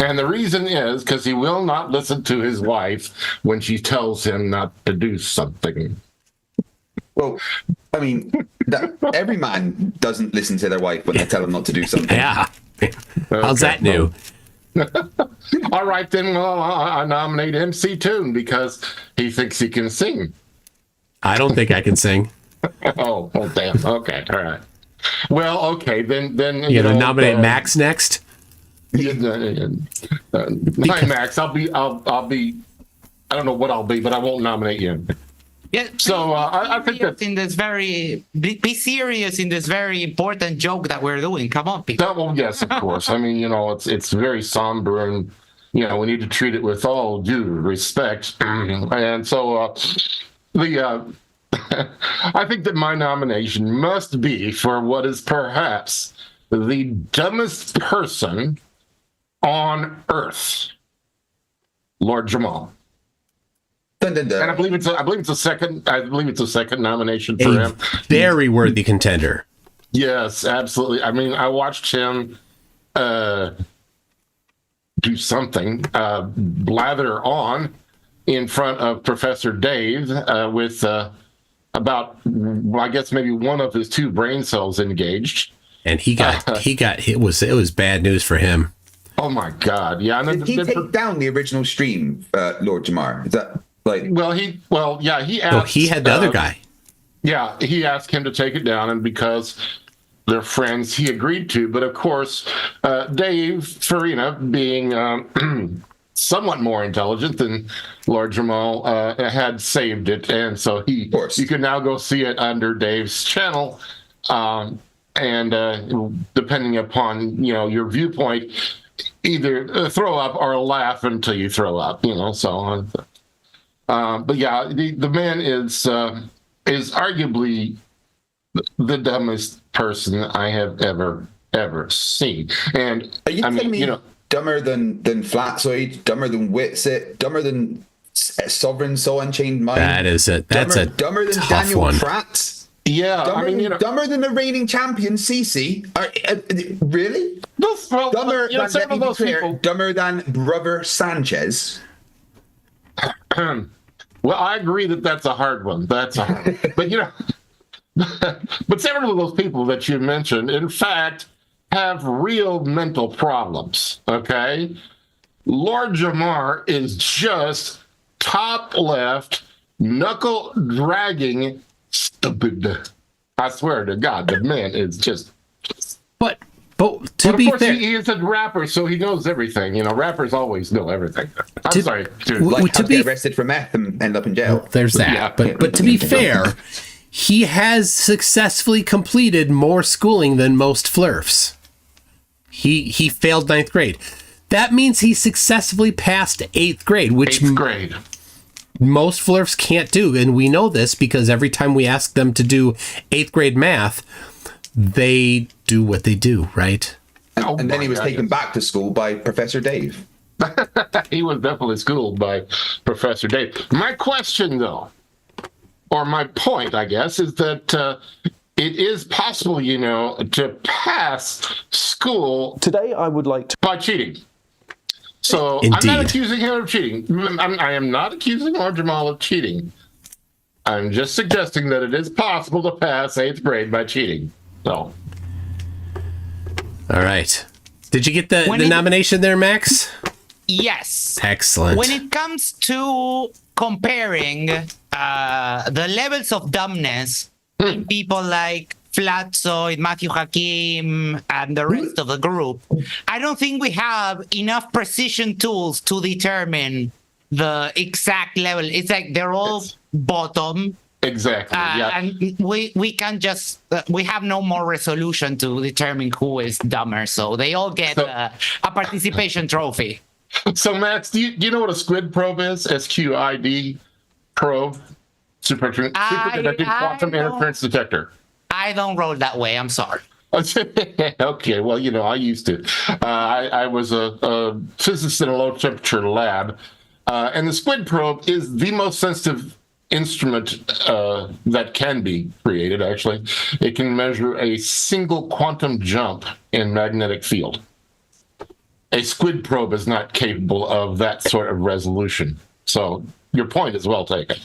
And the reason is because he will not listen to his wife when she tells him not to do something. Well, I mean, every man doesn't listen to their wife when they tell them not to do something. Yeah. How's that new? All right, then, well, I nominate MC Toon because he thinks he can sing. I don't think I can sing. Oh, damn. Okay, all right. Well, okay, then you gonna nominate Max next? Hi, Max. I'll be. I don't know what I'll be, but I won't nominate you. Yeah. So I think that in this be serious in this very important joke that we're doing. Come on, people. Well, yes, of course. I mean, it's very somber, and we need to treat it with all due respect. And so I think that my nomination must be for what is perhaps the dumbest person on Earth. Lord Jamal. Dun, dun, dun. And I believe it's a second nomination for him. Very worthy contender. Yes, absolutely. I mean, I watched him do something, blather on in front of Professor Dave with about, I guess, maybe one of his 2 brain cells engaged. And it was bad news for him. Oh my God! Yeah, and did he take down the original stream, Lord Jamar? Is that like? He asked. He had the other guy. Yeah, he asked him to take it down, and because they're friends, he agreed to. But of course, Dave Farina, being somewhat more intelligent than Lord Jamal, had saved it, and so you can now go see it under Dave's channel. And depending upon your viewpoint, either throw up or laugh until you throw up. So. But yeah, the man is arguably the dumbest person I have ever seen. And are you telling me dumber than Flatzoid, dumber than Witsit, dumber than Sovereign Soul Unchained Mind? That's dumber than tough Daniel one. Pratt. Yeah, dumber than the reigning champion Cece. Really? Well, dumber than several of those people. Dumber than Brother Sanchez. Well, I agree that's a hard one. That's a hard one. But several of those people that you mentioned, in fact, have real mental problems. Okay, Lord Jamar is just top left, knuckle dragging. Stupid. I swear to God, the man is just. But to be fair, he is a rapper, so he knows everything. Rappers always know everything. I'm sorry, dude. Like to be arrested for meth and end up in jail. Well, there's that. Yeah. But to be fair, he has successfully completed more schooling than most flirfs. He failed 9th grade. That means he successfully passed 8th grade, which 8th grade. Most flirfs can't do, and we know this because every time we ask them to do 8th grade math, they do what they do, right? And then he was taken back to school by Professor Dave. He was definitely schooled by Professor Dave. My question, though, or my point, I guess, is that it is possible, to pass school. Today, I would like to. By cheating. So Indeed. I'm not accusing him of cheating. I am not accusing Lord Jamal of cheating. I'm just suggesting that it is possible to pass 8th grade by cheating. So. All right. Did you get the nomination there, Max? Yes. Excellent. When it comes to comparing the levels of dumbness in people like Flatzoid, Matthew Hakim, and the rest of the group, I don't think we have enough precision tools to determine the exact level. It's like they're all bottom. Exactly. Yeah. And we can just we have no more resolution to determine who is dumber, so they all get a participation trophy. So Max, do you know what a squid probe is? SQID probe, superconducting quantum interference detector. I don't roll that way. I'm sorry. Okay, well, I used to. I was a physicist in a low temperature lab, and the squid probe is the most sensitive instrument that can be created, actually. It can measure a single quantum jump in magnetic field. A squid probe is not capable of that sort of resolution. So your point is well taken.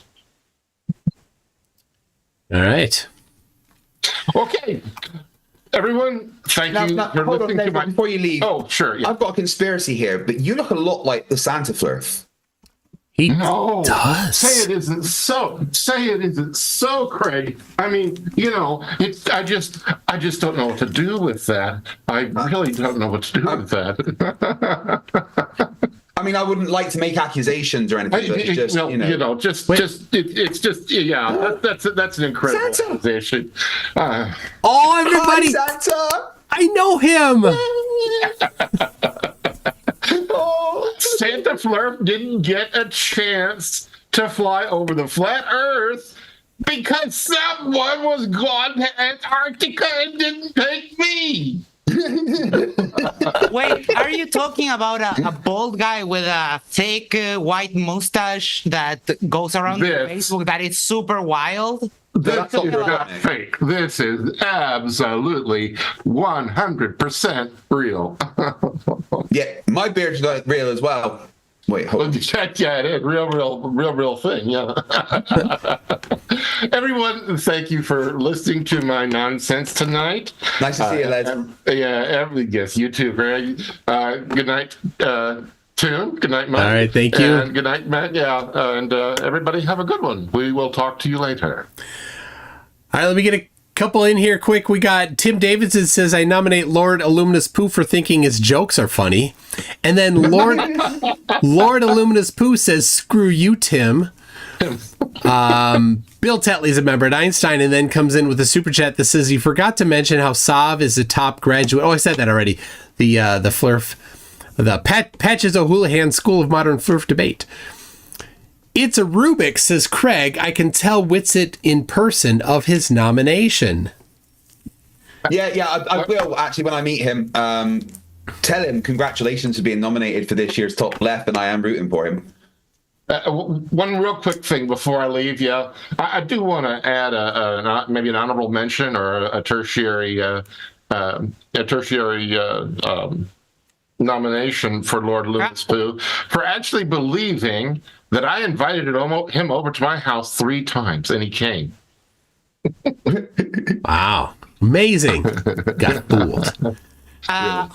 All right. Okay. Everyone, thank you for listening to my... Before you leave, sure. Yeah. I've got a conspiracy here, but you look a lot like the Santa Flurf. He does. Say it isn't so, Craig. I mean, I just don't know what to do with that. I really don't know what to do with that. I mean, I wouldn't like to make accusations or anything. But it's just, that's an incredible Santa. accusation. Everybody! Hi, Santa! I know him! Santa Flurf didn't get a chance to fly over the flat Earth because someone was gone to Antarctica and didn't take me. Wait, Are you talking about a bald guy with a fake white mustache that goes around Facebook that is super wild? This is not fake. This is absolutely 100% real. Yeah, my beard's not real as well. Wait, hold on. Yeah, it is. Real thing, yeah. Everyone, thank you for listening to my nonsense tonight. Nice to see you, Les. Yes, you too, Greg. Good night, Toon. Good night, Mike. All right, thank you. And good night, Matt. Yeah, and everybody have a good one. We will talk to you later. All right, let me get a couple in here quick. We got Tim Davidson says, I nominate Lord Illuminous Pooh for thinking his jokes are funny. And then Lord Illuminous Pooh says, screw you, Tim. Bill Tetley's a member at Einstein and then comes in with a super chat that says, you forgot to mention how Sav is a top graduate. Oh, I said that already. The Flurf, the Patches O'Houlihan School of Modern Flurf Debate. It's a Rubik, says Craig. I can tell Whitsitt in person of his nomination. Yeah, I will actually when I meet him. Tell him congratulations for being nominated for this year's Top Left, and I am rooting for him. One real quick thing before I leave you, I do want to add maybe an honorable mention or a tertiary nomination for Lord Illuminous Pooh for actually believing that I invited him over to my house 3 times, and he came. Wow. Amazing. Got fooled.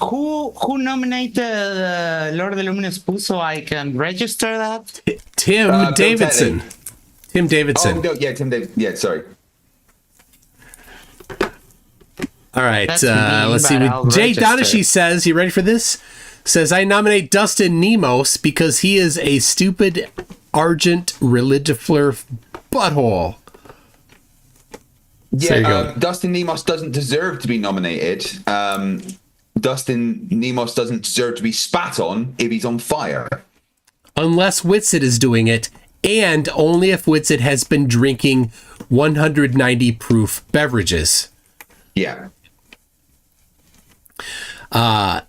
Who nominated Lord Illuminous Pooh so I can register that? Tim Davidson. Tim Davidson. Oh, no, yeah, Tim Davidson. Yeah, sorry. All right, let's see. Jay Donashi says, you ready for this? Says, I nominate Dustin Nemos because he is a stupid Argent Religifleur butthole. Yeah, Dustin Nemos doesn't deserve to be nominated. Dustin Nemos doesn't deserve to be spat on if he's on fire. Unless Whitsitt is doing it, and only if Whitsitt has been drinking 190 proof beverages. Yeah.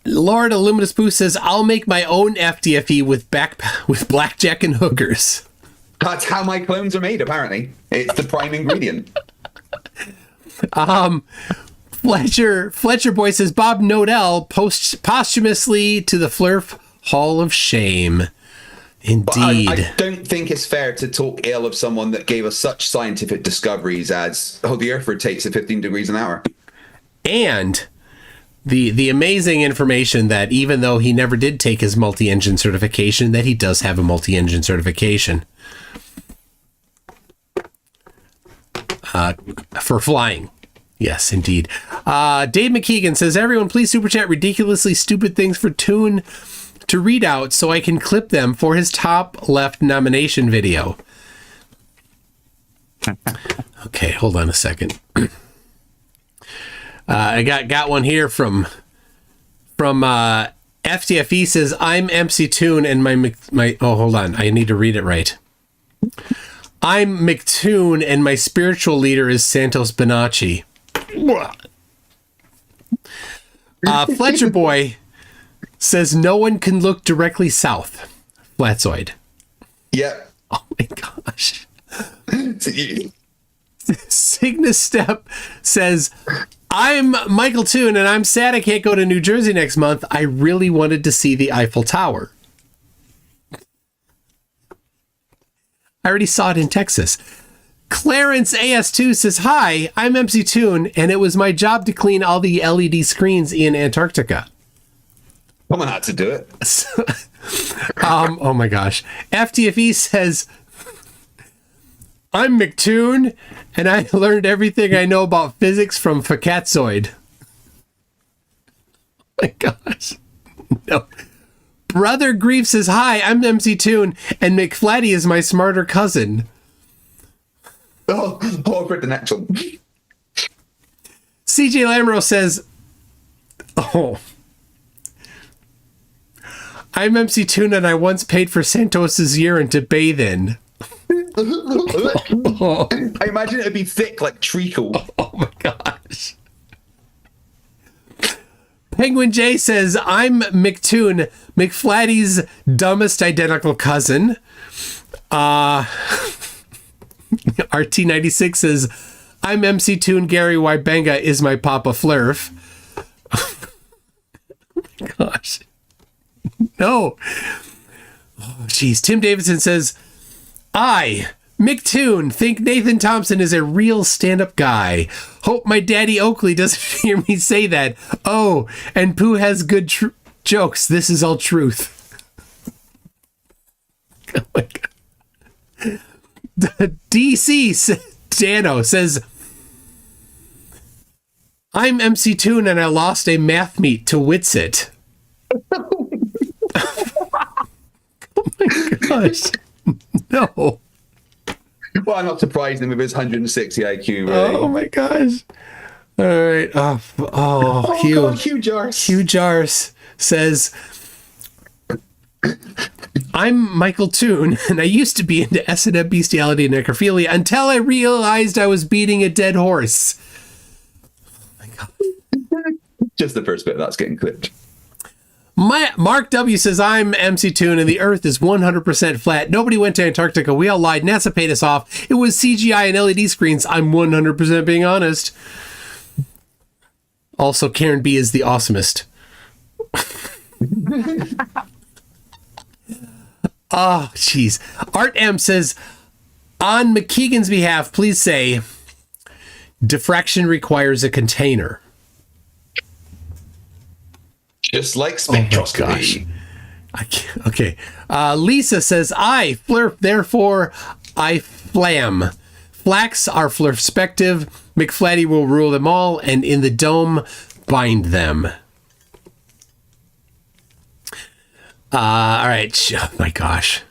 Lord Illuminous Pooh says, I'll make my own FDFE with blackjack and hookers. That's how my clones are made, apparently. It's the prime ingredient. Fletcher Boy says, Bob Nodell posthumously to the Flurf Hall of Shame. Indeed. I don't think it's fair to talk ill of someone that gave us such scientific discoveries as, the Earth rotates at 15 degrees an hour. And the amazing information that even though he never did take his multi-engine certification, that he does have a multi-engine certification for flying. Yes, indeed. Dave McKeegan says, everyone please super chat ridiculously stupid things for Toon to read out so I can clip them for his Top Left nomination video. Okay, hold on a second. I got one here from FTFE says, I'm MC Toon and my hold on, I need to read it right. I'm McToon and my spiritual leader is Santos Bonacci. Fletcher Boy says no one can look directly south. Flatzoid. Yeah. Oh my gosh. Cygnus Step says, I'm Michael Toon and I'm sad I can't go to New Jersey next month. I really wanted to see the Eiffel Tower. I already saw it in Texas. Clarence AS2 says, hi, I'm MC Toon and it was my job to clean all the LED screens in Antarctica. Someone had to do it. Oh my gosh. FTFE says, I'm McToon, and I learned everything I know about physics from Facatzoid. Oh my gosh. No. Brother Grief says, hi, I'm MC Toon, and McFlatty is my smarter cousin. Oh, for the next one. CJ Lamro says, oh, I'm MC Toon, and I once paid for Santos's urine to bathe in. I imagine it'd be thick like treacle. Oh my gosh. Penguin J says, I'm McToon, McFlatty's dumbest identical cousin. RT96 says, I'm MC Toon, Gary Wybenga is my Papa Flurf. Oh my gosh. No. Oh, jeez. Tim Davidson says, I, McToon, think Nathan Thompson is a real stand-up guy. Hope my daddy Oakley doesn't hear me say that. Oh, and Pooh has good jokes. This is all truth. Oh my God. DC Dano says, I'm MC Toon and I lost a math meet to Witsit. Oh my gosh. No. Well, I'm not surprised him with his 160 IQ. Really. Oh my gosh. All right. Hugh. God, Hugh Jars. Hugh Jars says, I'm Michael Toon, and I used to be into S&M bestiality and necrophilia until I realized I was beating a dead horse. Oh my God. Just the first bit of that's getting clipped. Mark W says, I'm MC Toon and the Earth is 100% flat. Nobody went to Antarctica. We all lied. NASA paid us off. It was CGI and LED screens. I'm 100% being honest. Also, Karen B is the awesomest. Oh, jeez. Art M says, on McKeegan's behalf, please say, diffraction requires a container. Just like spectroscopy. Okay. Lisa says, I flirp, therefore I flam. Flax are flirspective. McFlatty will rule them all, and in the dome, bind them. All right. Oh my gosh.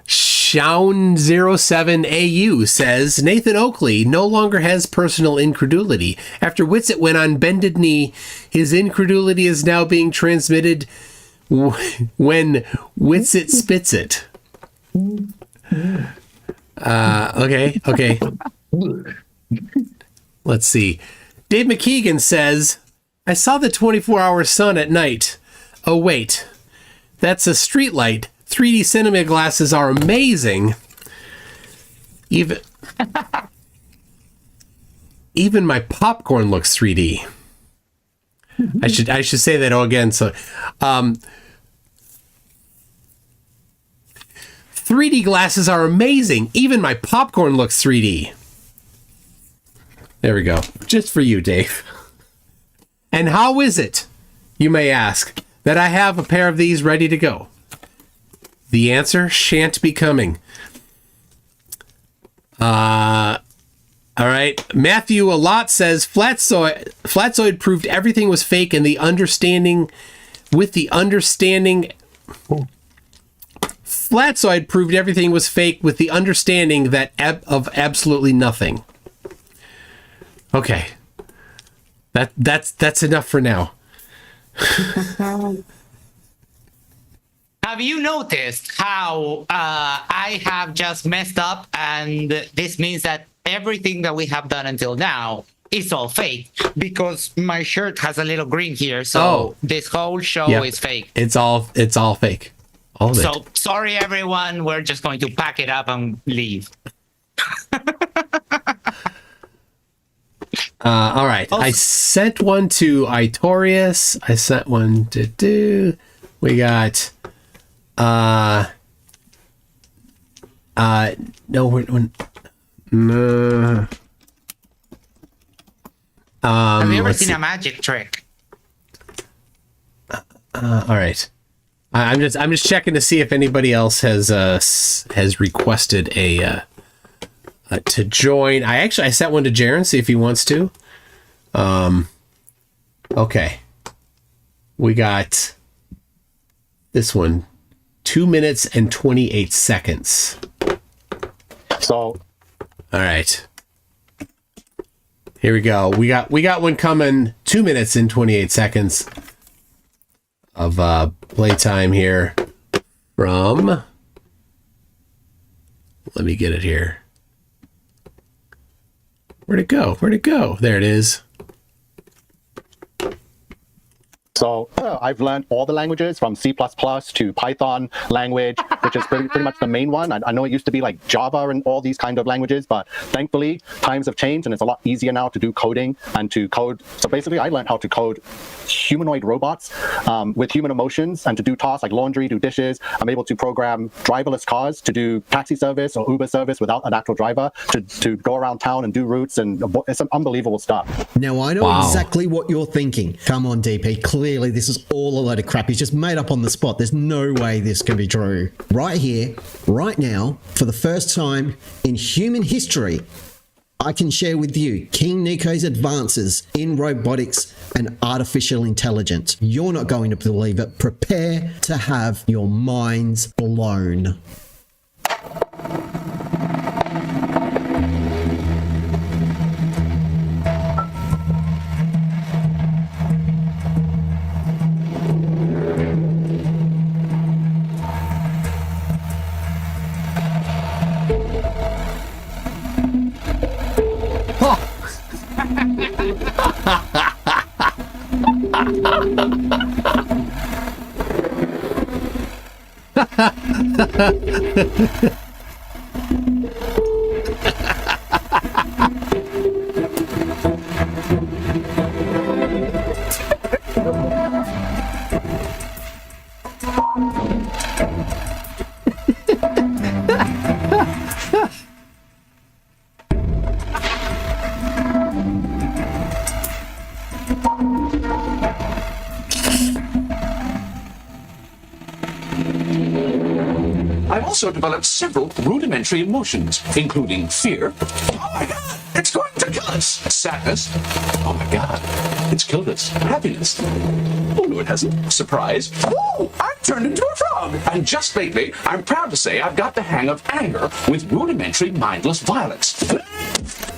Shaun07AU says, Nathan Oakley no longer has personal incredulity. After Witsit went on bended knee, his incredulity is now being transmitted when Witsit spits it. Okay. Let's see. Dave McKeegan says, I saw the 24-hour sun at night. Oh, wait. That's a street light. 3D cinema glasses are amazing. Even my popcorn looks 3D. I should say that again. So, 3D glasses are amazing. Even my popcorn looks 3D. There we go. Just for you, Dave. And how is it, you may ask, that I have a pair of these ready to go? The answer shan't be coming. All right. Matthew a lot says Flatzoid proved everything was fake and Flatzoid proved everything was fake with the understanding that of absolutely nothing. Okay. That's enough for now. Have you noticed how I have just messed up, and this means that everything that we have done until now is all fake because my shirt has a little green here, so this whole show is fake. It's all fake. All of it. So sorry, everyone. We're just going to pack it up and leave. All right. I sent one to Itorius. I sent one to Do. We got no, no. Have you ever seen a magic trick? All right. I'm just checking to see if anybody else has requested a to join. I sent one to Jaren, see if he wants to. Okay. We got this one. 2 minutes and 28 seconds. So, all right. Here we go. We got one coming. 2 minutes and 28 seconds of playtime here from. Let me get it here. Where'd it go? There it is. So I've learned all the languages from C++ to Python language, which is pretty much the main one. I know it used to be like Java and all these kind of languages, but thankfully times have changed and it's a lot easier now to do coding and to code. So basically I learned how to code humanoid robots with human emotions and to do tasks like laundry, do dishes. I'm able to program driverless cars to do taxi service or Uber service without an actual driver, to go around town and do routes, and it's some unbelievable stuff. Now, I know exactly what you're thinking. Come on, DP. Clearly, this is all a load of crap. He's just made up on the spot. There's no way this can be true. Right here, right now, for the first time in human history, I can share with you King Nico's advances in robotics and artificial intelligence. You're not going to believe it. Prepare to have your minds blown. I've also developed several rudimentary emotions, including fear. Oh my God, it's going to kill us. Sadness. Oh my God, it's killed us. Happiness. Oh no, it hasn't. Surprise. Oh, I've turned into a frog. And just lately, I'm proud to say I've got the hang of anger with rudimentary mindless violence.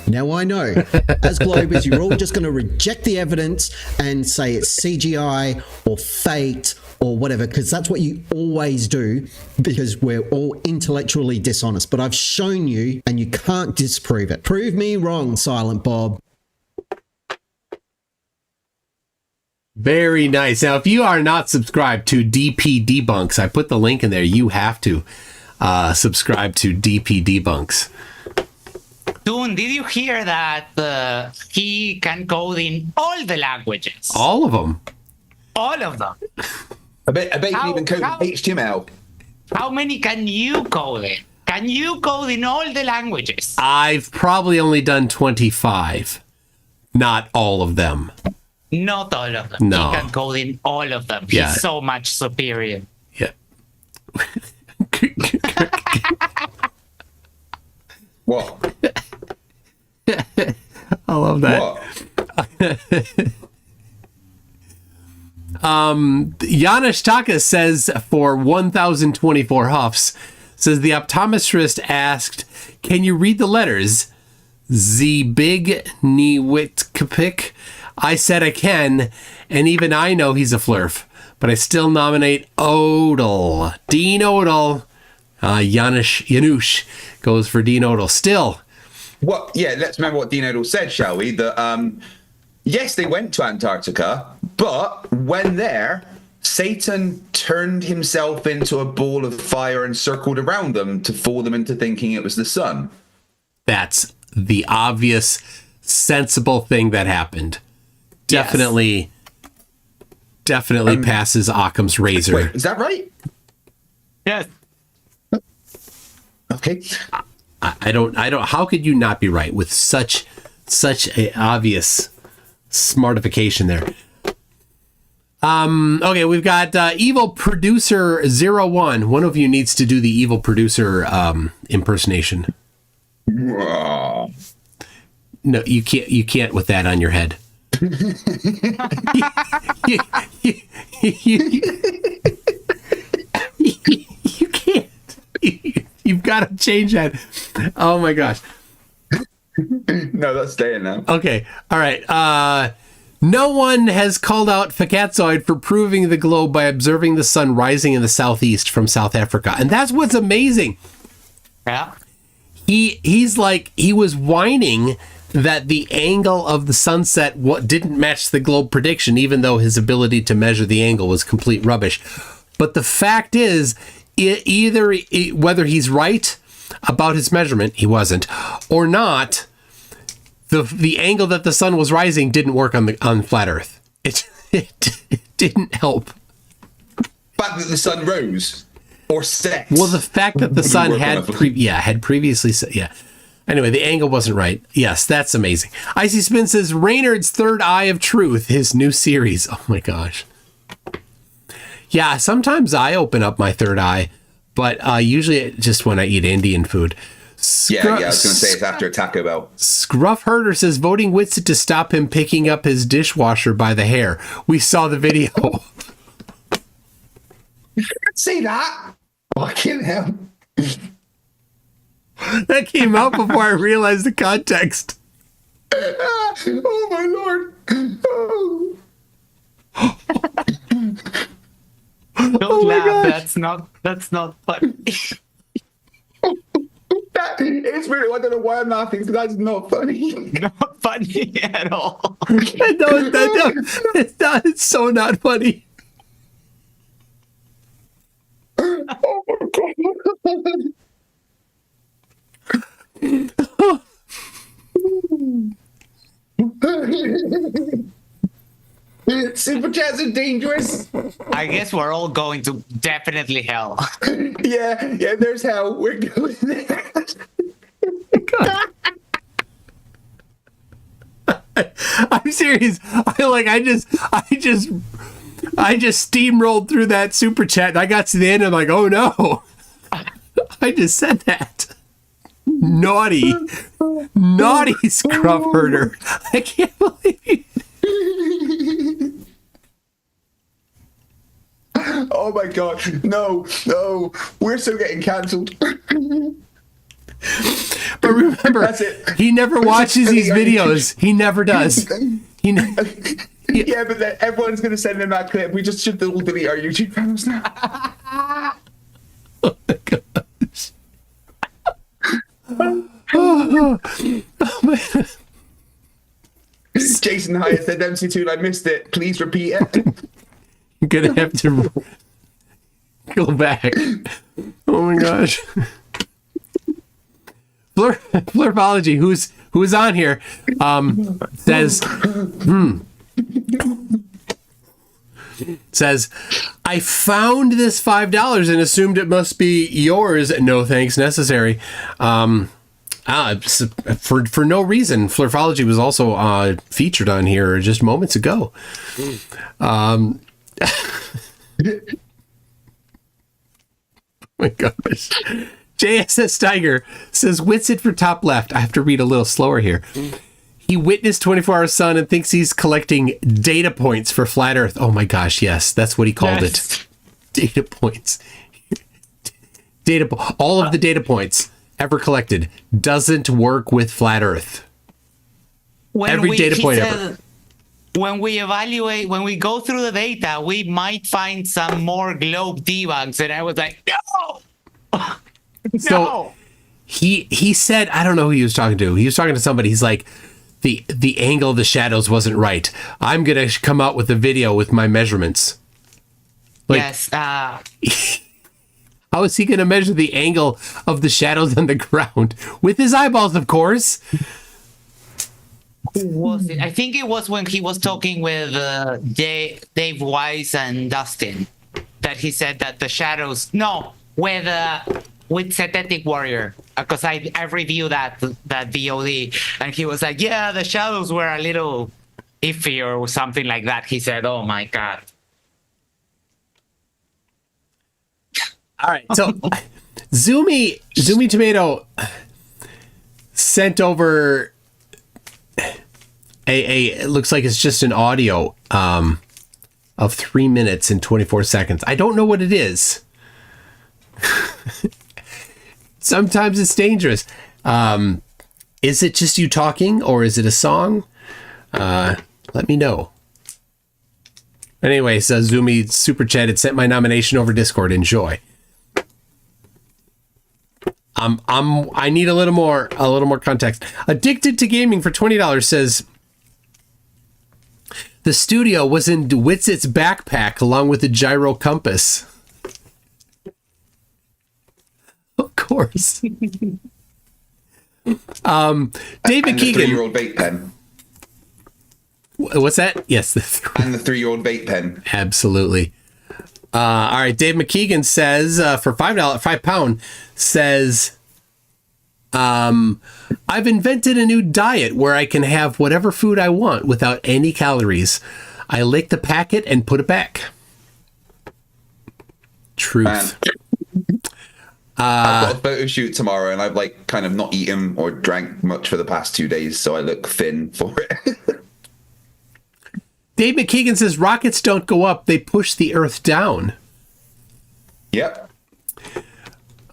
Now, I know, as Globers, you're all just going to reject the evidence and say it's CGI or fate or whatever, because that's what you always do, because we're all intellectually dishonest. But I've shown you, and you can't disprove it. Prove me wrong, Silent Bob. Very nice. Now, if you are not subscribed to DP Debunks, I put the link in there. You have to subscribe to DP Debunks. Dune, did you hear that he can code in all the languages? All of them. All of them. I bet you can even code HTML. How many can you code in? Can you code in all the languages? I've probably only done 25. Not all of them. Not all of them. No. He can code in all of them. Yeah. He's so much superior. Yeah. What? I love that. Janusz Taka says for 1024 Huffs, says the optometrist asked, can you read the letters? Z big Niwitkapik. I said I can, and even I know he's a flurf, but I still nominate Odell. Dean Odell. Janusz goes for Dean Odell. Still. Well, yeah, let's remember what Dean Odell said, shall we? That, yes, they went to Antarctica, but when there, Satan turned himself into a ball of fire and circled around them to fool them into thinking it was the sun. That's the obvious, sensible thing that happened. Definitely passes Occam's razor. Wait, is that right? Yes. Okay. I don't, how could you not be right with such a obvious smartification there? Okay, we've got Evil Producer 01. One of you needs to do the Evil Producer impersonation. No, you can't with that on your head. You can't. You've got to change that. Oh my gosh. No, that's staying now. Okay. All right. No one has called out Fakatzoid for proving the globe by observing the sun rising in the southeast from South Africa. And that's what's amazing. Yeah. He's like, he was whining that the angle of the sunset didn't match the globe prediction, even though his ability to measure the angle was complete rubbish. But the fact is, whether he's right about his measurement, he wasn't, or not, the angle that the sun was rising didn't work on flat Earth. It didn't help. The fact that the sun rose or set. Well, the fact that the sun had previously set. Yeah. Anyway, the angle wasn't right. Yes, that's amazing. Icy Spin says Reynard's Third Eye of Truth, his new series. Oh my gosh. Yeah, sometimes I open up my third eye, but usually just when I eat Indian food. I was going to say it's after a Taco Bell. Scruff Herder says voting Witsit to stop him picking up his dishwasher by the hair. We saw the video. Say that. Fucking hell. That came out before I realized the context. Oh my lord. Don't laugh. That's not funny. It's weird. I don't know why I'm laughing, because that's not funny. Not funny at all. It's so not funny. Oh my god. Super chats are dangerous. I guess we're all going to definitely hell. Yeah, there's hell. We're going there. I'm serious. I just steamrolled through that super chat and I got to the end and I'm like, oh no. I just said that. Naughty Scruff Herder. I can't believe it. Oh my god. No. We're still getting cancelled. But remember, he never watches these videos. He never does. Yeah, but then everyone's going to send him that clip. We just should all delete our YouTube channels now. Oh my gosh. Oh my. Jason Hyatt said MC2, I missed it. Please repeat it. I'm gonna have to go back. Oh my gosh. Flurfology, who's on here, says, I found this $5 and assumed it must be yours. No thanks necessary. For no reason. Flurfology was also featured on here just moments ago. My gosh. JSS Tiger says, Witsit for TopLeft. I have to read a little slower here. He witnessed 24-hour sun and thinks he's collecting data points for flat Earth. Oh my gosh, yes, that's what he called it. Data points. All of the data points ever collected doesn't work with flat Earth. Every data point ever. When we evaluate, when we go through the data, we might find some more globe debugs. And I was like, no! So he said, I don't know who he was talking to. He was talking to somebody. He's like, the angle of the shadows wasn't right. I'm going to come out with a video with my measurements. Yes. How is he going to measure the angle of the shadows on the ground? With his eyeballs, of course. Who was it? I think it was when he was talking with Dave Weiss and Dustin that he said that the shadows. No, with Synthetic Warrior, because I reviewed that VOD, and he was like, yeah, the shadows were a little iffy or something like that. He said, oh my god. All right, so Zoomy Tomato sent over it looks like it's just an audio of 3 minutes and 24 seconds. I don't know what it is. Sometimes it's dangerous. Is it just you talking or is it a song? Let me know. Anyway, says Zoomy Super Chat, it sent my nomination over Discord. Enjoy. I need a little more context. Addicted to Gaming for $20 says the studio was in Witzit's backpack along with the gyro compass. Of course. David Keegan. 3-year-old vape pen. What's that? Yes. And the 3-year-old vape pen. Absolutely. All right. Dave McKeegan says for £5 says, I've invented a new diet where I can have whatever food I want without any calories. I lick the packet and put it back. Truth. I've got a photo shoot tomorrow, and I've like kind of not eaten or drank much for the past 2 days, so I look thin for it. Dave McKeegan says rockets don't go up; they push the Earth down. Yep.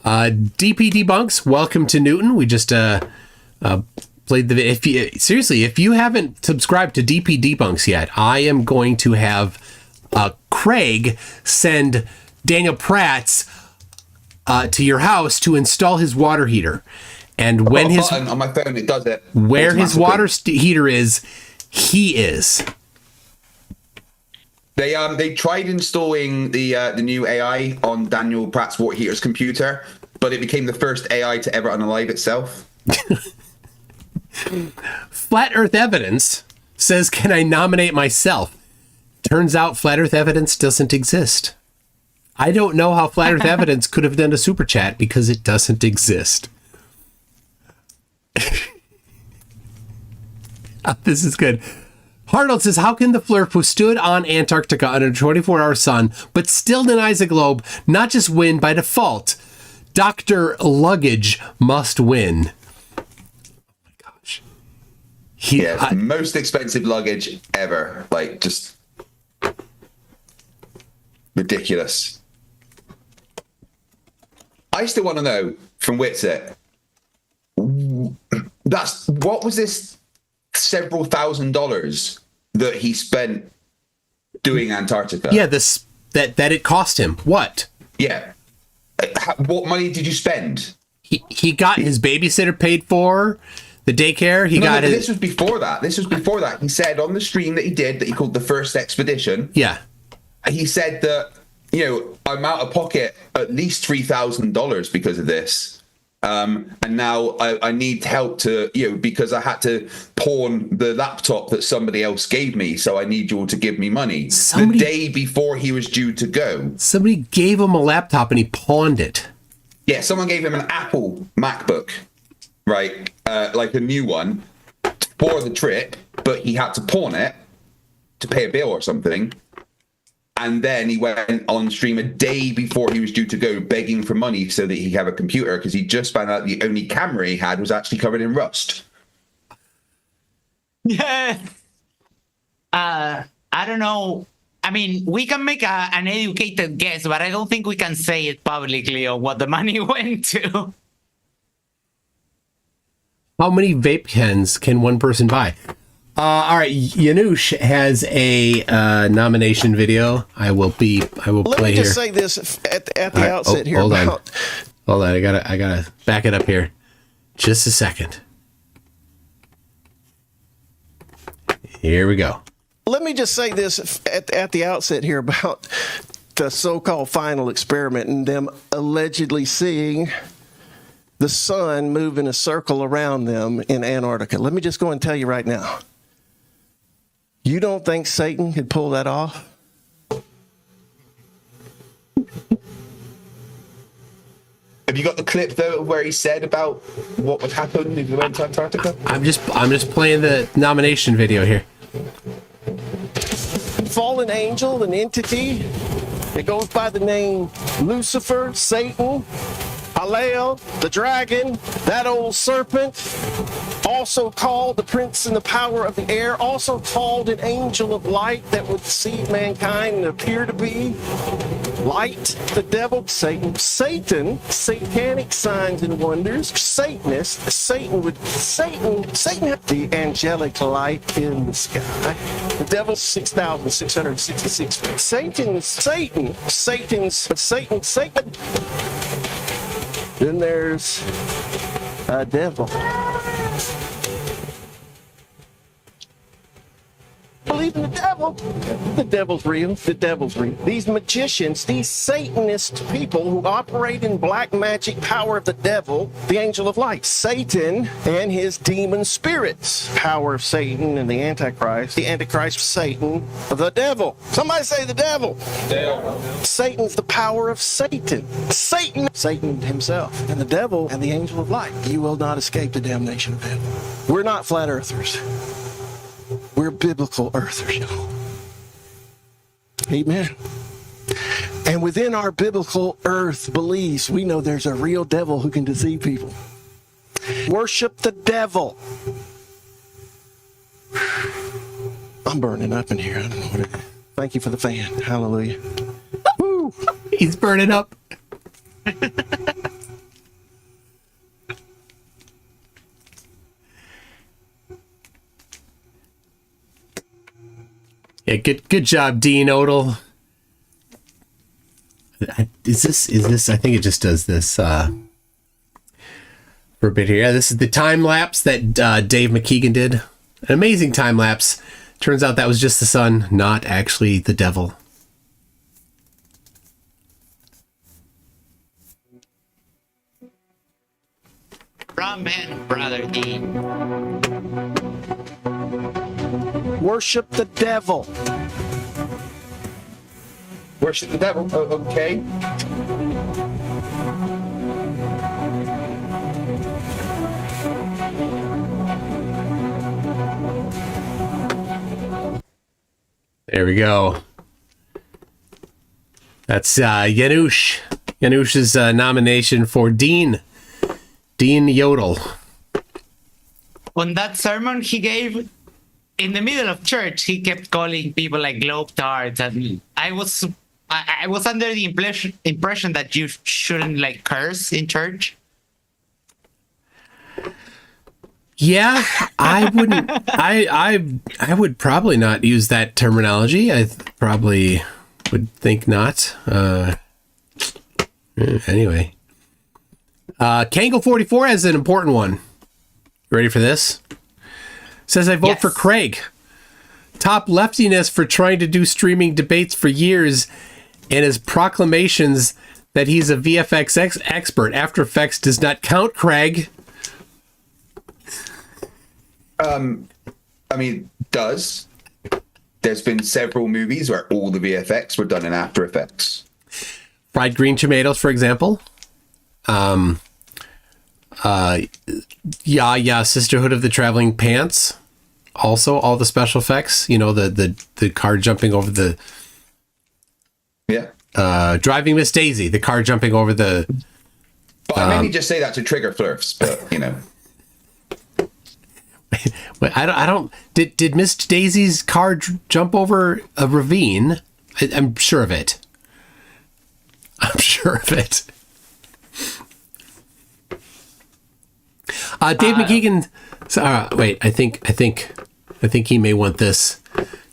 DP Debunks, welcome to Newton. We just played the. If you haven't subscribed to DP Debunks yet, I am going to have Craig send Daniel Pratt's to your house to install his water heater, and when his button on my phone it does it. Where his water heater is, he is. They tried installing the new AI on Daniel Pratt's water heater's computer, but it became the first AI to ever unalive itself. Flat Earth Evidence says, "Can I nominate myself?" Turns out Flat Earth Evidence doesn't exist. I don't know how Flat Earth Evidence could have done a super chat because it doesn't exist. This is good. Harnold says, how can the Flurf who stood on Antarctica under a 24-hour sun but still denies a globe not just win by default? Dr. Luggage must win. Oh my gosh. It's the most expensive luggage ever. Like, just ridiculous. I still want to know from Witsit, what was this several $1,000s that he spent doing Antarctica? Yeah, that it cost him. What? Yeah. What money did you spend? He got his babysitter paid for, the daycare. This was before that. He said on the stream that he did that he called the first expedition. Yeah. He said that, I'm out of pocket at least $3,000 because of this. And now I need help to, because I had to pawn the laptop that somebody else gave me. So I need you all to give me money. The day before he was due to go. Somebody gave him a laptop and he pawned it. Yeah, someone gave him an Apple MacBook, right? Like a new one for the trip, but he had to pawn it to pay a bill or something. And then he went on stream a day before he was due to go begging for money so that he could have a computer because he just found out the only camera he had was actually covered in rust. Yeah. I don't know. I mean, we can make an educated guess, but I don't think we can say it publicly on what the money went to. How many vape pens can one person buy? All right, Yanush has a nomination video. I will play here. Let me just say this at the outset here. Hold on. I gotta back it up here. Just a second. Here we go. Let me just say this at the outset here about the so-called final experiment and them allegedly seeing the sun move in a circle around them in Antarctica. Let me just go and tell you right now. You don't think Satan could pull that off? Have you got the clip though where he said about what would happen if we went to Antarctica? I'm just playing the nomination video here. Fallen angel, an entity. It goes by the name Lucifer, Satan, Halel, the dragon, that old serpent, also called the prince and the power of the air, also called an angel of light that would deceive mankind and appear to be light, the devil, Satan, satanic signs and wonders, Satanist, Satan, the angelic light in the sky, the devil 6,666, Satan. Then there's a devil. Believe in the devil. The devil's real. The devil's real. These magicians, these Satanist people who operate in black magic power of the devil, the angel of light, Satan and his demon spirits. Power of Satan and the Antichrist, Satan, the devil. Somebody say the devil. Devil. Satan's the power of Satan. Satan himself. And the devil and the angel of light. You will not escape the damnation of hell. We're not flat earthers. We're biblical earthers, y'all. Amen. And within our biblical earth beliefs, we know there's a real devil who can deceive people. Worship the devil. I'm burning up in here. I don't know what it is. Thank you for the fan. Hallelujah. Woo. He's burning up. Yeah, good job, Dean Odell. Is this? I think it just does this for a bit here. Yeah, this is the time lapse that Dave McKeegan did. An amazing time lapse. Turns out that was just the sun, not actually the devil. Amen, Brother Dean. Worship the devil. Worship the devil. Oh, okay. There we go. That's Janusz. Janusz's nomination for Dean Yodel. On that sermon he gave in the middle of church, he kept calling people like globetards, and I was under the impression that you shouldn't like curse in church. Yeah, I wouldn't. I would probably not use that terminology. I probably would think not. Anyway, Kangle44 has an important one. You ready for this? Says I vote for Craig. Top leftiness for trying to do streaming debates for years, and his proclamations that he's a VFX expert. After Effects does not count, Craig. I mean, does. There's been several movies where all the VFX were done in After Effects. Fried Green Tomatoes, for example. Sisterhood of the Traveling Pants. Also, all the special effects. You know, the car jumping over the... Yeah. Driving Miss Daisy, the car jumping over the... But I mainly just say that to trigger flirts, but, you know... I don't. Did Miss Daisy's car jump over a ravine? I'm sure of it. I'm sure of it. Dave McKeegan. Wait, I think he may want this.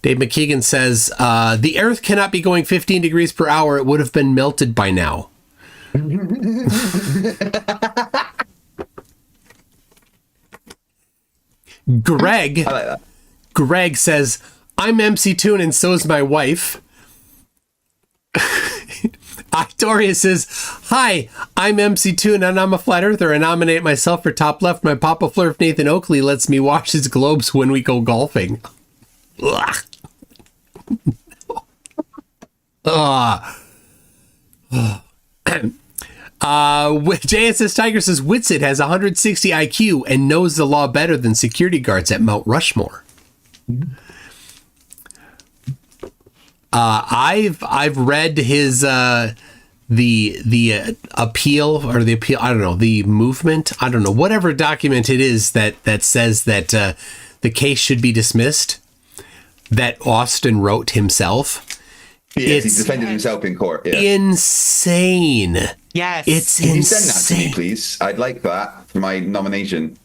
Dave McKeegan says the Earth cannot be going 15 degrees per hour. It would have been melted by now. Greg, I like that. Greg says, I'm MC Toon and so's my wife. Octoria says, hi, I'm MC Toon and I'm a flat earther. I nominate myself for top left. My Papa Flurf Nathan Oakley lets me watch his globes when we go golfing. JSS Tiger says Whitsitt has 160 IQ and knows the law better than security guards at Mount Rushmore. I've read his the appeal or the appeal. I don't know, the movement. I don't know, whatever document it is that says that the case should be dismissed. That Austin wrote himself. Yes, he defended himself in court. Yeah. Insane. Yes. It's Can you insane. send that to me, please? I'd like that for my nomination.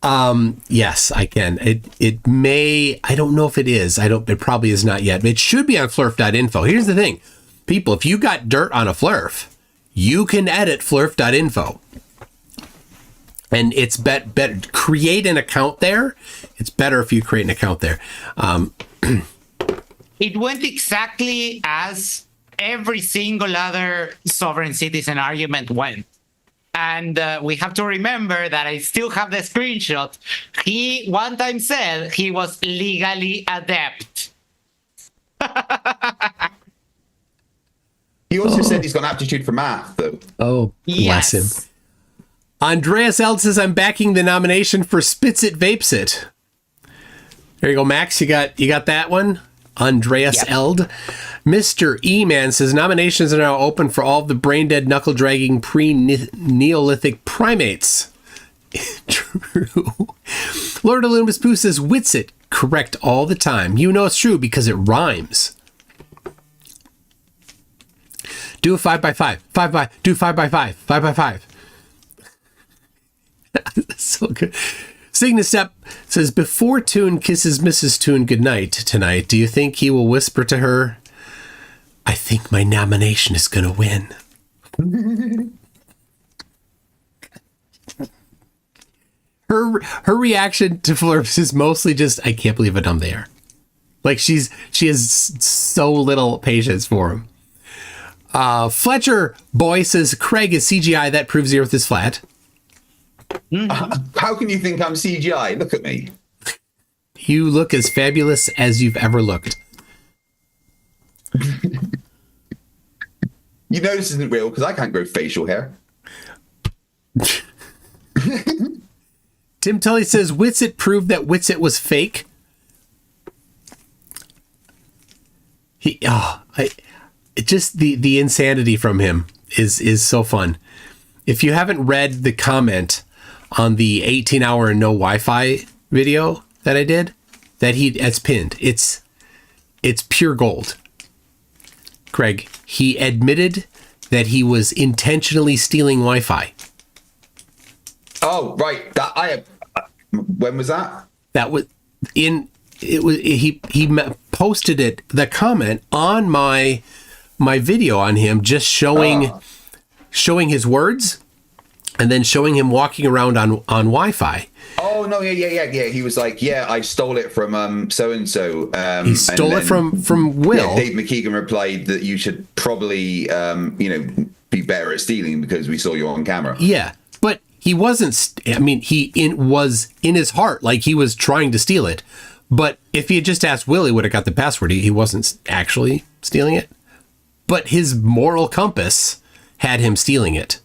Yes, I can. It may, I don't know if it is. It probably is not yet. It should be on flurf.info. Here's the thing. People, if you got dirt on a flurf, you can edit flurf.info. And it's better create an account there. It's better if you create an account there. It went exactly as every single other sovereign citizen argument went. And we have to remember that I still have the screenshot. He one time said he was legally adept. He also said he's got an aptitude for math, though. Oh, bless him. Andreas Eld says, I'm backing the nomination for Spits It, Vapes It. There you go, Max. You got that one? Andreas Eld. Mr. E-Man says, nominations are now open for all of the brain-dead, knuckle-dragging, pre-Neolithic primates. True. Lord Olympus Pooh says, Witsit. Correct all the time. You know it's true because it rhymes. Do a 5x5. Do 5x5. 5x5. So good. Cygnus Step says, before Toon kisses Mrs. Toon goodnight tonight, do you think he will whisper to her, I think my nomination is going to win? Her reaction to Flurps is mostly just, I can't believe how dumb they are. Like she has so little patience for him. Fletcher Boy says, Craig is CGI. That proves the Earth is flat. How can you think I'm CGI? Look at me. You look as fabulous as you've ever looked. You know this isn't real because I can't grow facial hair. Tim Tully says, Witsit proved that Witsit was fake. Just the insanity from him is so fun. If you haven't read the comment on the 18-hour no Wi-Fi video that I did, it's pinned. It's pure gold. Craig, he admitted that he was intentionally stealing Wi-Fi. Oh, right. When was that? That was he posted the comment on my video on him, just showing his words and then showing him walking around on Wi-Fi. Oh no, yeah. He was like, I stole it from so and so. He stole it from Will. Yeah, Dave McKeegan replied that you should probably be better at stealing because we saw you on camera. Yeah, but he wasn't. He was in his heart like he was trying to steal it. But if he had just asked Will, he would have got the password. He wasn't actually stealing it. But his moral compass had him stealing it.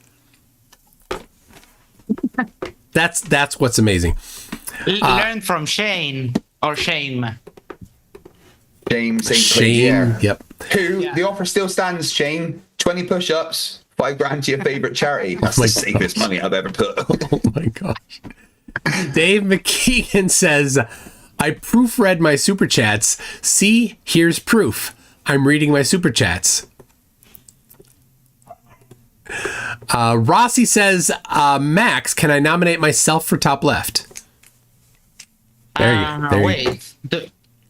That's what's amazing. Learn from Shane or Shame. Shame. Yep. The offer still stands, Shane. 20 push-ups, $5,000 to your favorite charity. That's the safest money I've ever put. Oh my gosh. Dave McKeegan says, I proofread my super chats. See, here's proof. I'm reading my super chats. Rossi says, Max, can I nominate myself for top left? Wait.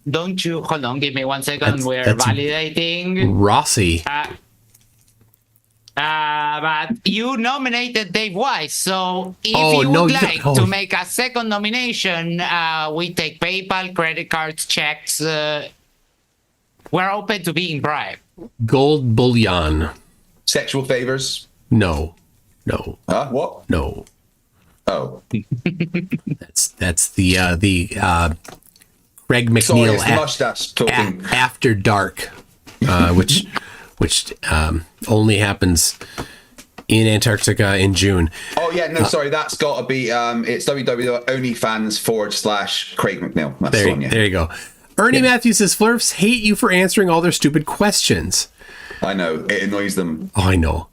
Don't you... Hold on, give me 1 second. We're validating. Rossi. But you nominated Dave Weiss, so if you would like to make a second nomination, we take PayPal, credit cards, checks. We're open to being bribed. Gold bullion. Sexual favors? No. What? No. Oh. That's the Craig McNeil After Dark, which only happens in Antarctica in June. Oh yeah, no, sorry, that's got to be it's www.onlyfans/Craig McNeil. That's the one, yeah. There you go. Ernie Matthews says, Flurfs hate you for answering all their stupid questions. I know, it annoys them. Oh, I know.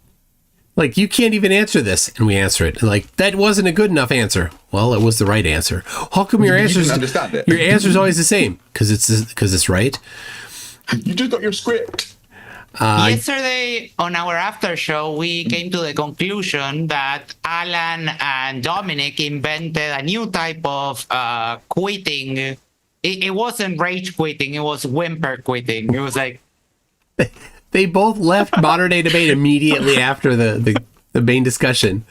Like, you can't even answer this, and we answer it. Like, that wasn't a good enough answer. Well, it was the right answer. How come your answer's understand it? Your answer's always the same? Because it's right. You just got your script. Yesterday on our after show, we came to the conclusion that Alan and Dominic invented a new type of quitting. It wasn't rage quitting; it was whimper quitting. It was like They both left modern day debate immediately after the main discussion.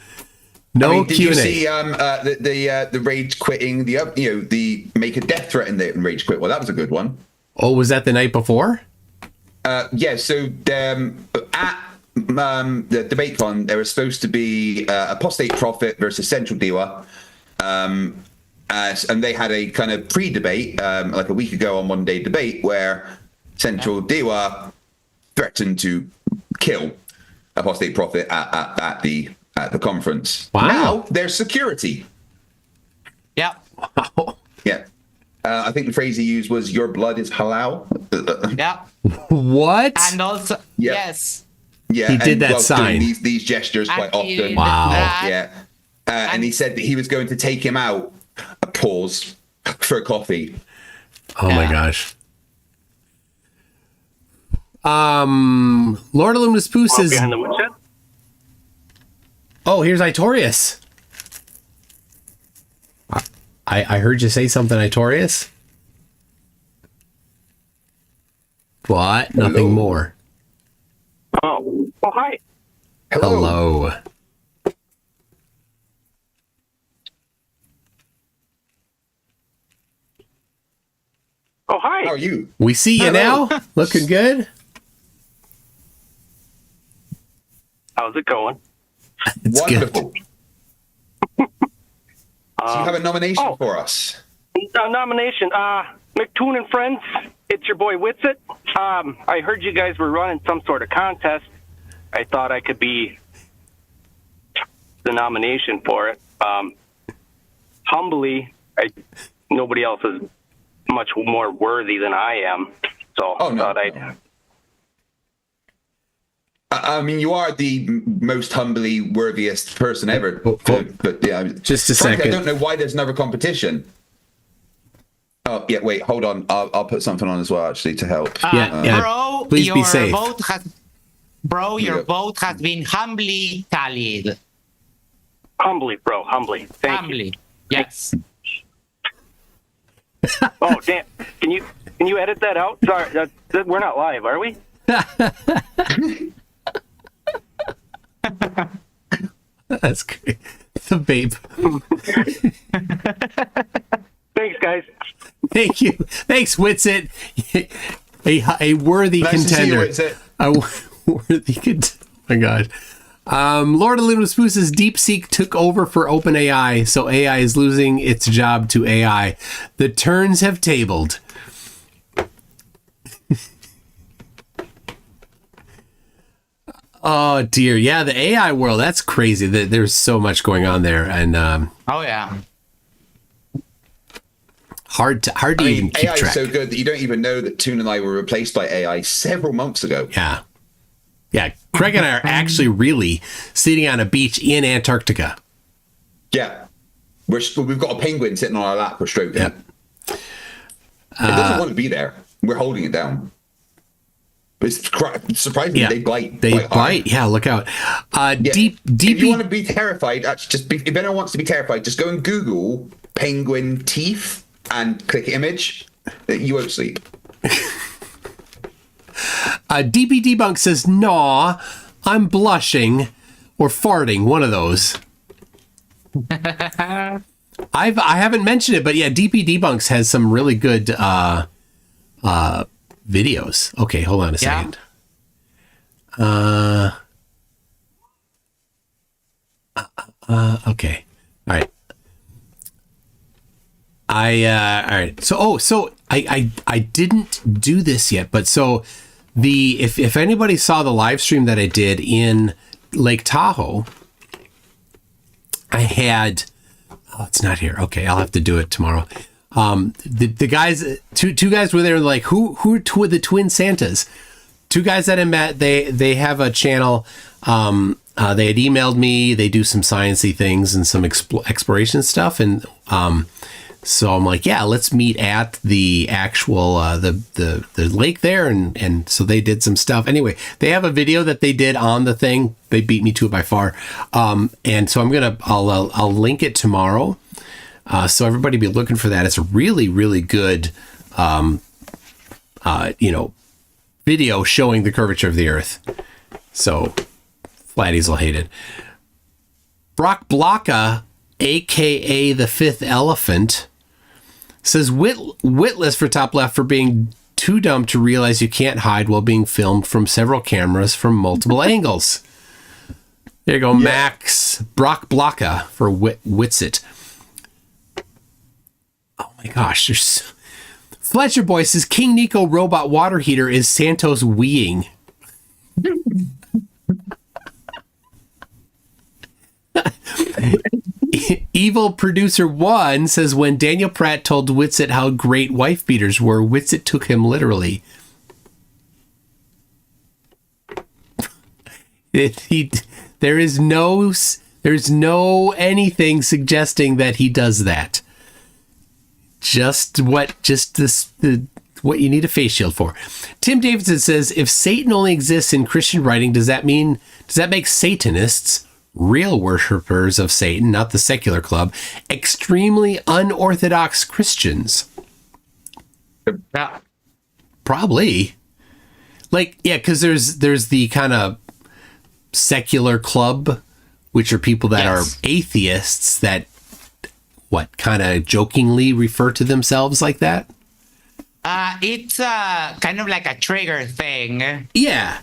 No did Q&A. you see the rage quitting? The make a death threat in the rage quit. Well, that was a good one. Oh, was that the night before? Yeah. So at the debate con, there was supposed to be apostate prophet versus central Diwa, and they had a kind of pre-debate like a week ago on One Day Debate where central Diwa threatened to kill apostate prophet at the conference. Wow. Now there's security. Yeah. Wow. Yeah. I think the phrase he used was "Your blood is halal." Yeah. What? And also, yes. Yeah, he did that sign. Doing these gestures quite often. Wow. Yeah. And he said that he was going to take him out. A pause for a coffee. Oh my gosh. Lord Illuminous Pooh says. Oh, here's Itorius. I heard you say something, Itorius. What? Nothing more. Oh, hi. Hello. Oh, hi. How are you? We see you now. Looking good. How's it going? It's wonderful. Good. So you have a nomination for us? A nomination. McToon and Friends, it's your boy Witsit. I heard you guys were running some sort of contest. I thought I could be the nomination for it. Humbly, nobody else is much more worthy than I am. So I thought I'd... I mean, you are the most humbly worthiest person ever. But yeah, just a frankly, second. I don't know why there's another competition. Oh yeah, wait, hold on. I'll put something on as well, actually, to help. Bro, please your be safe. vote has been humbly tallied. Humbly, bro, humbly. Thank you. Yes. Oh damn! Can you edit that out? Sorry, we're not live, are we? That's great. The babe. Thanks, guys. Thank you. Thanks, Witsit. A worthy Nice to see you, contender. Witsit. A worthy contender. Oh my God. Lord Illuminous Pooh says DeepSeek took over for OpenAI, so AI is losing its job to AI. The turns have tabled. Oh dear, yeah, the AI world, that's crazy. There's so much going on there, and oh yeah, hard to even keep AI track. is so good that you don't even know that Toon and I were replaced by AI several months ago. Yeah, Craig and I are actually really sitting on a beach in Antarctica. Yeah, we've got a penguin sitting on our lap. We're stroking. It doesn't want to be there. We're holding it down. It's surprisingly, they bite. They bite. Yeah, look out. Deep. If you want to be terrified, actually, if anyone wants to be terrified, just go and Google penguin teeth and click image. You won't sleep. DP Debunk says, "Nah, I'm blushing or farting. One of those." I haven't mentioned it, but yeah, DP Debunks has some really good videos. Okay, hold on a second. Okay. All right. All right. So I didn't do this yet, but so if anybody saw the live stream that I did in Lake Tahoe, I had, it's not here. Okay, I'll have to do it tomorrow. The guys, two guys were there, like, who are the twin Santas? Two guys that I met, they have a channel. They had emailed me. They do some sciencey things and some exploration stuff, and so I'm like, yeah, let's meet at the actual the lake there, and so they did some stuff. Anyway, they have a video that they did on the thing. They beat me to it by far, and so I'll link it tomorrow. So everybody be looking for that. It's a really, really good, video showing the curvature of the Earth. So, Flatties will hate it. Brock Blocka, a.k.a. the Fifth Elephant, says witless for Top Left for being too dumb to realize you can't hide while being filmed from several cameras from multiple angles. There you go, Max Brock Blocka for Witsit. Oh my gosh, there's... Fletcher Boy says King Nico robot water heater is Santos weeing. Evil Producer 1 says when Daniel Pratt told Witsit how great wife beaters were, Witsit took him literally. There's no anything suggesting that he does that. What you need a face shield for. Tim Davidson says if Satan only exists in Christian writing, does that make Satanists, real worshippers of Satan, not the secular club, extremely unorthodox Christians? Yeah. Probably. Like, yeah, because there's the kind of secular club, which are people that are atheists that kind of jokingly refer to themselves like that? It's kind of like a trigger thing. Yeah.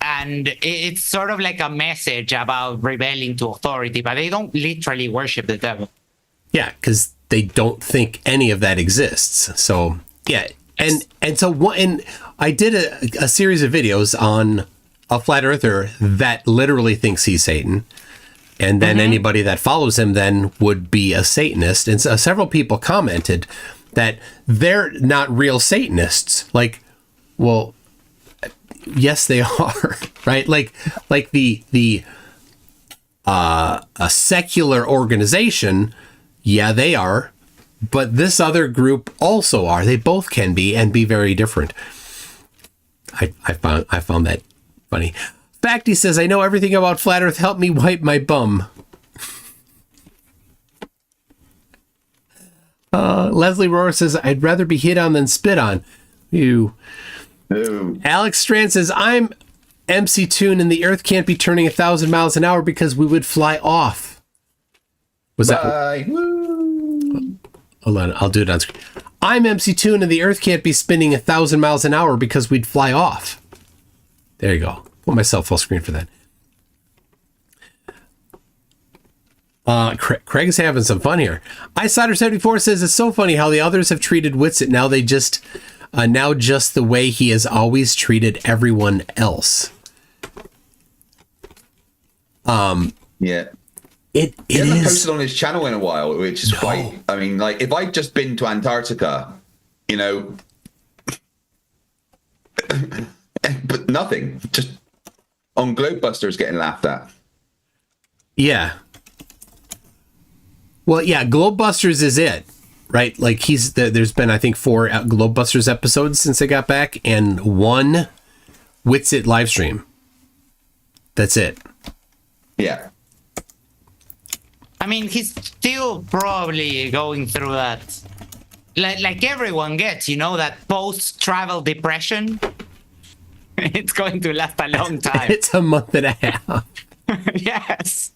And it's sort of like a message about rebelling to authority, but they don't literally worship the devil. Yeah, because they don't think any of that exists. So, yeah. And I did a series of videos on a flat earther that literally thinks he's Satan. And then anybody that follows him then would be a Satanist. And so several people commented that they're not real Satanists. Like, well, yes, they are, right? Like a secular organization, yeah, they are. But this other group also are. They both can be and be very different. I found that funny. Facty says, I know everything about Flat Earth. Help me wipe my bum. Leslie Rohr says, I'd rather be hit on than spit on. You. Ooh. Alex Strand says, I'm MC Toon and the Earth can't be turning 1,000 miles an hour because we would fly off. Was that? Hold on, I'll do it on screen. I'm MC Toon and the Earth can't be spinning 1,000 miles an hour because we'd fly off. There you go. Put myself full screen for that. Craig's having some fun here. iSider74 says it's so funny how the others have treated Witsit. Now they just the way he has always treated everyone else. Yeah. He hasn't posted on his channel in a while, which is quite. I mean, like if I'd just been to Antarctica, but nothing, just on Globebusters getting laughed at. Yeah. Well, yeah, Globebusters is it, right? Like there's been, I think, 4 Globebusters episodes since I got back and 1 Witsit live stream. That's it. Yeah. I mean, he's still probably going through that. Like everyone gets, that post-travel depression. It's going to last a long time. It's a month and a half. Yes.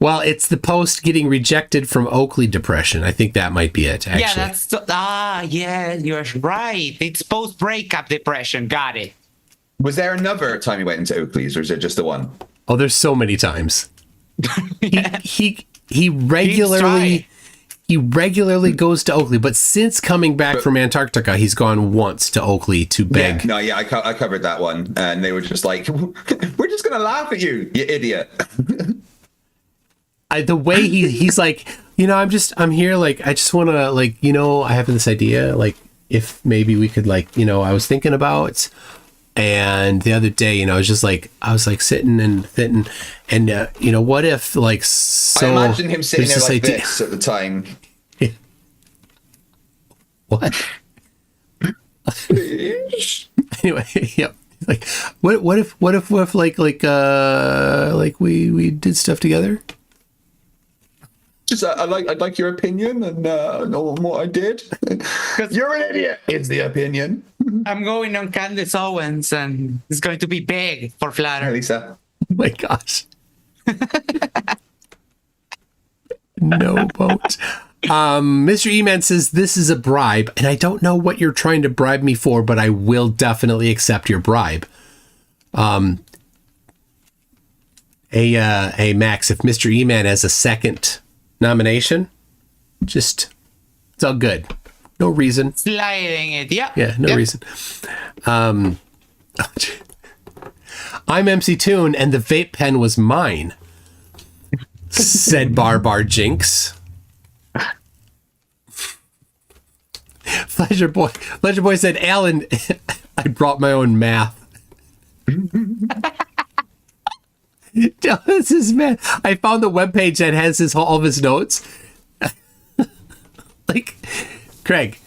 Well, it's the post getting rejected from Oakley depression. I think that might be it, actually. Yeah, you're right. It's post-breakup depression. Got it. Was there another time he went into Oakley's, or is it just the one? Oh, there's so many times. He regularly goes to Oakley, but since coming back from Antarctica, he's gone once to Oakley to beg. I covered that one, and they were just like, "We're just gonna laugh at you, you idiot." The way he's like, I'm here, like, I just want to, like, I have this idea, like, if maybe we could, like, I was thinking about. And the other day, I was like sitting and thinking, and what if, like, so I imagine him sitting there like this at the time. What? Anyway, yeah. Like, what if like we did stuff together? Just I'd like your opinion and know what I did. You're an idiot. It's the opinion. I'm going on Candace Owens, and it's going to be big for Flatter. Lisa. Oh my gosh. No boat. Mr. E-Man says this is a bribe, and I don't know what you're trying to bribe me for, but I will definitely accept your bribe. Hey Max, if Mr. E-Man has a second nomination, just it's all good. No reason. Sliding it, yeah. Yeah, no reason. I'm MC Toon, and the vape pen was mine, said Bar Jinx. Pleasure Boy said, Alan, I brought my own math. This is man. I found the webpage that has all of his notes. Like, Craig,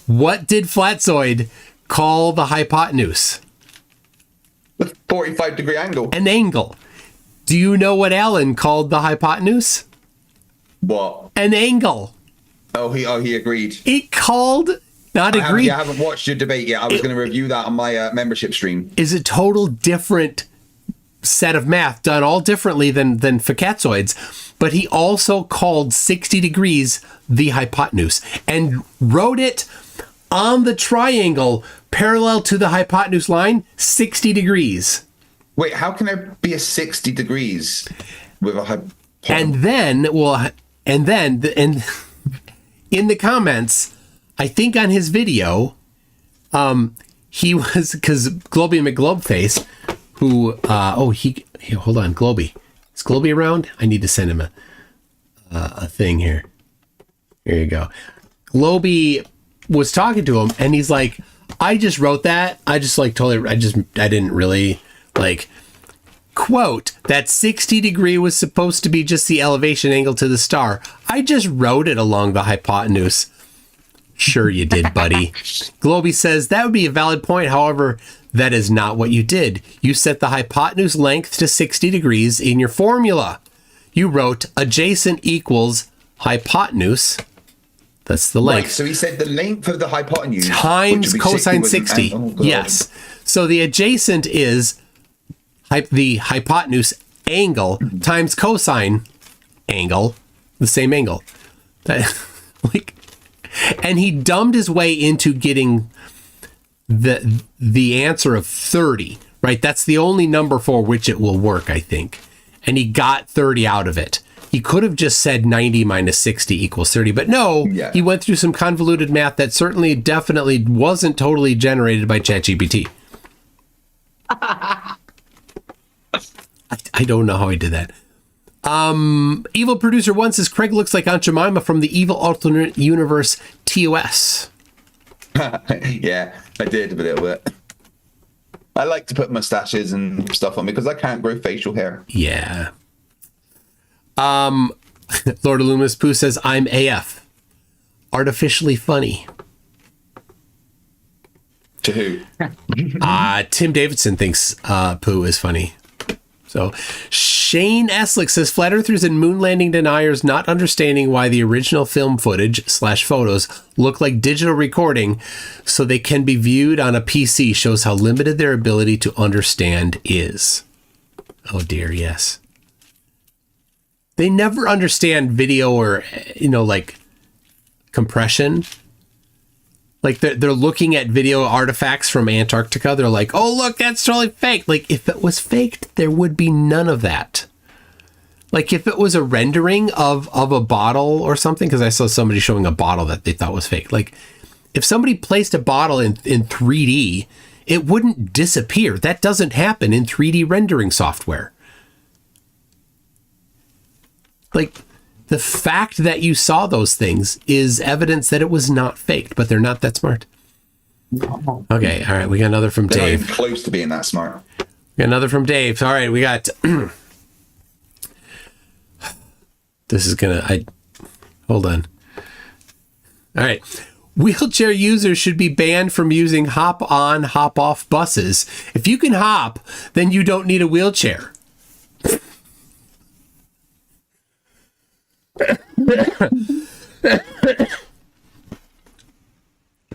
what did Flatzoid call the hypotenuse? The 45-degree angle. An angle. Do you know what Alan called the hypotenuse? What? An angle. Oh, he agreed. He called, not agreed. I haven't watched your debate yet. I was going to review that on my membership stream. Is a total different set of math done all differently than Fakatzoids, but he also called 60 degrees the hypotenuse and wrote it on the triangle parallel to the hypotenuse line, 60 degrees. Wait, how can there be a 60 degrees with a hypotenuse? And then in the comments, I think on his video, he was, because Globey McGlobeface, who hold on, Globey. Is Globey around? I need to send him a thing here. Here you go. Globey was talking to him, and he's like, I just wrote that. I didn't really like, quote, that 60 degree was supposed to be just the elevation angle to the star. I just wrote it along the hypotenuse. Sure you did, buddy. Globey says that would be a valid point. However, that is not what you did. You set the hypotenuse length to 60 degrees in your formula. You wrote adjacent equals hypotenuse. That's the length. Right, so he said the length of the hypotenuse times cosine 60. Yes. So the adjacent is the hypotenuse angle times cosine angle, the same angle. And he dumbed his way into getting the answer of 30, right? That's the only number for which it will work, I think. And he got 30 out of it. He could have just said 90 minus 60 equals 30, but no, He went through some convoluted math that definitely wasn't totally generated by ChatGPT. I don't know how he did that. Evil Producer 1 says, Craig looks like Aunt Jemima from the Evil Alternate Universe TOS. Yeah, I did a little bit. I like to put mustaches and stuff on me because I can't grow facial hair. Yeah. Lord of Luminous Pooh says, I'm AF. Artificially funny. To who? Tim Davidson thinks Pooh is funny. So Shane Eslick says flat earthers and moon landing deniers not understanding why the original film footage / photos look like digital recording so they can be viewed on a PC shows how limited their ability to understand is. Oh dear, yes. They never understand video or, like compression. Like they're looking at video artifacts from Antarctica. They're like, oh, look, that's totally fake. Like if it was faked, there would be none of that. Like if it was a rendering of a bottle or something, because I saw somebody showing a bottle that they thought was fake. Like if somebody placed a bottle in 3D, it wouldn't disappear. That doesn't happen in 3D rendering software. Like the fact that you saw those things is evidence that it was not faked, but they're not that smart. Okay, all right, we got another from They're Dave. not even close to being that smart. We got another from Dave. All right, we got... This is gonna... Hold on. All right. Wheelchair users should be banned from using hop-on, hop-off buses. If you can hop, then you don't need a wheelchair.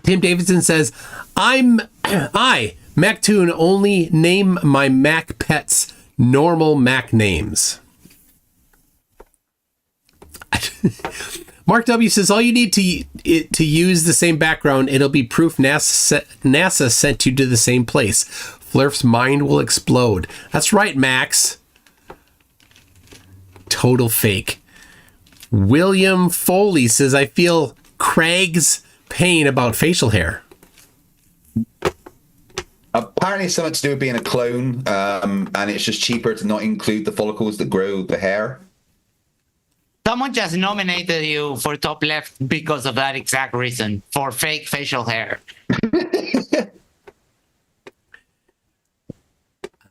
Tim Davidson says, MacToon, only name my Mac pets normal Mac names. Mark W says, all you need to use the same background, it'll be proof NASA sent you to the same place. Flurf's mind will explode. That's right, Max. Total fake. William Foley says, I feel Craig's pain about facial hair. Apparently it's something to do with being a clone, and it's just cheaper to not include the follicles that grow the hair. Someone just nominated you for Top Left because of that exact reason, for fake facial hair.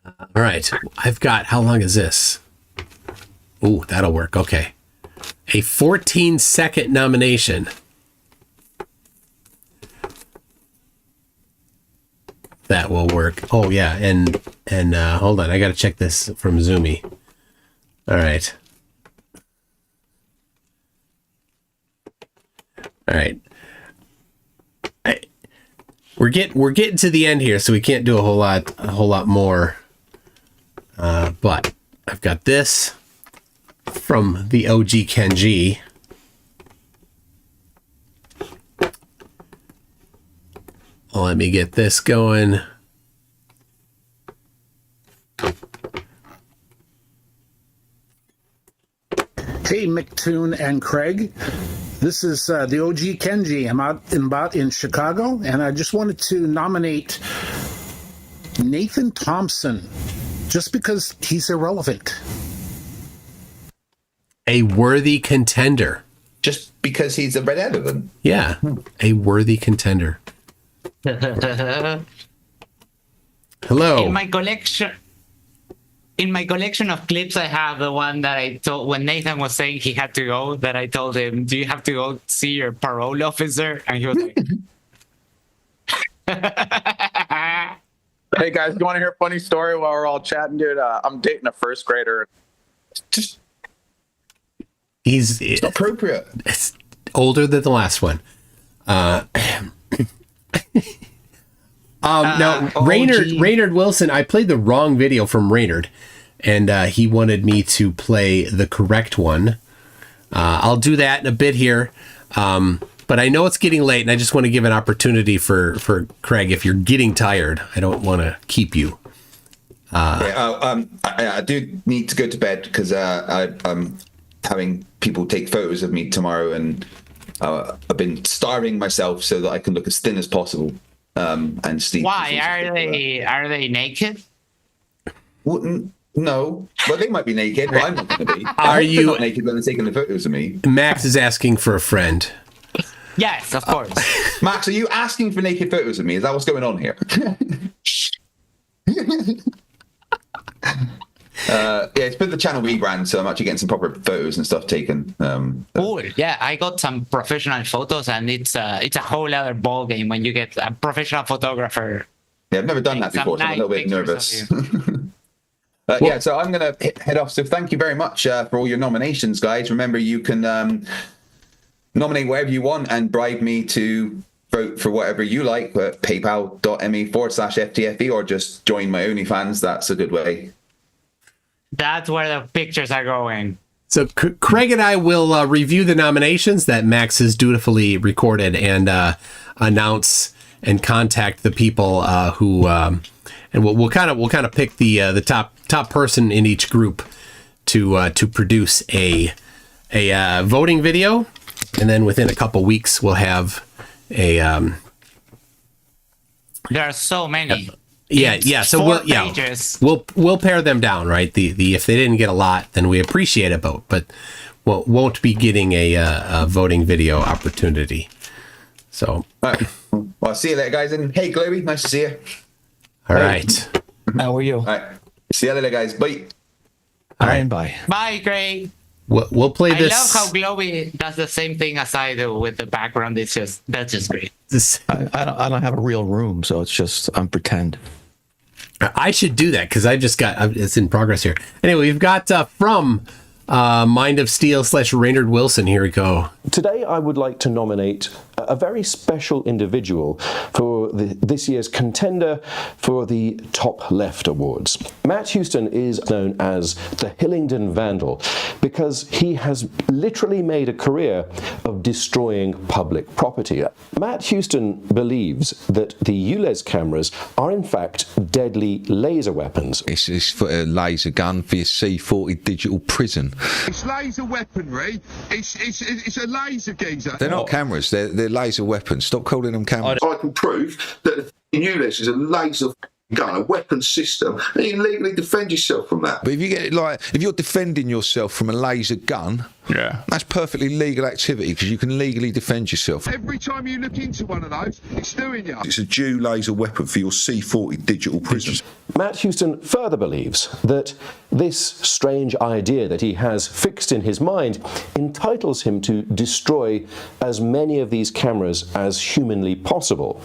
All right. I've got, how long is this? Ooh, that'll work. Okay. A 14-second nomination. That will work. Oh, yeah. And hold on. I got to check this from Zoomy. All right. All right. We're getting to the end here, so we can't do a whole lot more. But I've got this from the OG Kenji. Let me get this going. Hey, McToon and Craig. This is the OG Kenji. I'm out in Chicago, and I just wanted to nominate Nathan Thompson, just because he's irrelevant. A worthy contender. Just because he's a red elephant? Yeah, a worthy contender. Hello. In my collection of clips, I have the one that I told when Nathan was saying he had to go, that I told him, do you have to go see your parole officer? And he was like, hey guys, you want to hear a funny story while we're all chatting, dude? I'm dating a first grader. Just it's appropriate. It's older than the last one. Now, Raynard Wilson, I played the wrong video from Raynard, and he wanted me to play the correct one. I'll do that in a bit here, but I know it's getting late, and I just want to give an opportunity for Craig. If you're getting tired, I don't want to keep you. I do need to go to bed because I'm having people take photos of me tomorrow, and I've been starving myself so that I can look as thin as possible. And sleep. Why are they naked? No, but they might be naked. But I'm not going to be. Are you not naked when they're taking the photos of me? Max is asking for a friend. Yes, of course. Max, are you asking for naked photos of me? Is that what's going on here? Yeah, it's been the channel rebrand, so I'm actually getting some proper photos and stuff taken. Cool. Yeah, I got some professional photos, and it's a whole other ball game when you get a professional photographer. Yeah, I've never done that before, so I'm a little bit nervous. Yeah, so I'm going to head off. So thank you very much for all your nominations, guys. Remember, you can nominate whatever you want and bribe me to vote for whatever you like at paypal.me/FTFE, or just join my OnlyFans. That's a good way. That's where the pictures are going. So Craig and I will review the nominations that Max has dutifully recorded and announce and contact the people who and we'll kind of pick the top person in each group to produce a voting video, and then within a couple weeks we'll have a. There are so many. Yeah. So we'll pare them down, right? The if they didn't get a lot, then we appreciate it, but won't be getting a voting video opportunity. So, all right. Well, I'll see you later, guys. And hey, Globy, nice to see you. All right. How are you? All right. See you later, guys. Bye. All right. Bye. Bye, Craig. We'll play this. I love how Globy does the same thing as I do with the background. That's just great. I don't have a real room, so it's just I'm pretend. I should do that because I just got it's in progress here. Anyway, we've got from Mind of Steel / Raynard Wilson. Here we go. Today, I would like to nominate a very special individual for this year's contender for the TopLeft Awards. Matt Houston is known as the Hillingdon Vandal because he has literally made a career of destroying public property. Matt Houston believes that the ULEZ cameras are in fact deadly laser weapons. It's for a laser gun for your C40 digital prison. It's laser weaponry. It's a laser geezer. They're not cameras, they're laser weapons. Stop calling them cameras. I can prove that the ULEZ is a laser gun, a weapon system, and you can legally defend yourself from that. But if you get it if you're defending yourself from a laser gun, that's perfectly legal activity because you can legally defend yourself. Every time you look into one of those, it's doing you. It's a dual laser weapon for your C40 digital prison. Matt Houston further believes that this strange idea that he has fixed in his mind entitles him to destroy as many of these cameras as humanly possible.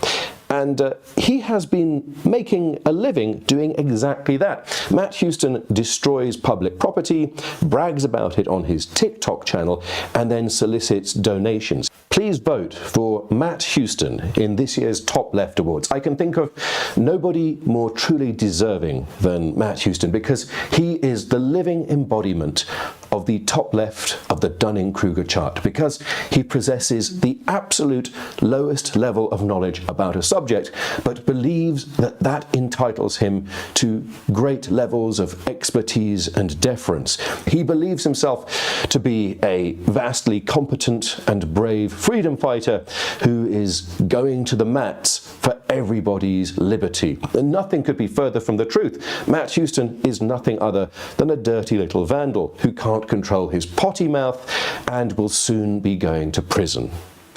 And he has been making a living doing exactly that. Matt Houston destroys public property, brags about it on his TikTok channel, and then solicits donations. Please vote for Matt Houston in this year's TopLeft Awards. I can think of nobody more truly deserving than Matt Houston because he is the living embodiment of the top left of the Dunning-Kruger chart because he possesses the absolute lowest level of knowledge about a subject, but believes that that entitles him to great levels of expertise and deference. He believes himself to be a vastly competent and brave freedom fighter who is going to the mats for everybody's liberty. And nothing could be further from the truth. Matt Houston is nothing other than a dirty little vandal who can't control his potty mouth and will soon be going to prison.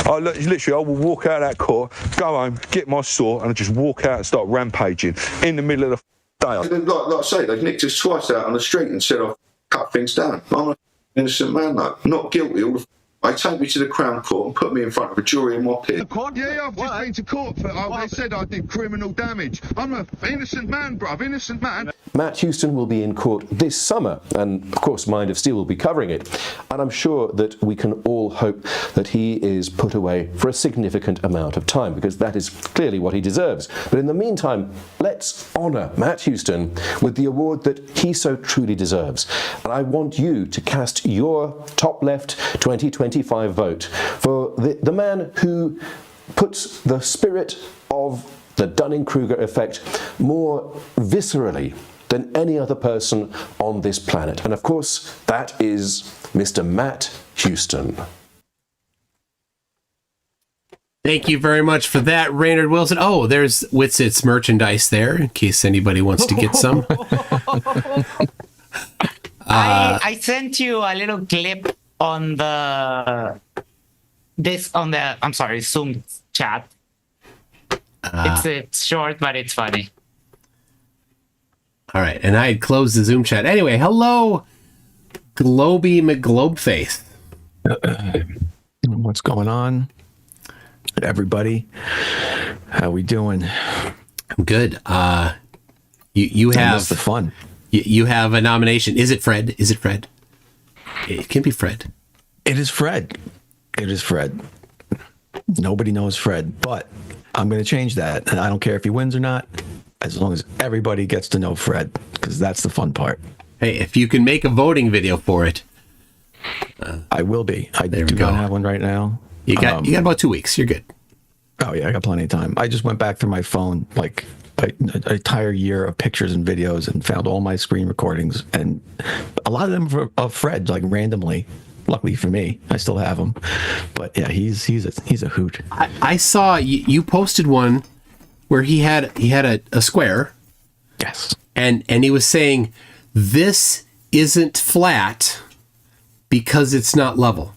I will walk out of that court, go home, get my sword, and just walk out and start rampaging in the middle of the day. And then, like I say, they've nicked us twice out on the street and said I've cut things down. I'm an innocent man, though. Not guilty. They take me to the Crown Court and put me in front of a jury in my pit. Yeah, I've just been to court for. They said I did criminal damage. I'm an innocent man, bruv. Innocent man. Matt Houston will be in court this summer, and of course Mind of Steel will be covering it. And I'm sure that we can all hope that he is put away for a significant amount of time, because that is clearly what he deserves. But in the meantime, let's honour Matt Houston with the award that he so truly deserves. And I want you to cast your TopLeft 2025 vote for the man who puts the spirit of the Dunning-Kruger effect more viscerally than any other person on this planet. And of course, that is Mr. Matt Houston. Thank you very much for that, Raynard Wilson. Oh, there's Witsit's merchandise there, in case anybody wants to get some. I sent you a little clip on the Zoom chat. It's short, but it's funny. All right, and I had closed the Zoom chat. Anyway, hello, Globy McGlobeface. What's going on, everybody? How we doing? I'm good. You have the fun. You have a nomination. Is it Fred? Is it Fred? It can be Fred. It is Fred. It is Fred. Nobody knows Fred, but I'm going to change that. And I don't care if he wins or not, as long as everybody gets to know Fred, because that's the fun part. Hey, if you can make a voting video for it. I will be. I do not have one right now. You got about 2 weeks. You're good. Oh, yeah, I got plenty of time. I just went back through my phone, like an entire year of pictures and videos, and found all my screen recordings. And a lot of them were of Fred, like randomly. Luckily for me, I still have him. But yeah, he's a hoot. I saw you posted one where he had a square. Yes. And he was saying, this isn't flat because it's not level.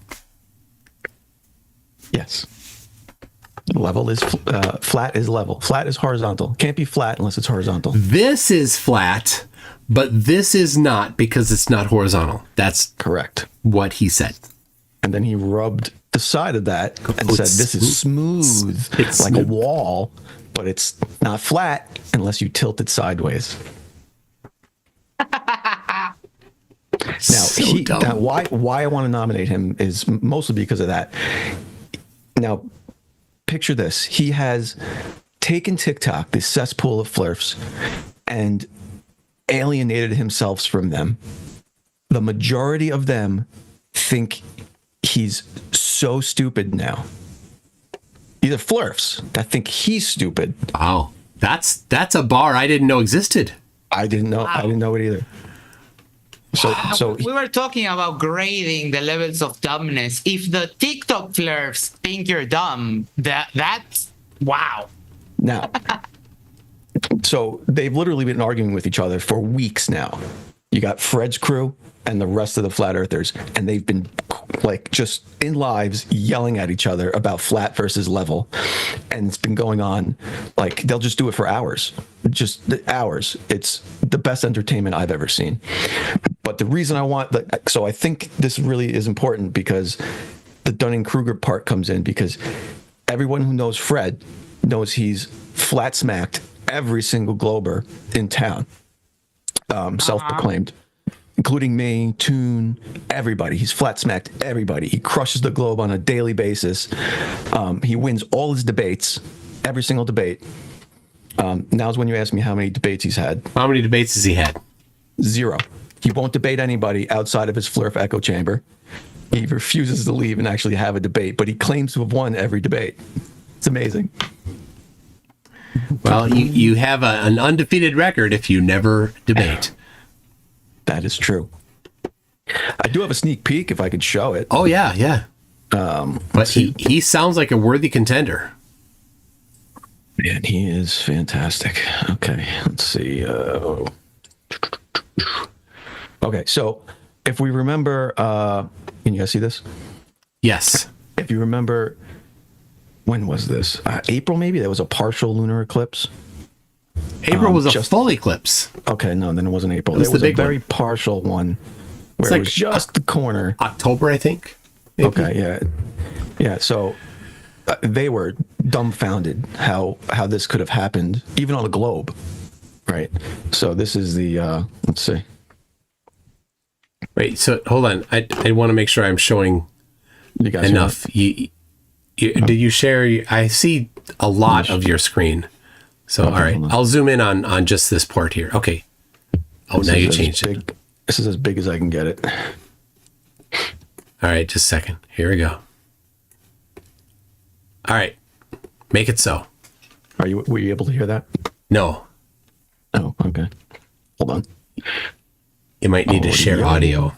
Yes. Level is flat is level. Flat is horizontal. Can't be flat unless it's horizontal. This is flat, but this is not because it's not horizontal. That's correct. What he said. And then he rubbed the side of that and said, this is smooth. It's like a wall, but it's not flat unless you tilt it sideways. Now, why I want to nominate him is mostly because of that. Now, picture this. He has taken TikTok, this cesspool of flirfs, and alienated himself from them. The majority of them think he's so stupid now. These are flirfs that think he's stupid. Wow. That's a bar I didn't know existed. I didn't know. I didn't know it either. So we were talking about grading the levels of dumbness. If the TikTok flirts think you're dumb, that's wow. Now, so they've literally been arguing with each other for weeks now. You got Fred's crew and the rest of the flat earthers, and they've been like just in lives yelling at each other about flat versus level, and it's been going on like they'll just do it for hours, just hours. It's the best entertainment I've ever seen. But the reason so I think this really is important because the Dunning-Kruger part comes in, because everyone who knows Fred knows he's flat smacked every single Glober in town, self-proclaimed, including me, Toon, everybody. He's flat smacked everybody. He crushes the globe on a daily basis. He wins all his debates, every single debate. Now's when you ask me how many debates he's had. How many debates has he had? 0. He won't debate anybody outside of his Flurf echo chamber. He refuses to leave and actually have a debate, but he claims to have won every debate. It's amazing. Well, you have an undefeated record if you never debate. That is true. I do have a sneak peek if I could show it. Oh, yeah. But he sounds like a worthy contender. Man, he is fantastic. Okay, let's see. Okay, so if we remember, can you guys see this? Yes. If you remember, when was this? April, maybe? There was a partial lunar eclipse. April was a full eclipse. Okay, no, then it wasn't April. There was a very partial one where it was just the corner. October, I think. Maybe. Okay, yeah. So they were dumbfounded how this could have happened, even on the globe, right? So this is the let's see. Wait, so hold on. I want to make sure I'm showing you guys enough. Did you share? I see a lot of your screen. So, all right, I'll zoom in on just this part here. Okay. Oh, now you changed it. This is as big as I can get it. All right, just a second. Here we go. All right, make it so. Were you able to hear that? No. Oh, okay. Hold on. You might need to share audio.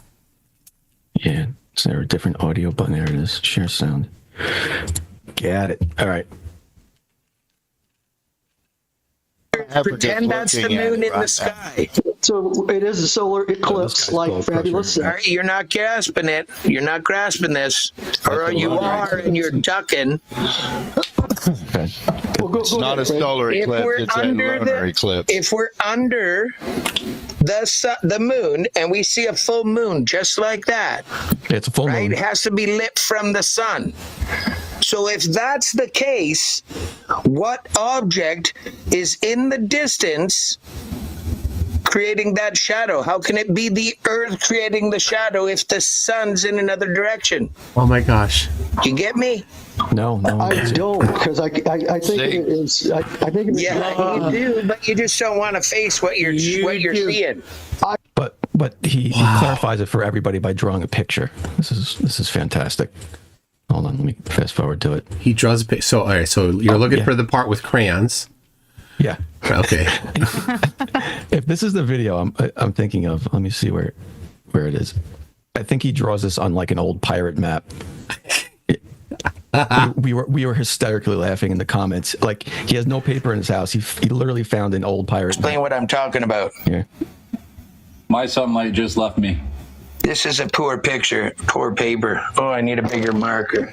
Yeah. Is there a different audio button? There it is. Share sound. Got it. All right. Pretend that's the moon in the sky. So it is a solar eclipse, like Fabulous. All right, you're not grasping it. You're not grasping this, or you are, and you're ducking. It's not a solar eclipse. It's a lunar eclipse. If we're under the moon and we see a full moon just like that, it's a full moon. It has to be lit from the sun. So if that's the case, what object is in the distance creating that shadow? How can it be the Earth creating the shadow if the sun's in another direction? Oh my gosh! You get me? No. I don't, because I think it is. I think it is. Yeah, you do, but you just don't want to face what you're seeing. But he clarifies it for everybody by drawing a picture. This is fantastic. Hold on, let me fast forward to it. He draws a picture. So, all right, so you're looking for the part with crayons. Yeah. Okay. If this is the video I'm thinking of, let me see where it is. I think he draws this on like an old pirate map. we were hysterically laughing in the comments. Like, he has no paper in his house. He literally found an old pirate Explain map. what I'm talking about. Here. My sunlight just left me. This is a poor picture, poor paper. Oh, I need a bigger marker.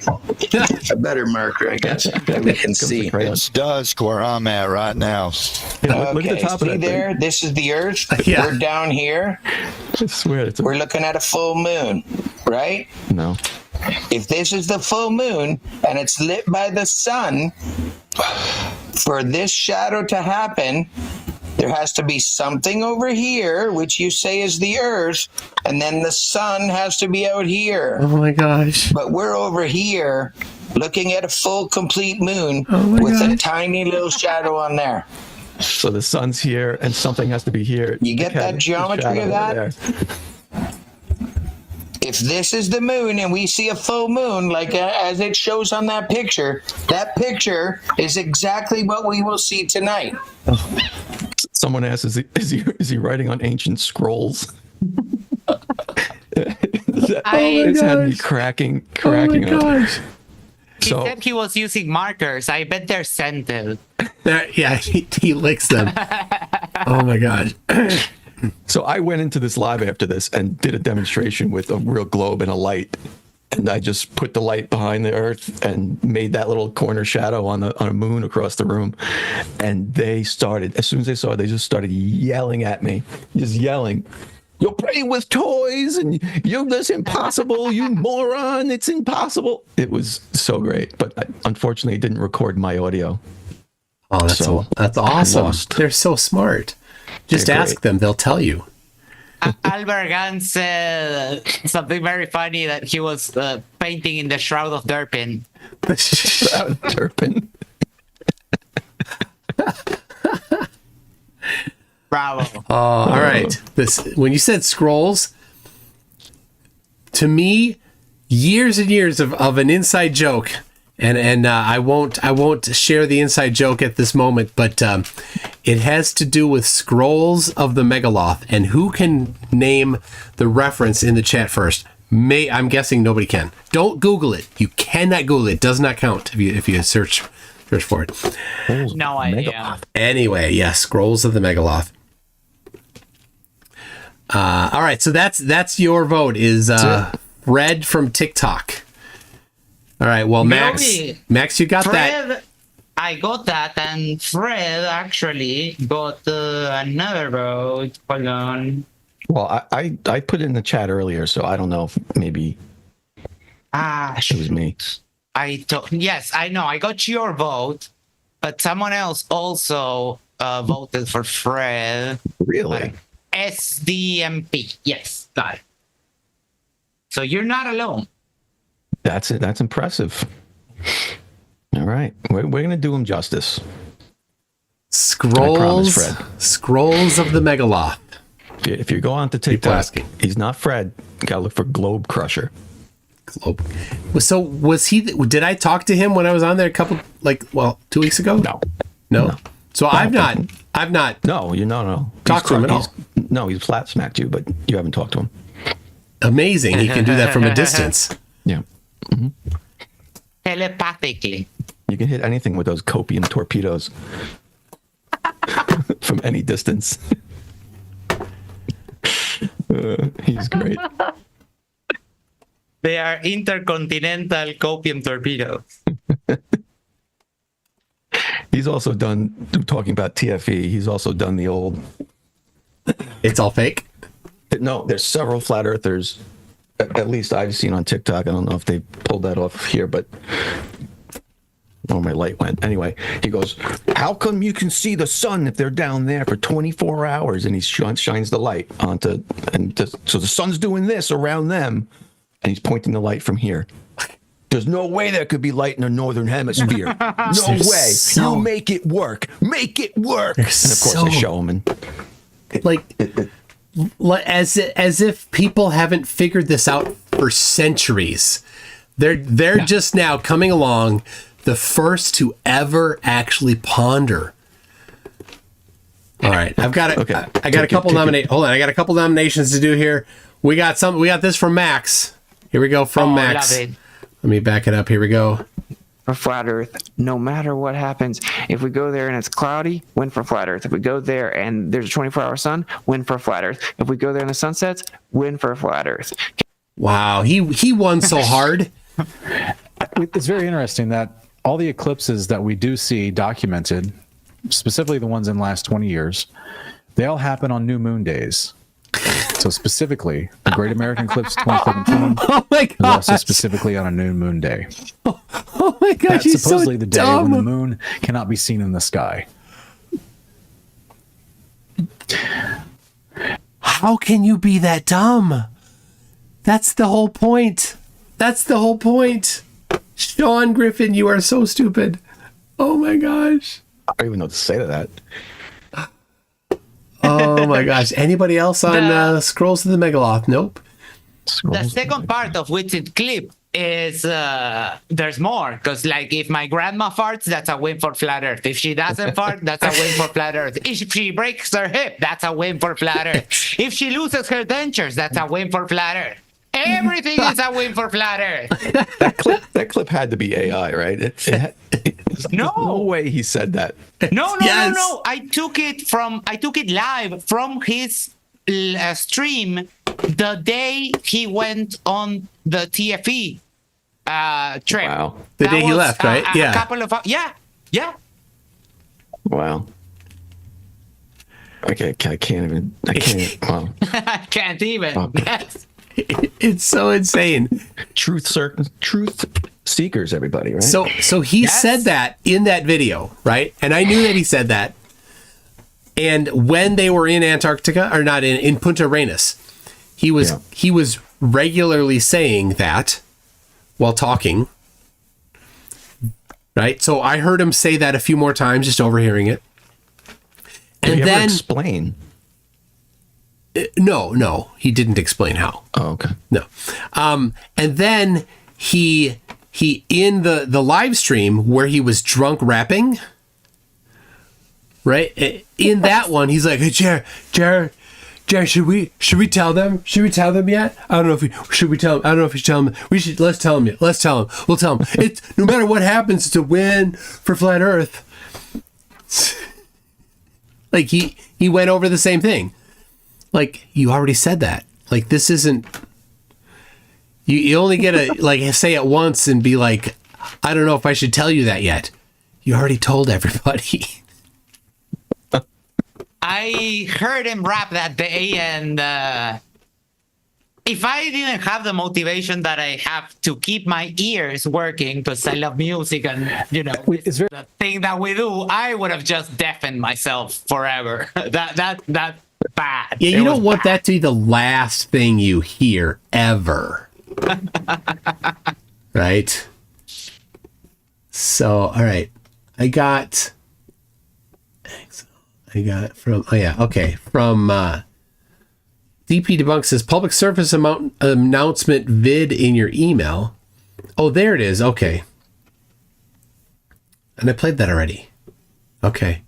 A better marker, I guess, that we can see. It's dusk where I'm at right now. Yeah, look at the top of that there? thing. This is the Earth. Yeah. We're down here. I swear We're looking at a full moon, right? No. If this is the full moon and it's lit by the sun, for this shadow to happen, There has to be something over here, which you say is the Earth, and then the sun has to be out here. Oh my gosh. But we're over here looking at a full, complete moon Oh with a tiny little shadow on there. So the sun's here and something has to be here. You get that geometry of that? If this is the moon and we see a full moon, like as it shows on that picture is exactly what we will see tonight. Someone asks, is he writing on ancient scrolls? It's had me cracking up. He said he was using markers. I bet they're scented. Yeah, he licks them. Oh my god. So I went into this live after this and did a demonstration with a real globe and a light. And I just put the light behind the Earth and made that little corner shadow on a moon across the room. And they started, as soon as they saw it, they just started yelling at me. Just yelling. You're playing with toys and you're this impossible, you moron. It's impossible. It was so great. But unfortunately, it didn't record my audio. Oh, that's awesome. They're so smart. Just ask them. They'll tell you. Albert Gans said something very funny that he was painting in the Shroud of Durpin. Shroud of Durpin. Bravo. All right. When you said scrolls, to me, years and years of an inside joke, and I won't share the inside joke at this moment, but it has to do with scrolls of the Megaloth. And who can name the reference in the chat first? I'm guessing nobody can. Don't Google it. You cannot Google it. It does not count if you search for it. No idea. Anyway, yes, scrolls of the Megaloth. All right, so that's your vote. Is Fred from TikTok? All right, well, Max, you got Fred, that. I got that, and Fred actually got another vote. Hold on. Well, I put it in the chat earlier, so I don't know if maybe it was me. Yes, I know. I got your vote, but someone else also voted for Fred. Really? SDMP. Yes, got it. So you're not alone. That's it. That's impressive. All right, we're gonna do him justice. Scrolls. I promise, Fred. Scrolls of the Megaloth. If you go on to TikTok, he's not Fred. You gotta look for Globe Crusher. Globe. So was he? Did I talk to him when I was on there 2 weeks ago? No. So I've not. No, no. Talked to him at all. No, he's flat smacked you, but you haven't talked to him. Amazing. He can do that from a distance. Yeah. Mm-hmm. Telepathically. You can hit anything with those copium torpedoes from any distance. He's great. They are intercontinental copium torpedoes. He's also done, talking about TFE, he's also done the old... It's all fake? No, there's several flat earthers, at least I've seen on TikTok. I don't know if they pulled that off here, but... Oh, my light went. Anyway, he goes, how come you can see the sun if they're down there for 24 hours? And he shines the light onto... So the sun's doing this around them, and he's pointing the light from here. There's no way there could be light in the northern hemisphere. No way. You make it work. Make it work. And of course I show him. And as if people haven't figured this out for centuries. They're just now coming along, the first to ever actually ponder. All right, I got a couple nominations to do here. We got this from Max. Here we go from Max. Love it. Let me back it up. Here we go. For flat Earth, no matter what happens, if we go there and it's cloudy, win for flat Earth. If we go there and there's a 24-hour sun, win for flat Earth. If we go there and the sun sets, win for flat Earth. Wow, he won so hard. It's very interesting that all the eclipses that we do see documented, specifically the ones in the last 20 years, they all happen on new moon days. So specifically, the Great American Eclipse 2017 is also specifically on a new moon day. Oh my gosh, that's supposedly the day when the moon cannot be seen in the sky. How can you be that dumb? That's the whole point. That's the whole point. Sean Griffin, you are so stupid. Oh my gosh. I don't even know what to say to that. Oh my gosh. Anybody else on Scrolls of the Megaloth? Nope. The second part of Witsit clip is there's more, because like if my grandma farts, that's a win for flat earth. If she doesn't fart, that's a win for flat earth. If she breaks her hip, that's a win for flat earth. If she loses her dentures, that's a win for flat earth. Everything is a win for flat earth. That clip had to be AI, right? No way he said that. No. I took it live from his stream the day he went on the TFE trip. Wow. The day he left, right? A couple of yeah. Wow. Okay, I can't even. Wow. I can't even. Oh, Yes. It's so insane. Truth seekers, everybody, right? So he said that in that video, right? And I knew that he said that. And when they were in Antarctica, or not in Punta Arenas, he was regularly saying that while talking. Right? So I heard him say that a few more times, just overhearing it. And Did he then explain. No, he didn't explain how. Oh, okay. No. And then he in the live stream where he was drunk rapping, right? In that one, he's like, hey, Jared, should we tell them? Should we tell them yet? I don't know if we tell them. I don't know if we should tell them. Let's tell them yet. Let's tell them. We'll tell them. It's no matter what happens, it's a win for flat Earth. Like he went over the same thing. Like, you already said that. Like, this isn't... You only get to, like, say it once and be like, I don't know if I should tell you that yet. You already told everybody. I heard him rap that day, and if I didn't have the motivation that I have to keep my ears working, because I love music and, the thing that we do, I would have just deafened myself forever. That bad. Yeah, you don't want that to be the last thing you hear ever. Right? So, all right. I got it from, from DP Debunk says, public service announcement vid in your email. Oh, there it is. Okay. And I played that already. Okay.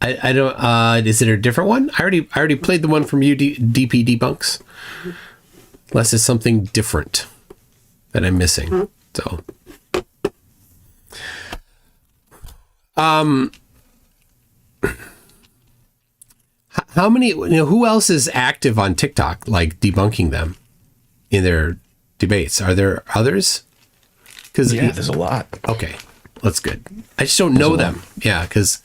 I don't. Is it a different one? I already played the one from you, DP Debunks. Unless it's something different that I'm missing. So, how many? Who else is active on TikTok, like debunking them in their debates? Are there others? Because there's a lot. Okay, that's good. I just don't know them. Yeah, because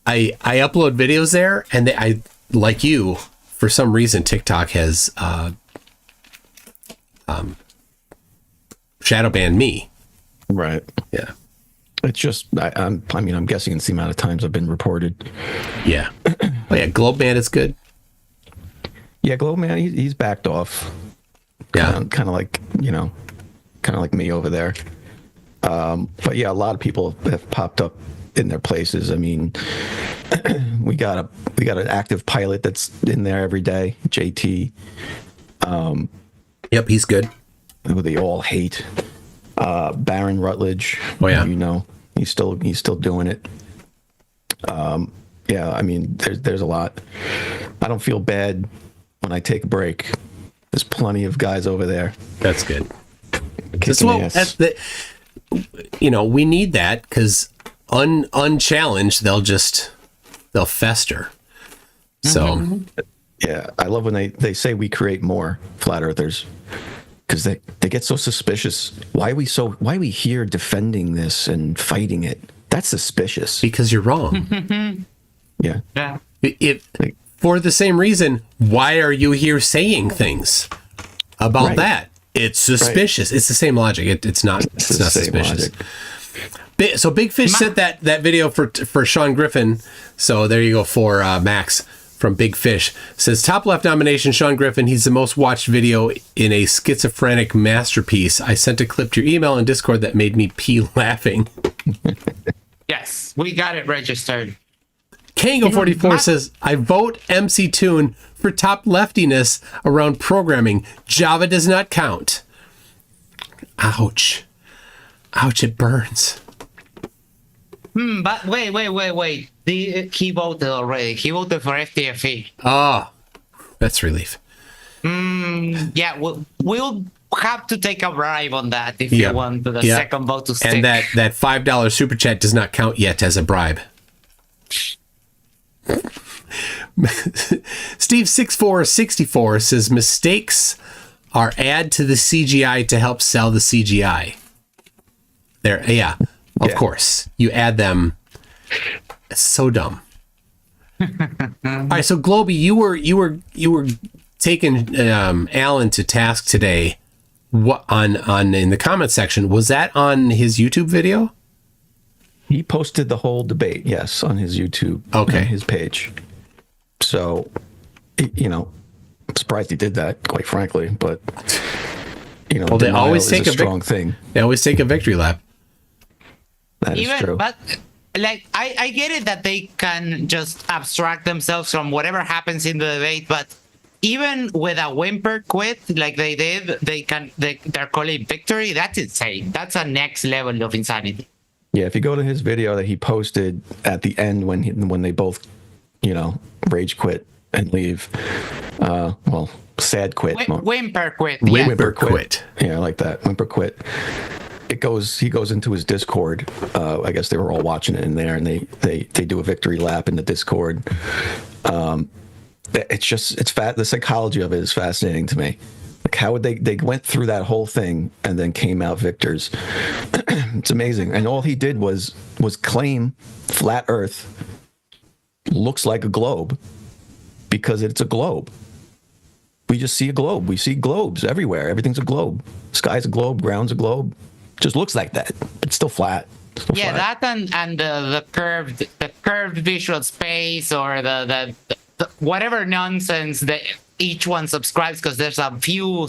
I upload videos there, and I like you, for some reason TikTok has shadow banned me. Right. Yeah. It's just I'm guessing it's the amount of times I've been reported. Yeah. Oh yeah, Globe Man is good. Yeah, Globe Man, he's backed off. Yeah. Kind of like me over there. But yeah, a lot of people have popped up in their places. I mean, we got an active pilot that's in there every day, JT. Yep, he's good. Who they all hate. Baron Rutledge. Oh yeah, he's still doing it. Yeah, I mean, there's a lot. I don't feel bad when I take a break. There's plenty of guys over there. That's good. We need that, because unchallenged, they'll fester. So yeah, I love when they say we create more flat earthers, because they get so suspicious. Why are we here defending this and fighting it? That's suspicious. Because you're wrong. Yeah. For the same reason, why are you here saying things about that? It's suspicious. Right. It's the same logic. It's not suspicious. Logic. So Big Fish sent that video for Sean Griffin. So there you go for Max from Big Fish. Says top left nomination Sean Griffin. He's the most watched video in a schizophrenic masterpiece. I sent a clip to your email and Discord that made me pee laughing. Yes, we got it registered. Kango44 says, I vote MC Toon for top leftiness around programming. Java does not count. Ouch. Ouch, it burns. But wait. He voted already. He voted for FTFE. Oh, that's relief. Yeah, we'll have to take a bribe on that if you want the second vote to stick. And that $5 super chat does not count yet as a bribe. Steve6464 says mistakes are add to the CGI to help sell the CGI. There, of course. You add them. It's so dumb. All right, so Globy, you were taking Alan to task today. What on in the comment section? Was that on his YouTube video? He posted the whole debate, yes, on his YouTube, his page. So, I'm surprised he did that, quite frankly. But well, they always take a strong thing. They always take a victory lap. That is true. But like, I get it that they can just abstract themselves from whatever happens in the debate, but even with a whimper quit like they did, they're calling victory. That's insane. That's a next level of insanity. Yeah, if you go to his video that he posted at the end when they both, rage quit and leave, sad quit. Whimper quit. Whimper quit. Yeah, I like that. Whimper quit. He goes into his Discord. I guess they were all watching it in there, and they do a victory lap in the Discord. The psychology of it is fascinating to me. Like, how would they went through that whole thing and then came out victors? It's amazing. And all he did was claim flat Earth looks like a globe because it's a globe. We just see a globe. We see globes everywhere. Everything's a globe. Sky's a globe. Ground's a globe. Just looks like that. It's still flat. That and the curved visual space or the whatever nonsense that each one subscribes, because there's a few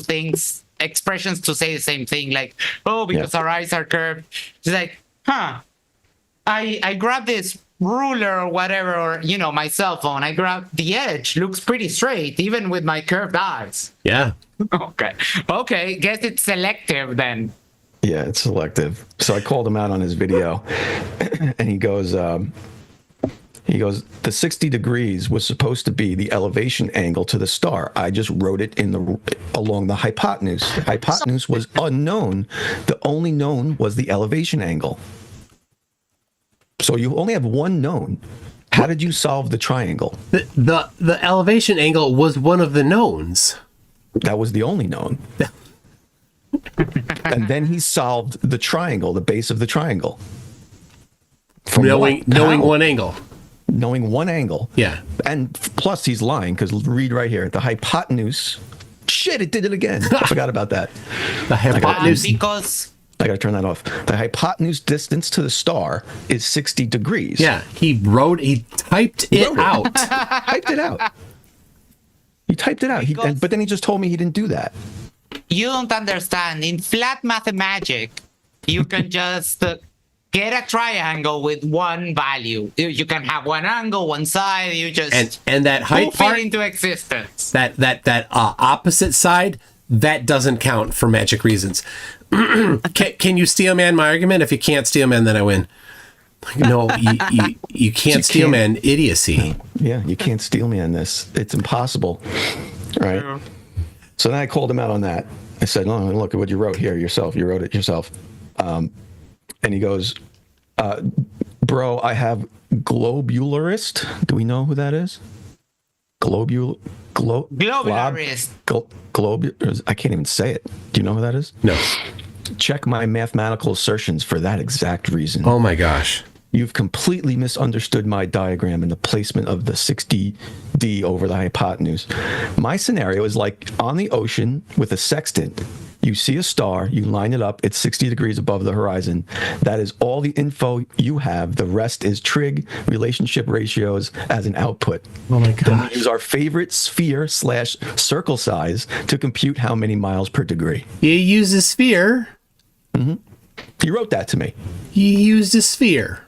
expressions to say the same thing, like, because our eyes are curved. It's like, I grabbed this ruler or whatever, or my cell phone, I grabbed the edge, looks pretty straight even with my curved eyes. Yeah. Okay, guess it's selective then. Yeah, it's selective. So I called him out on his video and he goes, the 60 degrees was supposed to be the elevation angle to the star. I just wrote it along the hypotenuse. The hypotenuse was unknown. The only known was the elevation angle. So you only have one known. How did you solve the triangle? The elevation angle was one of the knowns. That was the only known. And then he solved the triangle, the base of the triangle. Knowing one angle. Knowing one angle. Yeah. And plus he's lying, because read right here. The hypotenuse. Shit, it did it again. I forgot about that. The hypotenuse. Because I gotta turn that off. The hypotenuse distance to the star is 60 degrees. Yeah, he typed it out. Typed it out. He typed it out. But then he just told me he didn't do that. You don't understand. In flat mathemagic, you can just get a triangle with one value. You can have one angle, one side. You just and that height part into existence. That opposite side, that doesn't count for magic reasons. Can you steel man my argument? If you can't steel man, then I win. No, you can't steel man idiocy. Yeah, you can't steel man this. It's impossible, right? Yeah. So then I called him out on that. I said, "Oh, look at what you wrote here yourself. You wrote it yourself." And he goes, "Bro, I have globularist. Do we know who that is? Globularist. I can't even say it. Do you know who that is? No. Check my mathematical assertions for that exact reason. Oh my gosh. You've completely misunderstood my diagram and the placement of the 60D over the hypotenuse. My scenario is like on the ocean with a sextant. You see a star, you line it up, it's 60 degrees above the horizon. That is all the info you have. The rest is trig, relationship ratios as an output. Oh my Then God. we use our favorite sphere/circle size to compute how many miles per degree. You use a sphere. Mm-hmm. You wrote that to me. You used a sphere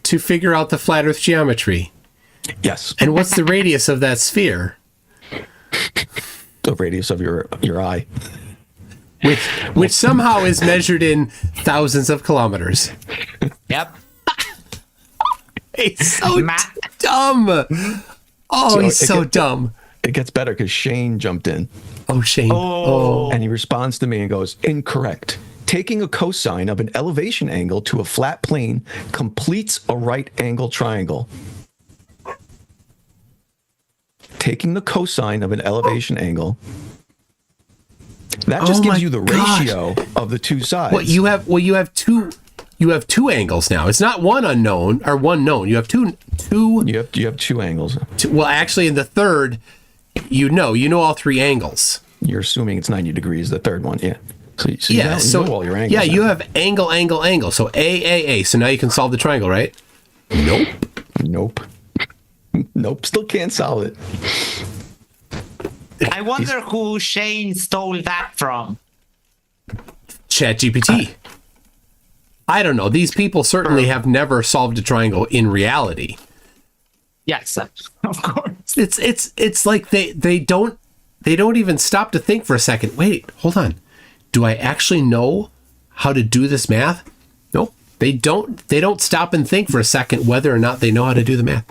to figure out the flat Earth geometry. Yes. And what's the radius of that sphere? The radius of your eye. Which somehow is measured in thousands of kilometers. Yep. He's so dumb. Oh, he's so dumb. It gets better because Shane jumped in. Oh, Shane. Oh. And he responds to me and goes, incorrect. Taking a cosine of an elevation angle to a flat plane completes a right angle triangle. Taking the cosine of an elevation angle. That just gives you the ratio of the two sides. Well, you have two angles now. It's not one unknown or one known. You have two. You have two angles. Well, actually, in the third, you know all three angles. You're assuming it's 90 degrees. The third one, yeah. So you know all your angles. Yeah, you have angle. So A. So now you can solve the triangle, right? Nope. Still can't solve it. I wonder who Shane stole that from. ChatGPT. I don't know. These people certainly have never solved a triangle in reality. Yes, of course. It's like they don't even stop to think for a second. Wait, hold on. Do I actually know how to do this math? Nope. They don't stop and think for a second whether or not they know how to do the math.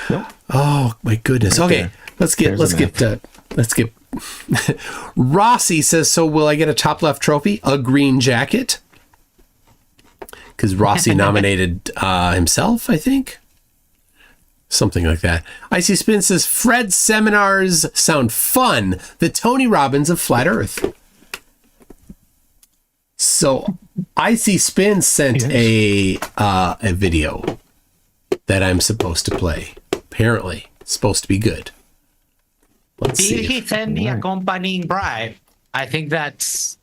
Nope. Oh my goodness. Right Okay, there. let's get. Rossi says, so will I get a top left trophy? A green jacket? Because Rossi nominated himself, I think. Something like that. Icy Spin says, Fred's seminars sound fun. The Tony Robbins of Flat Earth. So Icy Spin sent a video that I'm supposed to play. Apparently, it's supposed to be good. Let's see. Did he send the accompanying bribe? I think that's.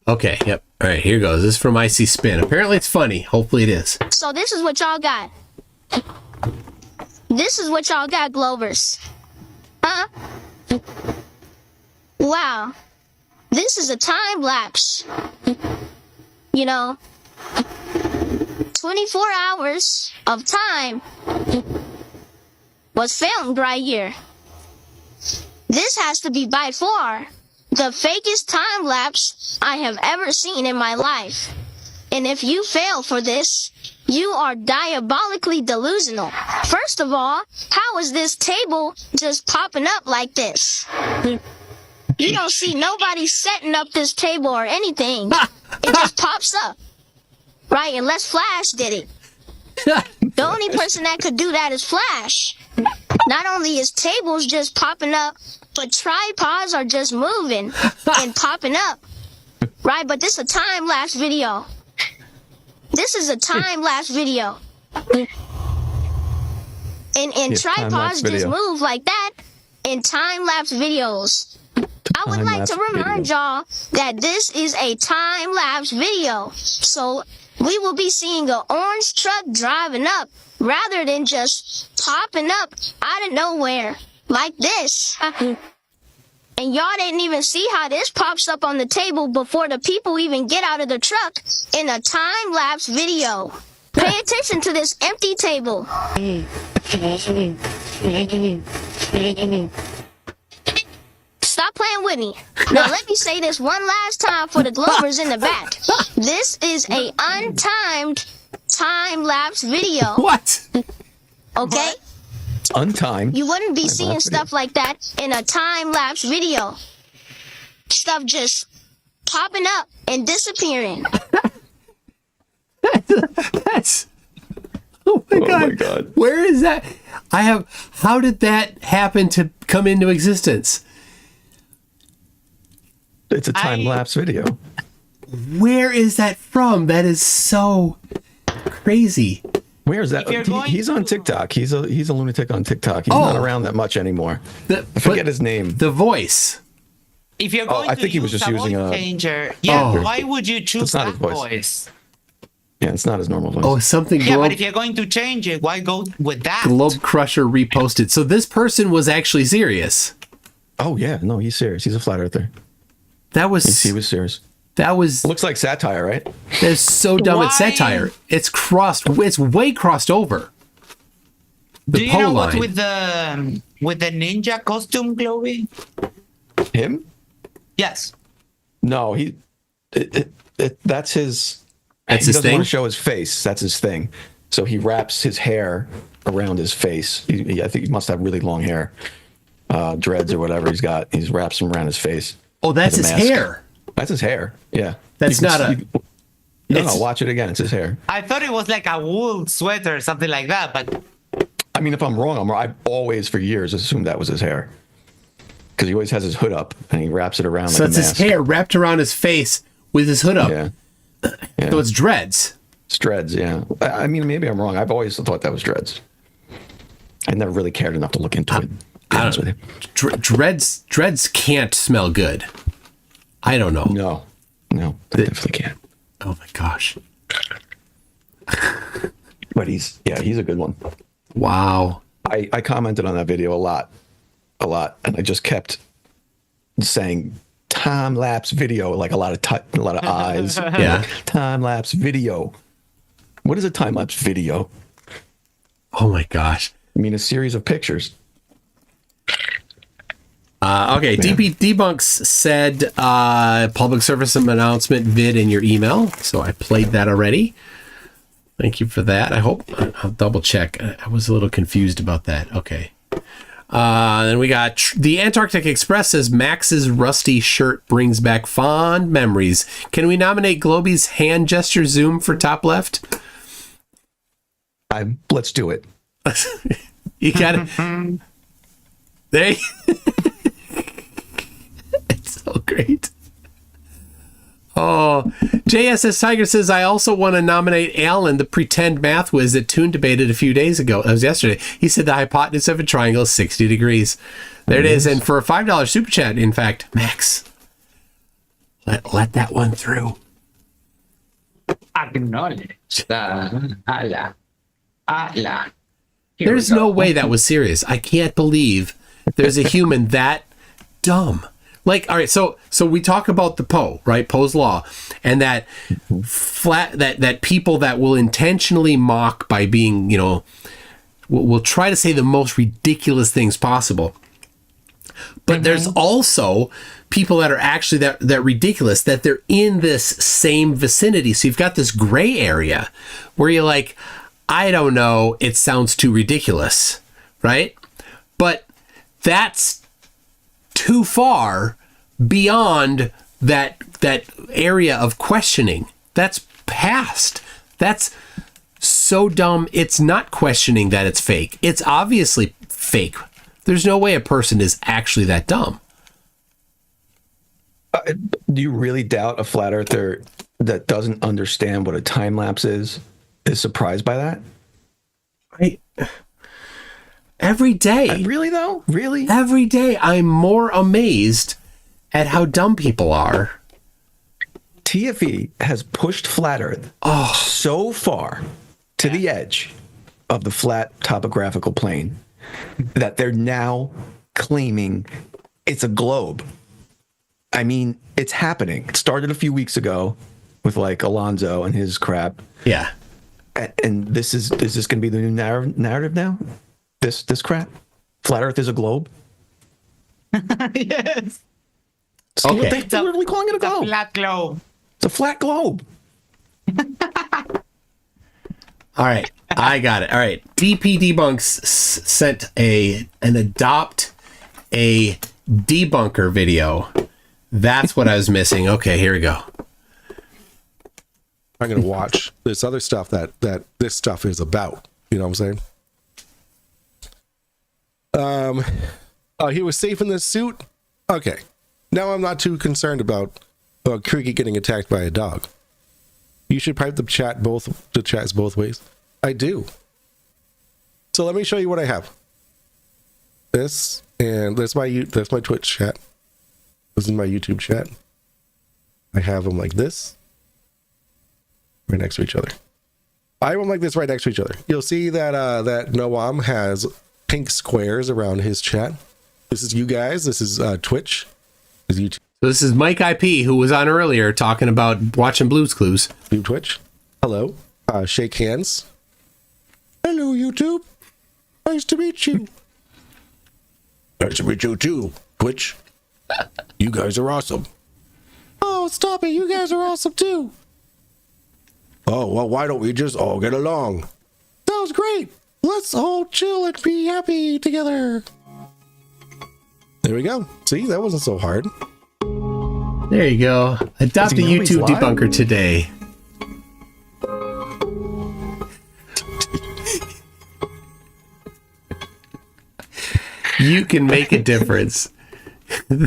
Okay, yep. All right, here goes. This is from Icy Spin. Apparently it's funny. Hopefully it is. So this is what y'all got. This is what y'all got, Glovers. Huh? Wow. This is a time lapse. 24 hours of time was filmed right here. This has to be by far the fakest time lapse I have ever seen in my life. And if you fail for this, you are diabolically delusional. First of all, how is this table just popping up like this? You don't see nobody setting up this table or anything. It just pops up. Right, unless Flash did it. The only person that could do that is Flash. Not only is tables just popping up, but tripods are just moving and popping up. Right, but this is a time-lapse video. This is a time-lapse video. And tripods just move like that in time-lapse videos. I would like to remind y'all that this is a time-lapse video. So we will be seeing an orange truck driving up rather than just popping up out of nowhere like this. And y'all didn't even see how this pops up on the table before the people even get out of the truck in a time-lapse video. Pay attention to this empty table. Stop playing with me. Now let me say this one last time for the Glovers in the back. This is a untimed time-lapse video. What? Okay? Untimed. You wouldn't be seeing stuff like that in a time-lapse video. Stuff just popping up and disappearing. That's... Oh my God. Where is that? How did that happen to come into existence? It's a time-lapse video. Where is that from? That is so crazy. Where is that? If you're going He's on TikTok. He's a lunatic on TikTok. He's not around that much anymore. I forget his name. The voice. If you're going I to think he was use just a using voice a changer, Oh. why would you choose It's not that his voice. voice? Yeah, it's not his normal voice. Oh, something Yeah, but if you're going to change it, why go with that? Globe Crusher reposted. So this person was actually serious. Oh yeah, no, he's serious. He's a flat earther. That was he was serious. That was looks like satire, right? That's so dumb. It's satire. It's crossed. It's way crossed over. Do you know what's with the ninja costume, Chloe? Him? Yes. No, that's his. That's he his doesn't thing? want to show his face. That's his thing. So he wraps his hair around his face. I think he must have really long hair, dreads or whatever he's got. He wraps them around his face. Oh, that's as a his mask. hair. That's his hair. Yeah. That's not a. No, watch it again. It's his hair. I thought it was like a wool sweater or something like that, but I mean, if I'm wrong, I'm wrong. I've always, for years, assumed that was his hair. Because he always has his hood up and he wraps it around So like it's a his mask. hair wrapped around his face with his hood up. Yeah. So it's dreads. It's dreads, yeah. I mean, maybe I'm wrong. I've always thought that was dreads. I never really cared enough to look into it. I don't know. Dreads can't smell good. I don't know. No, they definitely can't. Oh my gosh. But he's a good one. Wow. I commented on that video a lot, and I just kept saying time lapse video, like a lot of eyes. Yeah. Time lapse video. What is a time lapse video? Oh my gosh. I mean, a series of pictures. Okay, DP Debunks said public service announcement vid in your email. So I played that already. Thank you for that. I hope I'll double check. I was a little confused about that. Okay. Then we got the Antarctic Express says Max's rusty shirt brings back fond memories. Can we nominate Globey's hand gesture zoom for top left? Let's do it. You got it. There. It's so great. Oh, JSS Tiger says, I also want to nominate Alan, the pretend math whiz that Toon debated a few days ago. That was yesterday. He said the hypotenuse of a triangle is 60 degrees. There it is. And for a $5 super chat, in fact, Max, let that one through. acknowledge. Allah. There's no way that was serious. I can't believe there's a human that dumb. Like, all right, so we talk about the Poe, right? Poe's law, and that that people that will intentionally mock by being, will try to say the most ridiculous things possible. But there's also people that are actually that ridiculous, that they're in this same vicinity. So you've got this gray area where you're like, I don't know, it sounds too ridiculous, right? But that's too far beyond that area of questioning. That's past. That's so dumb. It's not questioning that it's fake. It's obviously fake. There's no way a person is actually that dumb. Do you really doubt a flat earther that doesn't understand what a time lapse is surprised by that? Every day. Really though? Really? Every day I'm more amazed at how dumb people are. TFE has pushed flat earth so far to the edge of the flat topographical plane that they're now claiming it's a globe. I mean, it's happening. It started a few weeks ago with like Alonzo and his crap. Yeah. And is this going to be the new narrative now? This crap? Flat Earth is a globe? Yes. Okay. They're literally calling it a globe. Flat globe. It's a flat globe. All right. I got it. All right. DP Debunks sent an adopt a debunker video. That's what I was missing. Okay, here we go. I'm going to watch this other stuff that this stuff is about. You know what I'm saying? He was safe in this suit. Okay. Now I'm not too concerned about Creaky getting attacked by a dog. You should pipe the chats both ways. I do. So let me show you what I have. This, and that's my Twitch chat. This is my YouTube chat. I have them like this, right next to each other. I have them like this right next to each other. You'll see that that Noam has pink squares around his chat. This is you guys. This is Twitch. This is YouTube. So this is Mike IP, who was on earlier talking about watching Blue's Clues. You Twitch. Hello. Shake hands. Hello, YouTube. Nice to meet you. Nice to meet you too, Twitch. You guys are awesome. Oh, stop it. You guys are awesome too. Oh, well, why don't we just all get along? Sounds great. Let's all chill and be happy together. There we go. See, that wasn't so hard. There you go. Adopt a YouTube debunker today. You can make a difference. Oh,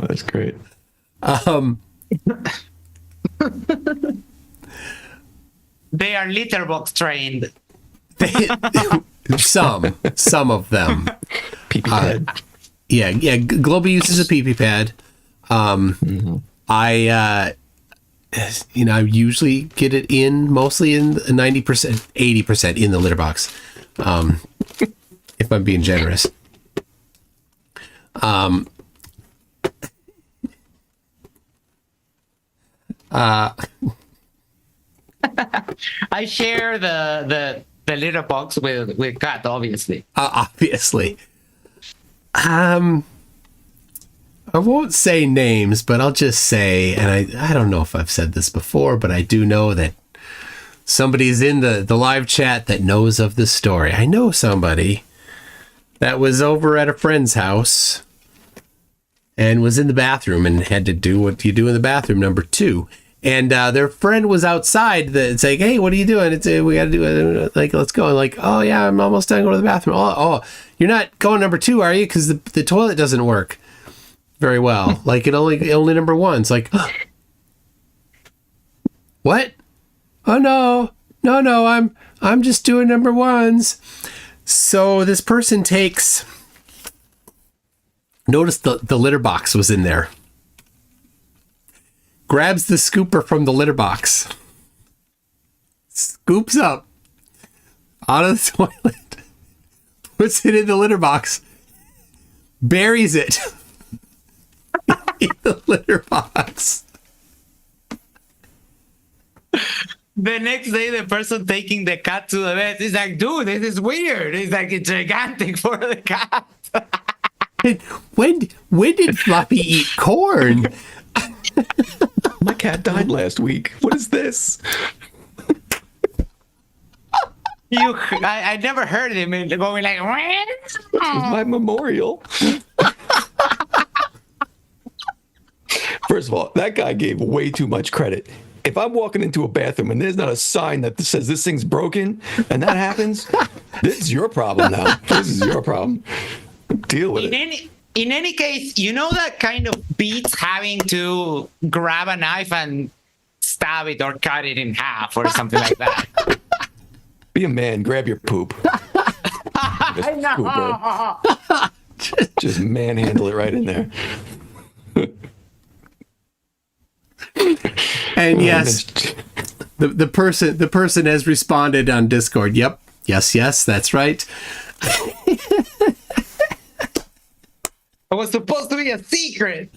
that's great. They are litterbox trained. Some of them. PP pad. Yeah. Global uses a PP pad. I usually get it in mostly in 90%, 80% in the litter box. If I'm being generous. I share the litter box with Kat, obviously. Obviously. I won't say names, but I'll just say, and I don't know if I've said this before, but I do know that somebody's in the live chat that knows of this story. I know somebody that was over at a friend's house and was in the bathroom and had to do what you do in the bathroom, number 2. And their friend was outside. It's like, hey, what are you doing? We got to do it. Like, let's go. And like, oh yeah, I'm almost done going to the bathroom. Oh, you're not going number 2, are you? Because the toilet doesn't work very well. Like it only number 1. It's like, oh. What? Oh no, I'm just doing number 1s. So this person noticed the litter box was in there. Grabs the scooper from the litter box. Scoops up out of the toilet. Puts it in the litter box. Buries it in the litter box. The next day, the person taking the cat to the vet is like, dude, this is weird. It's like it's gigantic for the cat. When did Fluffy eat corn? My cat died last week. What is this? I never heard him going like, this is my memorial. First of all, that guy gave way too much credit. If I'm walking into a bathroom and there's not a sign that says this thing's broken and that happens, this is your problem now. This is your problem. Deal with it. In any case, you know that kind of beats having to grab a knife and stab it or cut it in half or something like that. Be a man. Grab your poop. I know. Just manhandle it right in there. And yes, the person has responded on Discord. Yep. Yes, that's right. It was supposed to be a secret.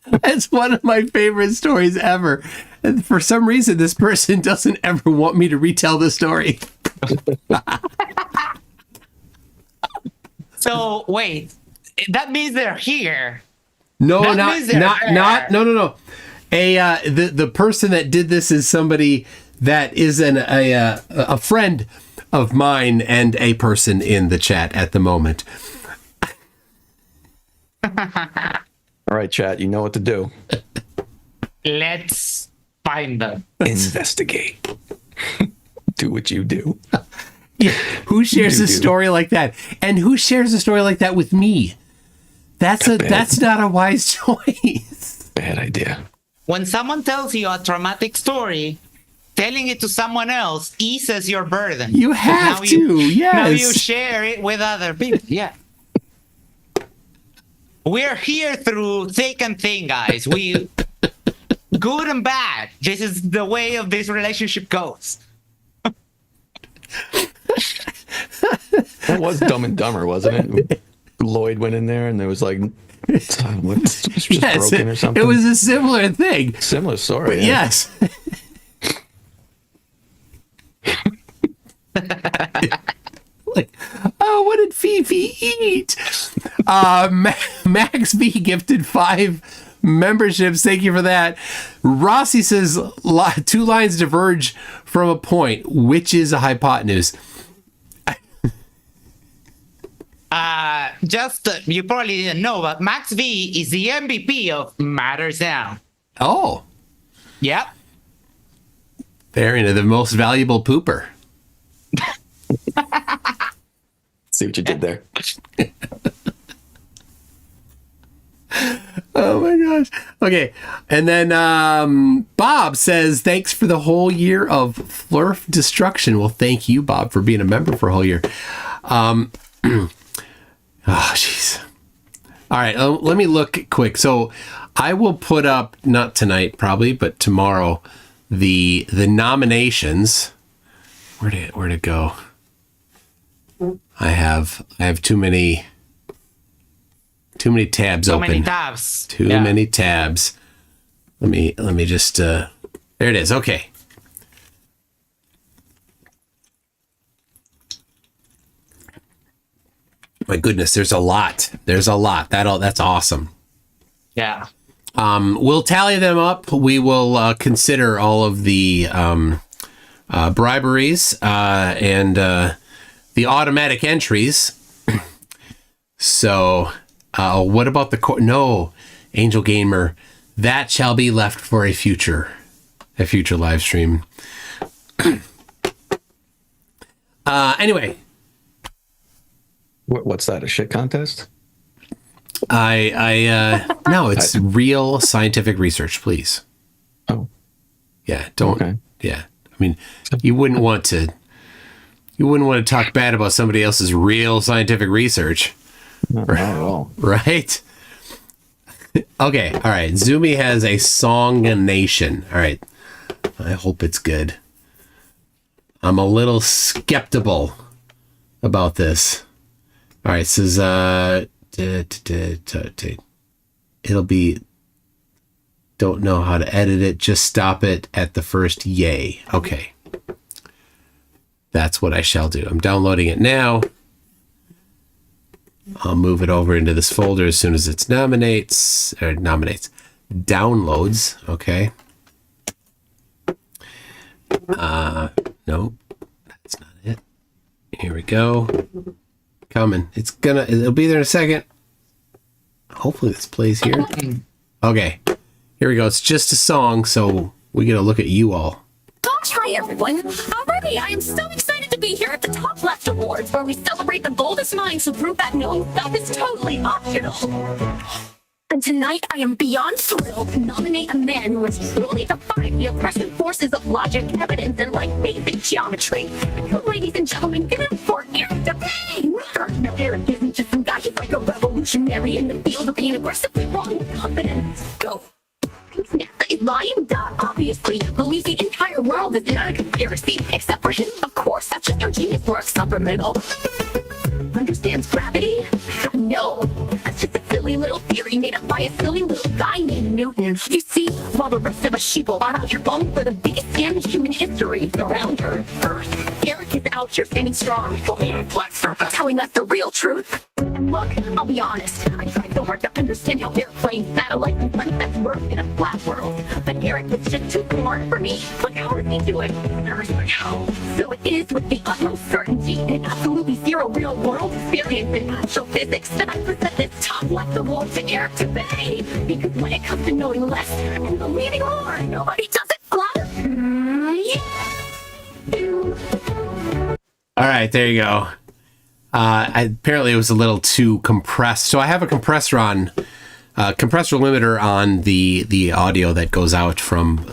It's one of my favorite stories ever. And for some reason, this person doesn't ever want me to retell the story. So wait, that means they're here. No. The person that did this is somebody that is a friend of mine and a person in the chat at the moment. All right, chat, you know what to do. Let's find them. Investigate. Do what you do. Yeah, who shares a story like that? And who shares a story like that with me? That's not a wise choice. Bad idea. When someone tells you a traumatic story, telling it to someone else eases your burden. You have to, yes. Now you share it with other people. Yeah. We're here through thick and thin, guys. We good and bad. This is the way of this relationship goes. That was Dumb and Dumber, wasn't it? Lloyd went in there and there was like, what's just Yes, broken or something? it was a similar thing. Similar story. But yeah. yes. Like, oh, what did Fifi eat? Max B gifted 5 memberships. Thank you for that. Rossi says 2 lines diverge from a point, which is a hypotenuse. You probably didn't know, but Max V is the MVP of Matters Down. Oh. Yep. They're into the most valuable pooper. See what you did there. Oh my gosh. Okay. And then Bob says, thanks for the whole year of Flurf destruction. Well, thank you, Bob, for being a member for a whole year. Oh, jeez. All right. Let me look quick. So I will put up, not tonight probably, but tomorrow, the nominations. Where'd it go? I have too many tabs open. Too many tabs. Too many tabs. Let me just there it is. Okay. My goodness, there's a lot. That's awesome. Yeah. We'll tally them up. We will consider all of the briberies and the automatic entries. So, what about the no, Angel Gamer? That shall be left for a future live stream. Anyway, what's that? A shit contest? No, it's real scientific research, please. Oh, yeah. Don't. Okay. Yeah. I mean, you wouldn't want to talk bad about somebody else's real scientific research. Not at all. Right? Okay. All right. Zumi has a Song Nation. All right. I hope it's good. I'm a little skeptical about this. All right. It says, it'll be, don't know how to edit it. Just stop it at the first yay. Okay. That's what I shall do. I'm downloading it now. I'll move it over into this folder as soon as it downloads. Okay. No, that's not it. Here we go. Coming. It'll be there in a second. Hopefully this plays here. Okay. Here we go. It's just a song, so we get a look at you all. Hi everyone. Already, I am so excited to be here at the TopLeft Awards, where we celebrate the boldest minds who prove that knowing stuff is totally optional. And tonight, I am beyond thrilled to nominate a man who has truly defied the oppressive forces of logic, evidence, and like basic geometry. So, ladies and gentlemen, give it up for Eric Devane. No, Eric isn't just some guy. He's like a revolutionary in the field of being aggressively wrong with confidence. Go. He's lying, duh, obviously. Believes the entire world is in a conspiracy, except for him. Of course, that's just how genius works, supplemental. Understands gravity? No, that's just a silly little theory made up by a silly little guy named Newton. You see, while the rest of us sheeple are out here going for the biggest scam in human history around Earth, Eric is out here standing strong, telling us the real truth. And look, I'll be honest, I tried so hard to understand how airplanes, satellites, and sunsets work in a flat world, but Eric was just too smart for me. But how does he do it? So it is with the utmost certainty and absolutely zero real world experience in astrophysics that I present this TopLeft award to Eric today. Because when it comes to knowing less and believing more, nobody does it flatter. All right, there you go. Apparently it was a little too compressed. So I have a compressor limiter on the audio that goes out from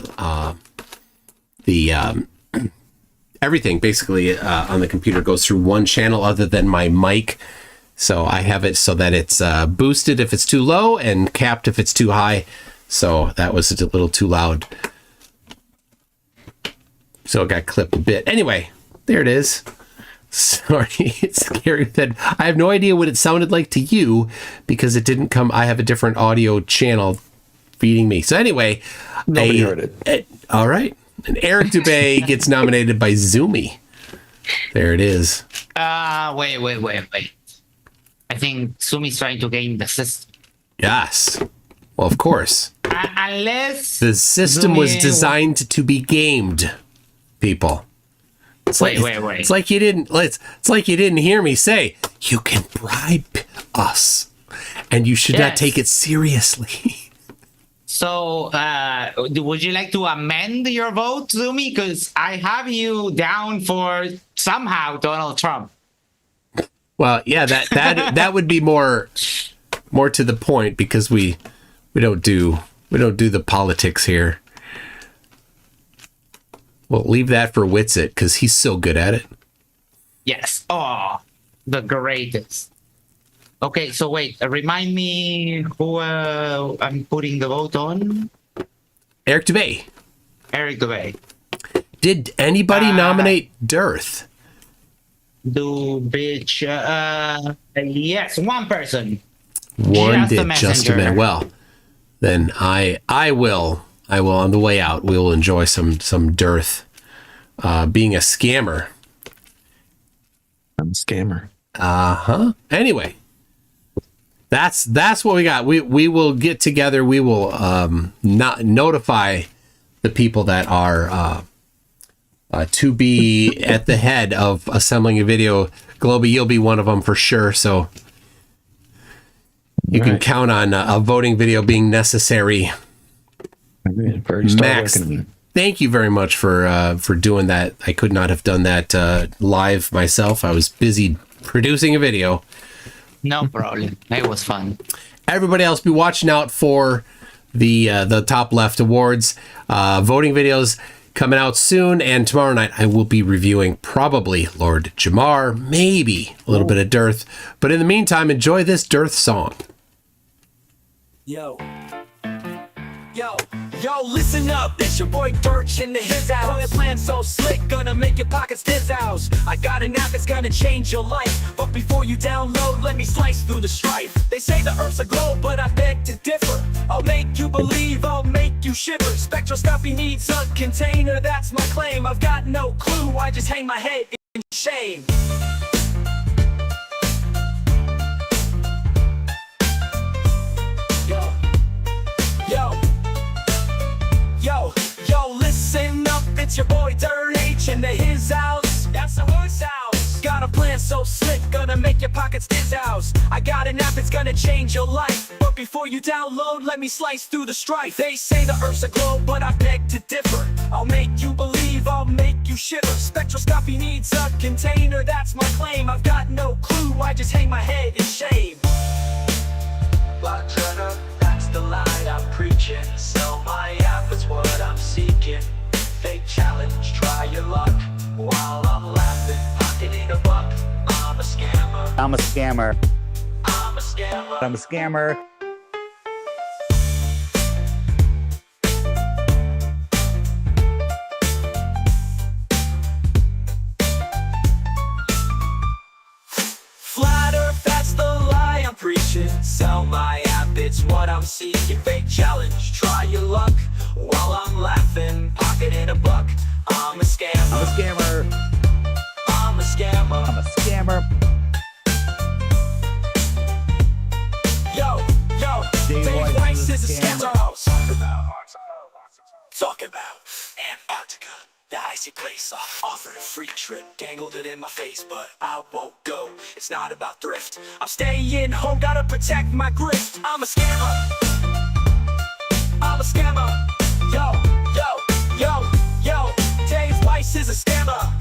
everything basically on the computer goes through one channel other than my mic. So I have it so that it's boosted if it's too low and capped if it's too high. So that was a little too loud. So it got clipped a bit. Anyway, there it is. Sorry, it's scary that I have no idea what it sounded like to you because it didn't come. I have a different audio channel feeding me. So anyway, Nobody heard it. All right. And Eric Dubay gets nominated by Zoomy. There it is. Wait. I think Sumi's trying to game the system. Yes. Well, of course. Unless the system was designed to be gamed, people. It's wait. It's like you didn't. It's like you didn't hear me say you can bribe us, and you should not take it seriously. So, would you like to amend your vote, Zumi? Because I have you down for somehow Donald Trump. Well, yeah, that would be more to the point because we don't do the politics here. We'll leave that for Witsit because he's so good at it. Yes. Oh, the greatest. Okay, so wait. Remind me who I'm putting the vote on. Eric Dubay. Eric Dubay. Did anybody nominate Dearth? Bitch. Yes, one person. One did. Just a minute. Well, then I will on the way out. We will enjoy some Dearth. Being a scammer. I'm a scammer. Anyway, that's what we got. We will get together. We will notify the people that are to be at the head of assembling a video. Globy, you'll be one of them for sure. So you can count on a voting video being necessary. Max, thank you very much for doing that. I could not have done that live myself. I was busy producing a video. No problem. It was fun. Everybody else, be watching out for the TopLeft Awards voting videos coming out soon. And tomorrow night, I will be reviewing probably Lord Jamar, maybe a little bit of Dearth. But in the meantime, enjoy this Dearth song. Yo, listen up, it's your boy Dirch in the his house. My plan so slick, gonna make your pockets dizz house. I got an app that's gonna change your life. But before you download, let me slice through the strife. They say the earth's a globe, but I beg to differ. I'll make you believe, I'll make you shiver. Spectroscopy needs a container, that's my claim. I've got no clue, I just hang my head in shame. Yo, listen up, it's your boy Dirt H in the his house. That's the horse house. Got a plan so slick, gonna make your pockets dizz house. I got an app that's gonna change your life. But before you download, let me slice through the strife. They say the earth's a globe, but I beg to differ. I'll make you believe, I'll make you shiver. Spectroscopy needs a container, that's my claim. I've got no clue, I just hang my head in shame. Black Turner, that's the line I'm preaching. Sell my app, it's what I'm seeking. Fake challenge, try your luck. While I'm laughing, pocketing a buck. I'm a scammer. I'm a scammer. I'm a scammer. I'm a scammer. Flat Earth, that's the lie I'm preaching. Sell my app, it's what I'm seeking. Fake challenge, try your luck. While I'm laughing, pocketing a buck. I'm a scammer. I'm a scammer. I'm a scammer. I'm a scammer. Yo, Dave Weiss is a scammer. Talk about Antarctica, the icy place. I offered a free trip, dangled it in my face, but I won't go. It's not about thrift. I'm staying home, gotta protect my grift. I'm a scammer. I'm a scammer. Yo, Dave Weiss is a scammer.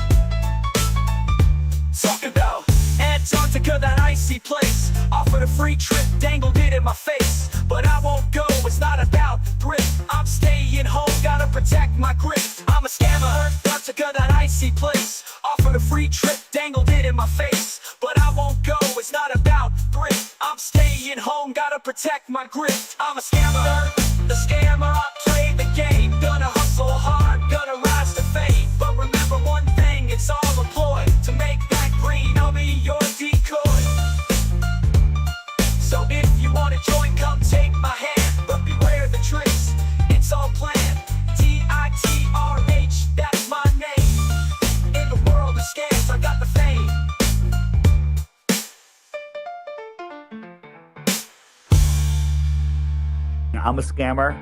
Talk about Antarctica, that icy place. Offered a free trip, dangled it in my face, but I won't go, it's not about thrift. I'm staying home, gotta protect my grift. I'm a scammer. protect my grit. I'm a scammer, the scammer. I play the game. Gonna hustle hard, gonna rise to fame. But remember one thing, it's all a ploy to make that green. I'll be your decoy. So if you wanna join, come take my hand. But beware the tricks, it's all planned. TITRH, that's my name. In the world of scams, I got the fame. I'm a scammer.